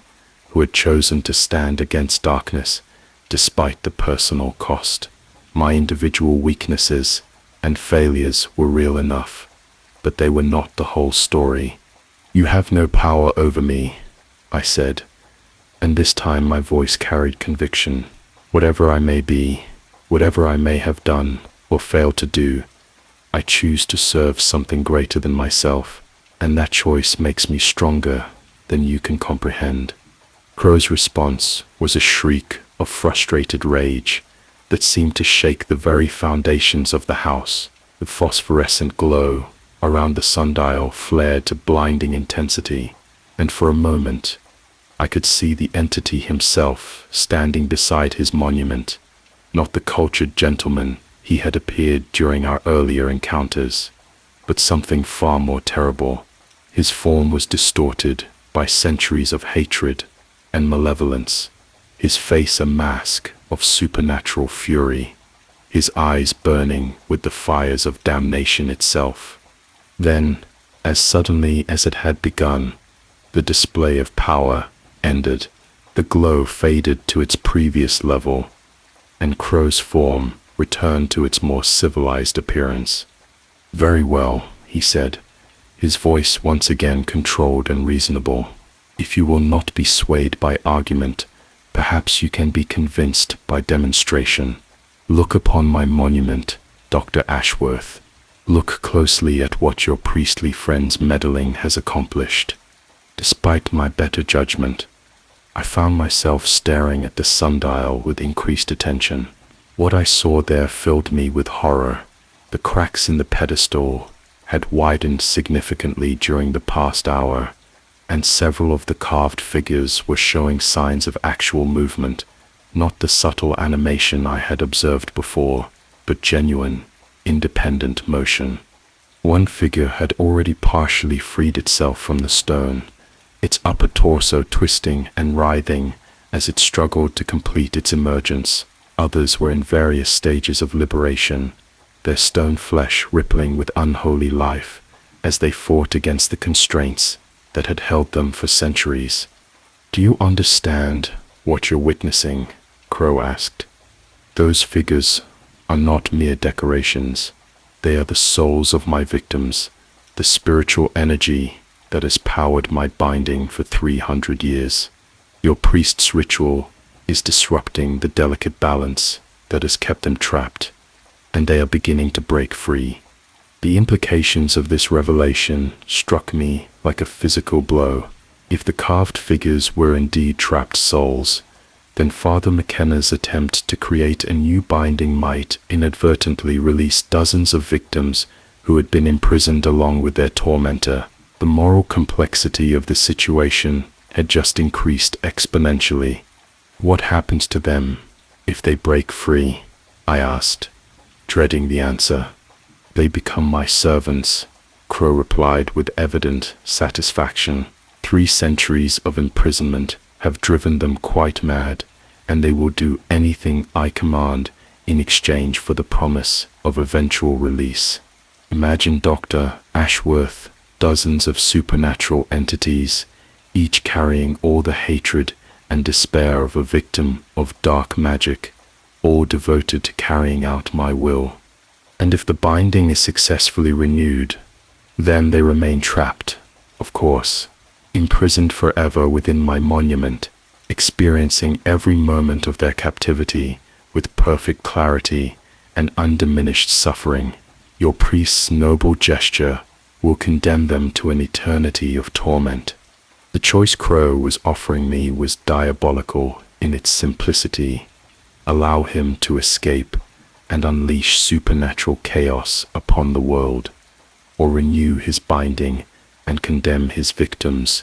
who had chosen to stand against darkness despite the personal cost. My individual weaknesses and failures were real enough, but they were not the whole story. "You have no power over me," I said, and this time my voice carried conviction. "Whatever I may be, whatever I may have done or failed to do, I choose to serve something greater than myself, and that choice makes me stronger than you can comprehend." Crowe's response was a shriek of frustrated rage that seemed to shake the very foundations of the house. The phosphorescent glow around the sundial flared to blinding intensity, and for a moment I could see the entity himself standing beside his monument, not the cultured gentleman he had appeared during our earlier encounters, but something far more terrible. His form was distorted by centuries of hatred and malevolence, his face a mask of supernatural fury, his eyes burning with the fires of damnation itself. Then, as suddenly as it had begun, the display of power ended. The glow faded to its previous level, and Crowe's form returned to its more civilized appearance. "Very well," he said, his voice once again controlled and reasonable. "If you will not be swayed by argument, perhaps you can be convinced by demonstration. Look upon my monument, Dr. Ashworth. Look closely at what your priestly friend's meddling has accomplished." Despite my better judgment, I found myself staring at the sundial with increased attention. What I saw there filled me with horror. The cracks in the pedestal had widened significantly during the past hour, and several of the carved figures were showing signs of actual movement, not the subtle animation I had observed before, but genuine, independent motion. One figure had already partially freed itself from the stone, its upper torso twisting and writhing as it struggled to complete its emergence. Others were in various stages of liberation, their stone flesh rippling with unholy life as they fought against the constraints that had held them for centuries. "Do you understand what you're witnessing?" Crowe asked. "Those figures are not mere decorations. They are the souls of my victims, the spiritual energy that has powered my binding for 300 years. Your priest's ritual is disrupting the delicate balance that has kept them trapped, and they are beginning to break free." The implications of this revelation struck me like a physical blow. If the carved figures were indeed trapped souls, then Father McKenna's attempt to create a new binding might inadvertently release dozens of victims who had been imprisoned along with their tormentor. The moral complexity of the situation had just increased exponentially. "What happens to them if they break free?" I asked, dreading the answer. "They become my servants," Crowe replied with evident satisfaction. "3 centuries of imprisonment have driven them quite mad, and they will do anything I command in exchange for the promise of eventual release." Imagine Dr. Ashworth, dozens of supernatural entities, each carrying all the hatred and despair of a victim of dark magic, all devoted to carrying out my will. And if the binding is successfully renewed, then they remain trapped, of course, imprisoned forever within my monument, experiencing every moment of their captivity with perfect clarity and undiminished suffering. Your priest's noble gesture will condemn them to an eternity of torment. The choice Crowe was offering me was diabolical in its simplicity. Allow him to escape and unleash supernatural chaos upon the world, or renew his binding and condemn his victims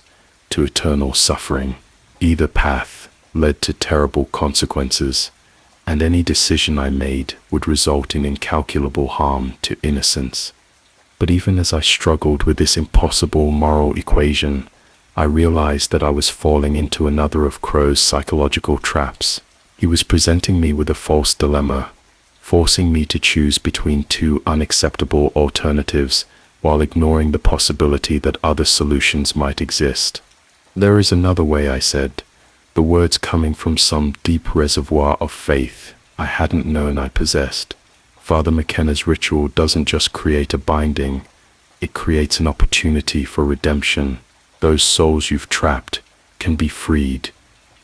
to eternal suffering. Either path led to terrible consequences, and any decision I made would result in incalculable harm to innocence. But even as I struggled with this impossible moral equation, I realized that I was falling into another of Crowe's psychological traps. He was presenting me with a false dilemma, forcing me to choose between two unacceptable alternatives while ignoring the possibility that other solutions might exist. "There is another way," I said, the words coming from some deep reservoir of faith I hadn't known I possessed. Father McKenna's ritual doesn't just create a binding, it creates an opportunity for redemption. Those souls you've trapped can be freed,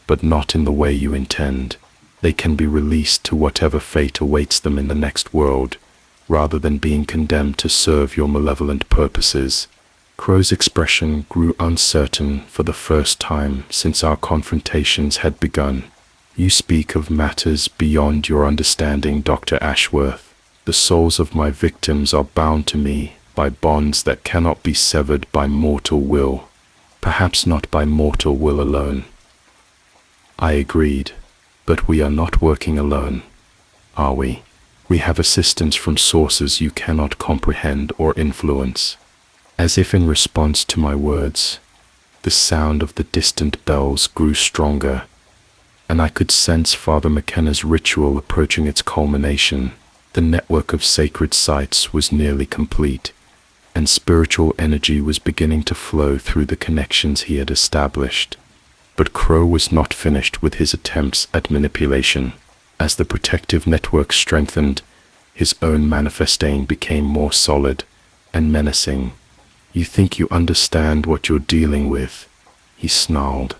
but not in the way you intend. They can be released to whatever fate awaits them in the next world, rather than being condemned to serve your malevolent purposes. Crowe's expression grew uncertain for the first time since our confrontations had begun. "You speak of matters beyond your understanding, Dr. Ashworth. The souls of my victims are bound to me by bonds that cannot be severed by mortal will. Perhaps not by mortal will alone." I agreed. "But we are not working alone, are we? We have assistance from sources you cannot comprehend or influence." As if in response to my words, the sound of the distant bells grew stronger, and I could sense Father McKenna's ritual approaching its culmination. The network of sacred sites was nearly complete, and spiritual energy was beginning to flow through the connections he had established. But Crowe was not finished with his attempts at manipulation. As the protective network strengthened, his own manifestation became more solid and menacing. "You think you understand what you're dealing with," he snarled,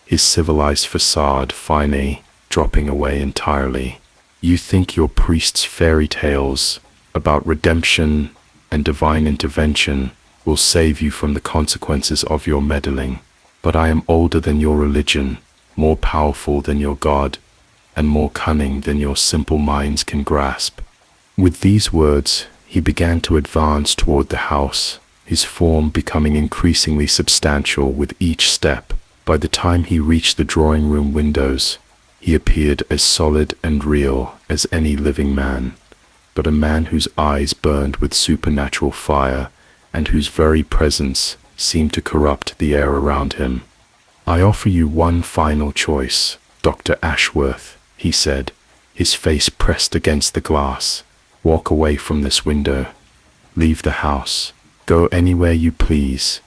his civilized facade finally dropping away entirely. "You think your priest's fairy tales about redemption and divine intervention will save you from the consequences of your meddling. But I am older than your religion, more powerful than your God, and more cunning than your simple minds can grasp." With these words, he began to advance toward the house, his form becoming increasingly substantial with each step. By the time he reached the drawing room windows, he appeared as solid and real as any living man, but a man whose eyes burned with supernatural fire and whose very presence seemed to corrupt the air around him. "I offer you one final choice, Dr. Ashworth," he said, his face pressed against the glass. "Walk away from this window. Leave the house. Go anywhere you please,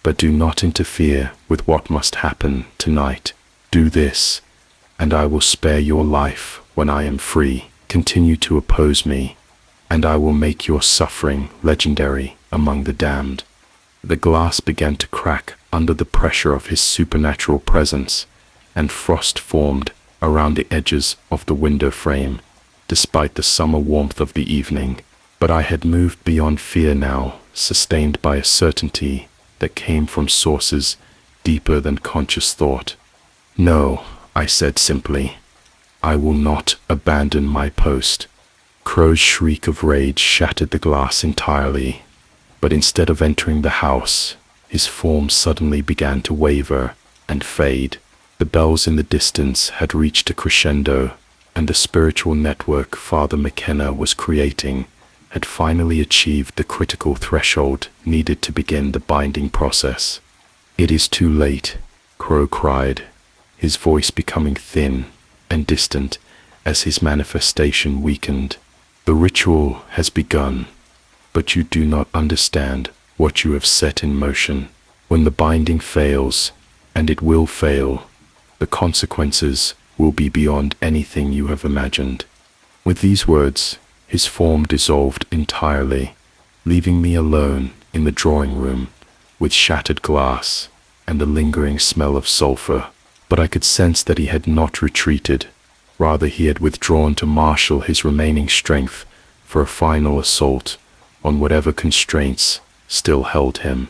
but do not interfere with what must happen tonight. Do this, and I will spare your life when I am free. Continue to oppose me, and I will make your suffering legendary among the damned." The glass began to crack under the pressure of his supernatural presence, and frost formed around the edges of the window frame, despite the summer warmth of the evening. But I had moved beyond fear now, sustained by a certainty that came from sources deeper than conscious thought. "No," I said simply, "I will not abandon my post." Crowe's shriek of rage shattered the glass entirely, but instead of entering the house, his form suddenly began to waver and fade. The bells in the distance had reached a crescendo, and the spiritual network Father McKenna was creating had finally achieved the critical threshold needed to begin the binding process. "It is too late," Crowe cried, his voice becoming thin and distant as his manifestation weakened. "The ritual has begun, but you do not understand what you have set in motion. When the binding fails, and it will fail, the consequences will be beyond anything you have imagined." With these words, his form dissolved entirely, leaving me alone in the drawing room with shattered glass and the lingering smell of sulfur. But I could sense that he had not retreated. Rather, he had withdrawn to marshal his remaining strength for a final assault on whatever constraints still held him.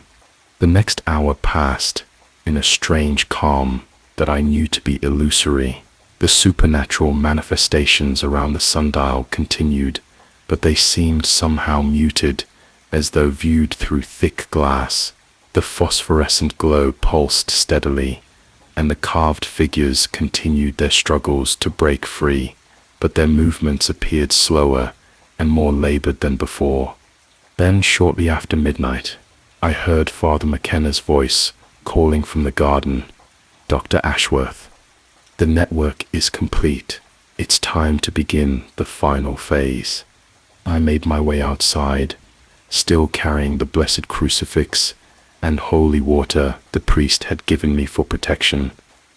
The next hour passed in a strange calm that I knew to be illusory. The supernatural manifestations around the sundial continued, but they seemed somehow muted, as though viewed through thick glass. The phosphorescent glow pulsed steadily, and the carved figures continued their struggles to break free, but their movements appeared slower and more labored than before. Then, shortly after midnight, I heard Father McKenna's voice calling from the garden, "Dr. Ashworth, the network is complete. It's time to begin the final phase." I made my way outside, still carrying the blessed crucifix and holy water the priest had given me for protection.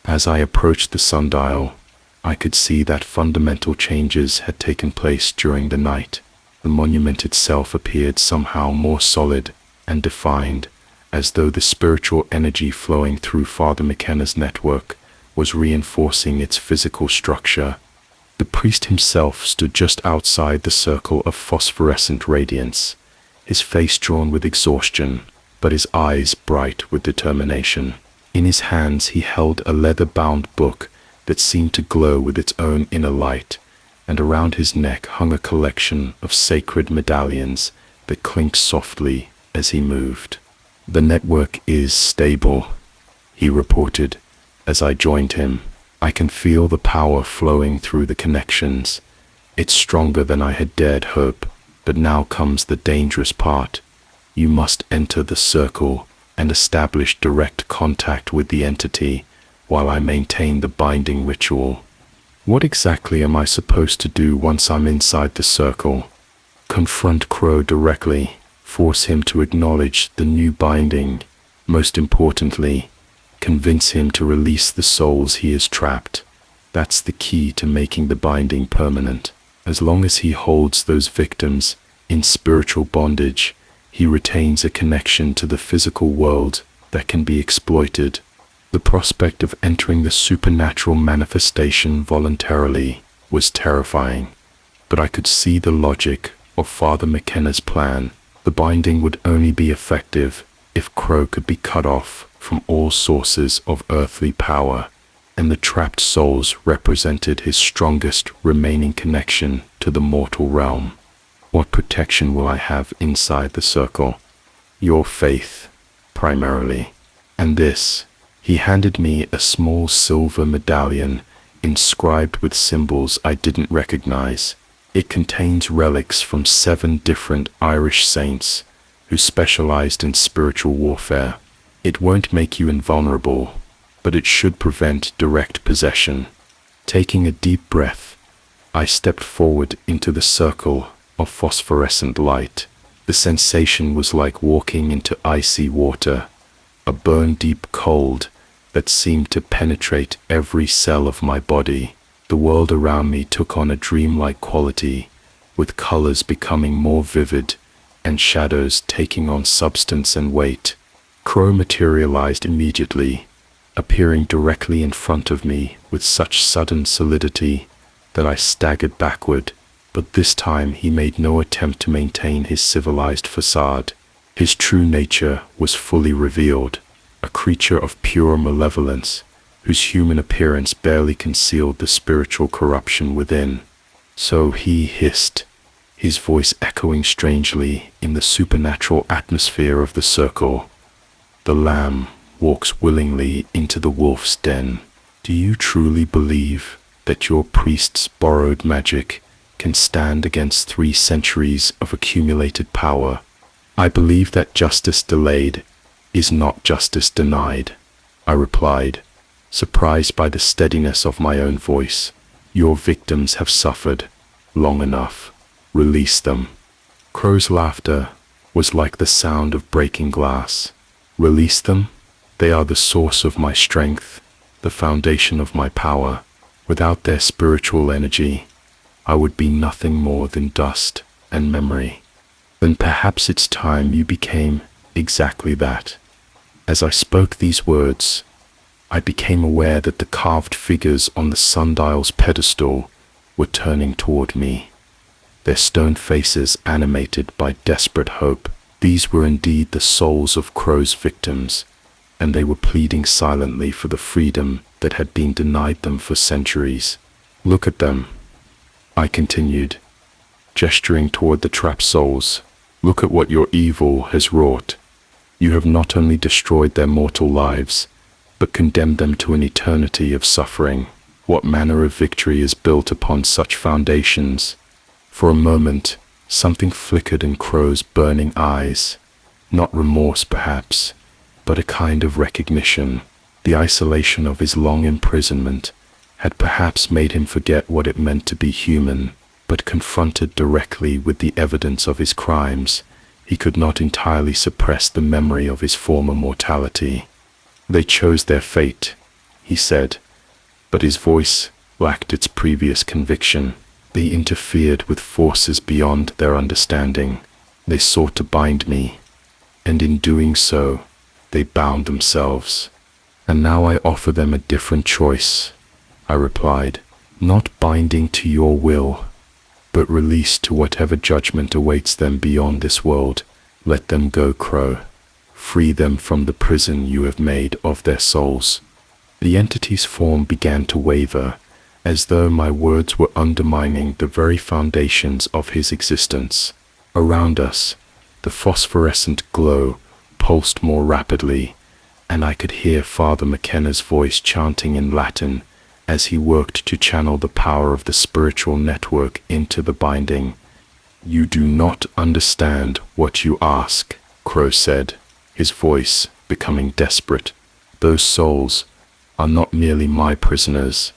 As I approached the sundial, I could see that fundamental changes had taken place during the night. The monument itself appeared somehow more solid and defined, as though the spiritual energy flowing through Father McKenna's network was reinforcing its physical structure. The priest himself stood just outside the circle of phosphorescent radiance, his face drawn with exhaustion, but his eyes bright with determination. In his hands he held a leather-bound book that seemed to glow with its own inner light, and around his neck hung a collection of sacred medallions that clinked softly as he moved. "The network is stable," he reported as I joined him. "I can feel the power flowing through the connections. It's stronger than I had dared hope, but now comes the dangerous part. You must enter the circle and establish direct contact with the entity while I maintain the binding ritual." "What exactly am I supposed to do once I'm inside the circle?" "Confront Crowe directly, force him to acknowledge the new binding. Most importantly, convince him to release the souls he has trapped. That's the key to making the binding permanent. As long as he holds those victims in spiritual bondage, he retains a connection to the physical world that can be exploited." The prospect of entering the supernatural manifestation voluntarily was terrifying, but I could see the logic of Father McKenna's plan. The binding would only be effective if Crowe could be cut off from all sources of earthly power, and the trapped souls represented his strongest remaining connection to the mortal realm. "What protection will I have inside the circle?" "Your faith, primarily. And this." He handed me a small silver medallion inscribed with symbols I didn't recognize. It contains relics from 7 different Irish saints who specialized in spiritual warfare. "It won't make you invulnerable, but it should prevent direct possession." Taking a deep breath, I stepped forward into the circle of phosphorescent light. The sensation was like walking into icy water, a bone-deep cold that seemed to penetrate every cell of my body. The world around me took on a dreamlike quality, with colors becoming more vivid and shadows taking on substance and weight. Crowe materialized immediately, appearing directly in front of me with such sudden solidity that I staggered backward, but this time he made no attempt to maintain his civilized facade. His true nature was fully revealed, a creature of pure malevolence, whose human appearance barely concealed the spiritual corruption within. "So," he hissed, his voice echoing strangely in the supernatural atmosphere of the circle, "the lamb walks willingly into the wolf's den. Do you truly believe that your priest's borrowed magic can stand against 3 centuries of accumulated power?" "I believe that justice delayed is not justice denied," I replied, surprised by the steadiness of my own voice. "Your victims have suffered long enough. Release them." Crowe's laughter was like the sound of breaking glass. "Release them? They are the source of my strength, the foundation of my power. Without their spiritual energy, I would be nothing more than dust and memory." "Then perhaps it's time you became exactly that." As I spoke these words, I became aware that the carved figures on the sundial's pedestal were turning toward me, their stone faces animated by desperate hope. These were indeed the souls of Crowe's victims, and they were pleading silently for the freedom that had been denied them for centuries. "Look at them," I continued, gesturing toward the trapped souls. "Look at what your evil has wrought. You have not only destroyed their mortal lives, but condemned them to an eternity of suffering. What manner of victory is built upon such foundations? For a moment, something flickered in Crowe's burning eyes. Not remorse, perhaps, but a kind of recognition. The isolation of his long imprisonment had perhaps made him forget what it meant to be human, but confronted directly with the evidence of his crimes, he could not entirely suppress the memory of his former mortality. They chose their fate, he said, but his voice lacked its previous conviction. They interfered with forces beyond their understanding. They sought to bind me, and in doing so, they bound themselves. And now I offer them a different choice, I replied, not binding to your will, but release to whatever judgment awaits them beyond this world. Let them go, Crowe. Free them from the prison you have made of their souls. The entity's form began to waver, as though my words were undermining the very foundations of his existence. Around us, the phosphorescent glow pulsed more rapidly, and I could hear Father McKenna's voice chanting in Latin as he worked to channel the power of the spiritual network into the binding. You do not understand what you ask, Crowe said, his voice becoming desperate. Those souls are not merely my prisoners,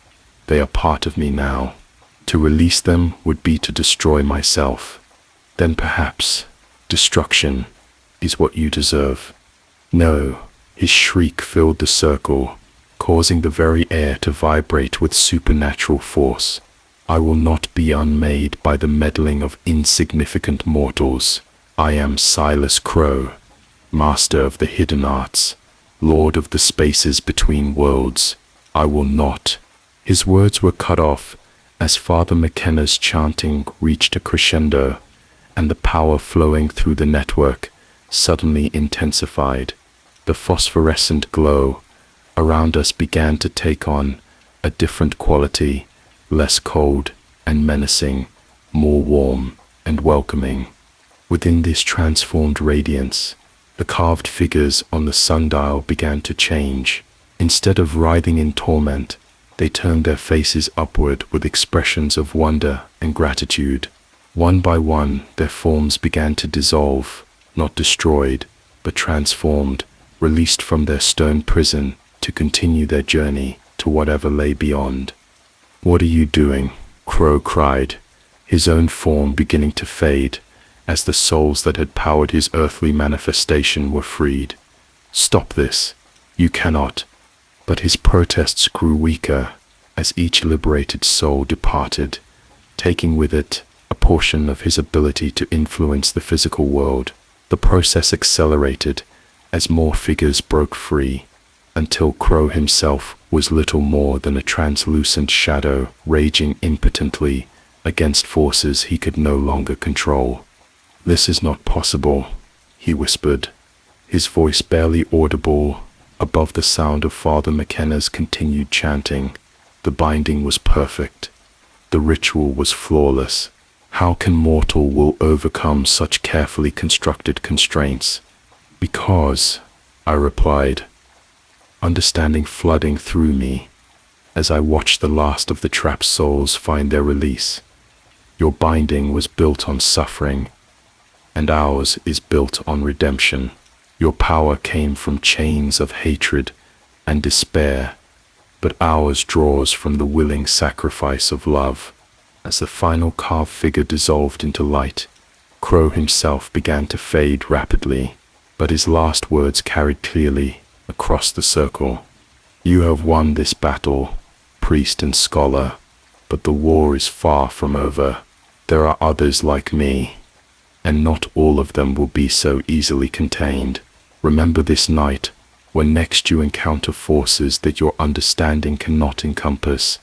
they are part of me now. To release them would be to destroy myself. Then perhaps destruction is what you deserve. No, his shriek filled the circle, causing the very air to vibrate with supernatural force. I will not be unmade by the meddling of insignificant mortals. I am Silas Crowe, master of the hidden arts, lord of the spaces between worlds. I will not. His words were cut off as Father McKenna's chanting reached a crescendo, and the power flowing through the network suddenly intensified. The phosphorescent glow around us began to take on a different quality, less cold and menacing, more warm and welcoming. Within this transformed radiance, the carved figures on the sundial began to change. Instead of writhing in torment, they turned their faces upward with expressions of wonder and gratitude. One by one, their forms began to dissolve, not destroyed, but transformed, released from their stone prison to continue their journey to whatever lay beyond. What are you doing? Crowe cried, his own form beginning to fade as the souls that had powered his earthly manifestation were freed. Stop this. You cannot. But his protests grew weaker as each liberated soul departed, taking with it a portion of his ability to influence the physical world. The process accelerated as more figures broke free, until Crowe himself was little more than a translucent shadow raging impotently against forces he could no longer control. This is not possible, he whispered, his voice barely audible above the sound of Father McKenna's continued chanting. The binding was perfect. The ritual was flawless. How can mortal will overcome such carefully constructed constraints? Because, I replied, understanding flooding through me as I watched the last of the trapped souls find their release. Your binding was built on suffering, and ours is built on redemption. Your power came from chains of hatred and despair, but ours draws from the willing sacrifice of love. As the final carved figure dissolved into light, Crowe himself began to fade rapidly, but his last words carried clearly across the circle. You have won this battle, priest and scholar, but the war is far from over. There are others like me, and not all of them will be so easily contained. Remember this night, when next you encounter forces that your understanding cannot encompass.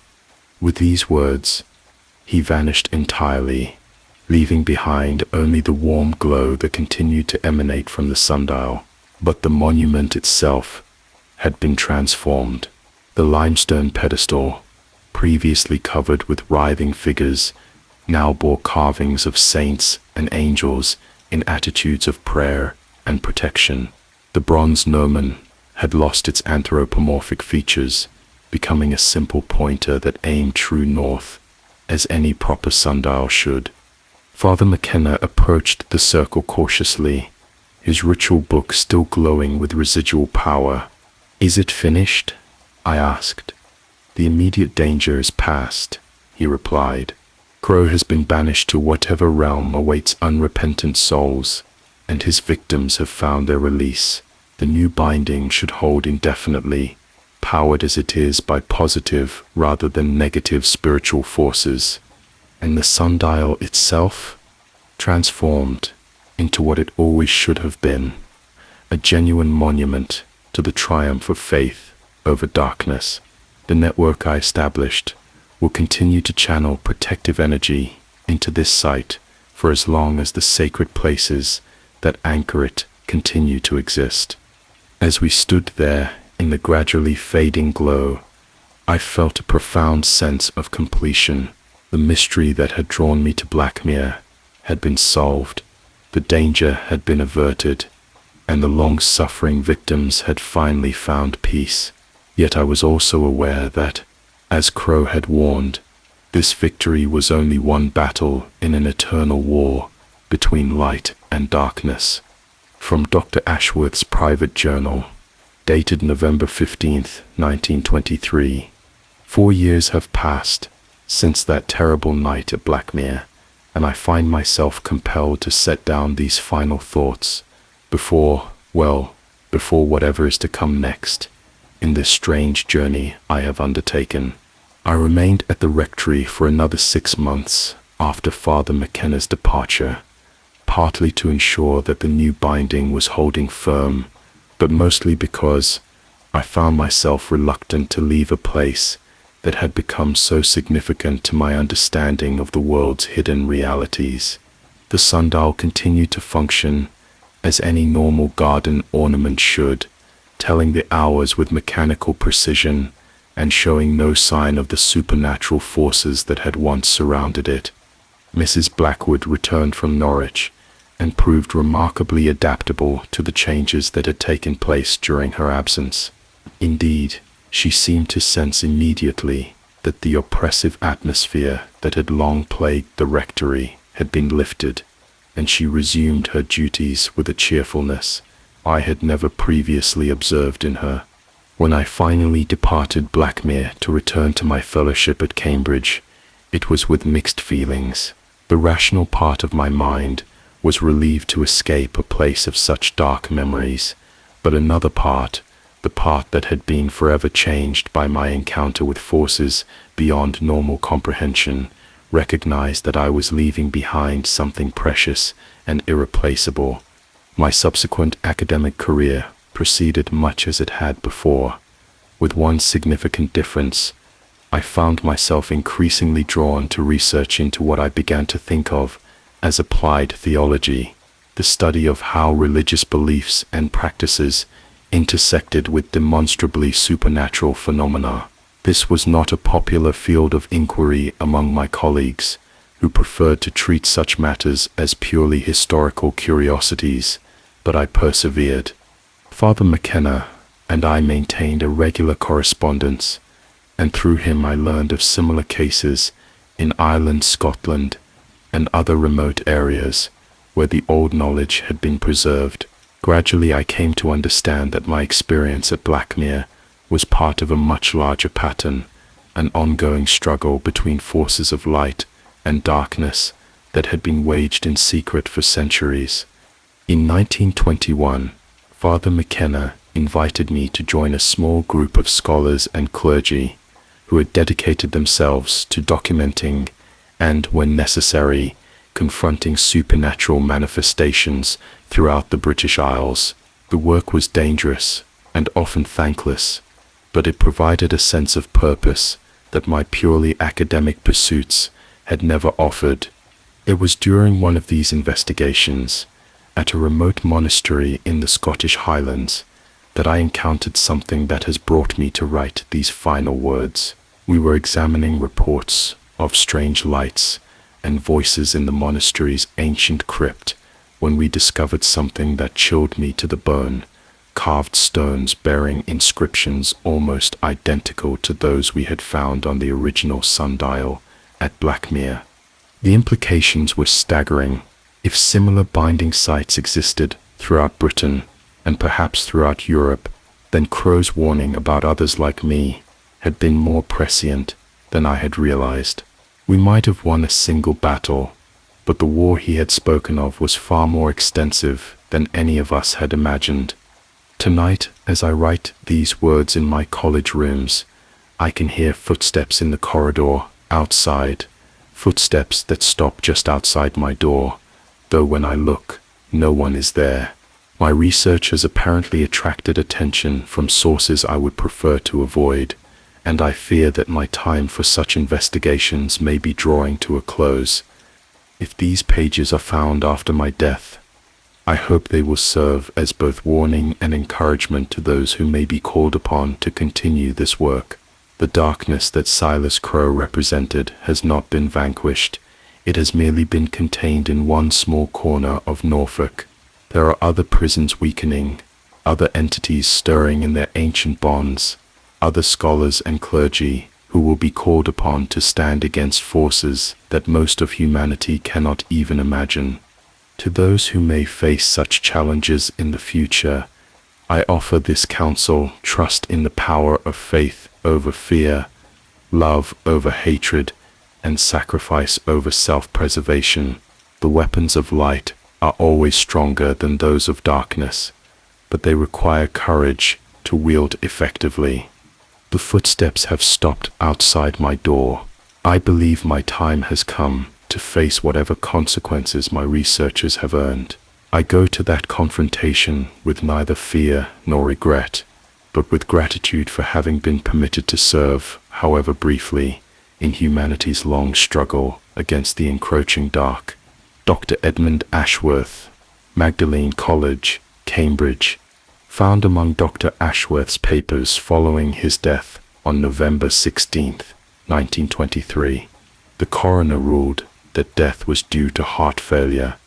With these words, he vanished entirely, leaving behind only the warm glow that continued to emanate from the sundial. But the monument itself had been transformed. The limestone pedestal, previously covered with writhing figures, now bore carvings of saints and angels in attitudes of prayer and protection. The bronze gnomon had lost its anthropomorphic features, becoming a simple pointer that aimed true north, as any proper sundial should. Father McKenna approached the circle cautiously, his ritual book still glowing with residual power. "Is it finished?" I asked. "The immediate danger is past," he replied. "Crowe has been banished to whatever realm awaits unrepentant souls, and his victims have found their release. The new binding should hold indefinitely, powered as it is by positive rather than negative spiritual forces. And the sundial itself? Transformed into what it always should have been, a genuine monument to the triumph of faith over darkness. The network I established will continue to channel protective energy into this site for as long as the sacred places that anchor it continue to exist." As we stood there in the gradually fading glow, I felt a profound sense of completion. The mystery that had drawn me to Blackmere had been solved, the danger had been averted, and the long-suffering victims had finally found peace. Yet I was also aware that, as Crowe had warned, this victory was only one battle in an eternal war between light and darkness. From Dr. Ashworth's private journal, dated November 15th, 1923. 4 years have passed since that terrible night at Blackmere, and I find myself compelled to set down these final thoughts before whatever is to come next in this strange journey I have undertaken. I remained at the rectory for another 6 months after Father McKenna's departure, partly to ensure that the new binding was holding firm, but mostly because I found myself reluctant to leave a place that had become so significant to my understanding of the world's hidden realities. The sundial continued to function as any normal garden ornament should, telling the hours with mechanical precision and showing no sign of the supernatural forces that had once surrounded it. Mrs. Blackwood returned from Norwich and proved remarkably adaptable to the changes that had taken place during her absence. Indeed, she seemed to sense immediately that the oppressive atmosphere that had long plagued the rectory had been lifted, and she resumed her duties with a cheerfulness I had never previously observed in her. When I finally departed Blackmere to return to my fellowship at Cambridge, it was with mixed feelings. The rational part of my mind was relieved to escape a place of such dark memories, but another part, the part that had been forever changed by my encounter with forces beyond normal comprehension, recognized that I was leaving behind something precious and irreplaceable. My subsequent academic career proceeded much as it had before. With one significant difference, I found myself increasingly drawn to research into what I began to think of as applied theology, the study of how religious beliefs and practices intersected with demonstrably supernatural phenomena. This was not a popular field of inquiry among my colleagues, who preferred to treat such matters as purely historical curiosities, but I persevered. Father McKenna and I maintained a regular correspondence, and through him I learned of similar cases in Ireland, Scotland, and other remote areas where the old knowledge had been preserved. Gradually I came to understand that my experience at Blackmere was part of a much larger pattern, an ongoing struggle between forces of light and darkness that had been waged in secret for centuries. In 1921, Father McKenna invited me to join a small group of scholars and clergy who had dedicated themselves to documenting and, when necessary, confronting supernatural manifestations throughout the British Isles. The work was dangerous and often thankless, but it provided a sense of purpose that my purely academic pursuits had never offered. It was during one of these investigations, at a remote monastery in the Scottish Highlands, that I encountered something that has brought me to write these final words. We were examining reports of strange lights and voices in the monastery's ancient crypt when we discovered something that chilled me to the bone. carved stones bearing inscriptions almost identical to those we had found on the original sundial at Blackmere. The implications were staggering. If similar binding sites existed throughout Britain, and perhaps throughout Europe, then Crowe's warning about others like me had been more prescient than I had realized. We might have won a single battle, but the war he had spoken of was far more extensive than any of us had imagined. Tonight, as I write these words in my college rooms, I can hear footsteps in the corridor outside, footsteps that stop just outside my door, though when I look, no one is there. My research has apparently attracted attention from sources I would prefer to avoid, and I fear that my time for such investigations may be drawing to a close. If these pages are found after my death, I hope they will serve as both warning and encouragement to those who may be called upon to continue this work. The darkness that Silas Crowe represented has not been vanquished. It has merely been contained in one small corner of Norfolk. There are other prisons weakening, other entities stirring in their ancient bonds, other scholars and clergy who will be called upon to stand against forces that most of humanity cannot even imagine. To those who may face such challenges in the future, I offer this counsel: trust in the power of faith over fear, love over hatred, and sacrifice over self-preservation. The weapons of light are always stronger than those of darkness, but they require courage to wield effectively. The footsteps have stopped outside my door. I believe my time has come to face whatever consequences my researchers have earned. I go to that confrontation with neither fear nor regret, but with gratitude for having been permitted to serve, however briefly, in humanity's long struggle against the encroaching dark. Dr. Edmund Ashworth, Magdalene College, Cambridge. Found among Dr. Ashworth's papers following his death on November 16, 1923. The coroner ruled that death was due to heart failure,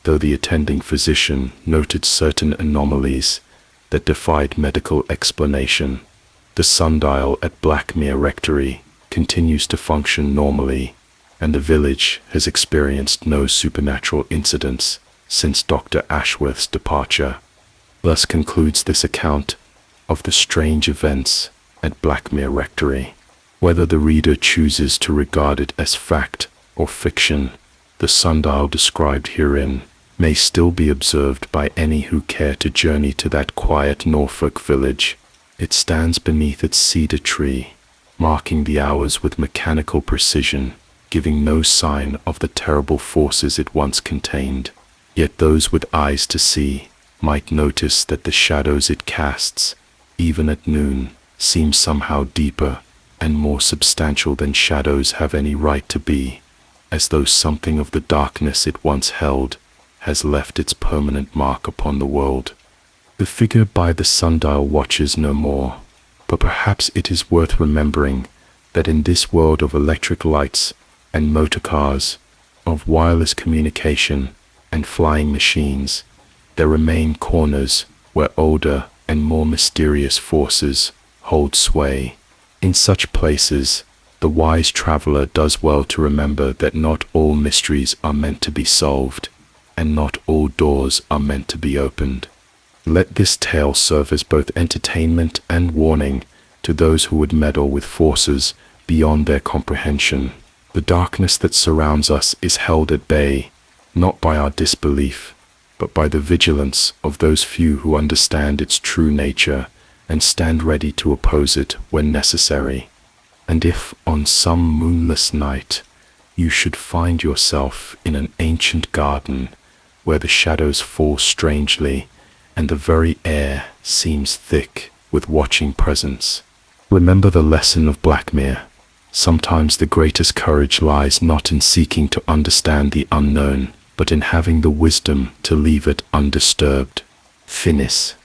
though the attending physician noted certain anomalies that defied medical explanation. The sundial at Blackmere rectory continues to function normally, and the village has experienced no supernatural incidents since Dr. Ashworth's departure. Thus concludes this account of the strange events at Blackmere rectory. Whether the reader chooses to regard it as fact or fiction, the sundial described herein may still be observed by any who care to journey to that quiet Norfolk village. It stands beneath its cedar tree, marking the hours with mechanical precision, giving no sign of the terrible forces it once contained. Yet those with eyes to see might notice that the shadows it casts, even at noon, seem somehow deeper and more substantial than shadows have any right to be, as though something of the darkness it once held has left its permanent mark upon the world. The figure by the sundial watches no more, but perhaps it is worth remembering that in this world of electric lights and motor cars, of wireless communication and flying machines, there remain corners where older and more mysterious forces hold sway. In such places, the wise traveler does well to remember that not all mysteries are meant to be solved, and not all doors are meant to be opened. Let this tale serve as both entertainment and warning to those who would meddle with forces beyond their comprehension. The darkness that surrounds us is held at bay, not by our disbelief, but by the vigilance of those few who understand its true nature and stand ready to oppose it when necessary. And if on some moonless night you should find yourself in an ancient garden where the shadows fall strangely and the very air seems thick with watching presence, remember the lesson of Blackmere. Sometimes the greatest courage lies not in seeking to understand the unknown, but in having the wisdom to leave it undisturbed. Finis.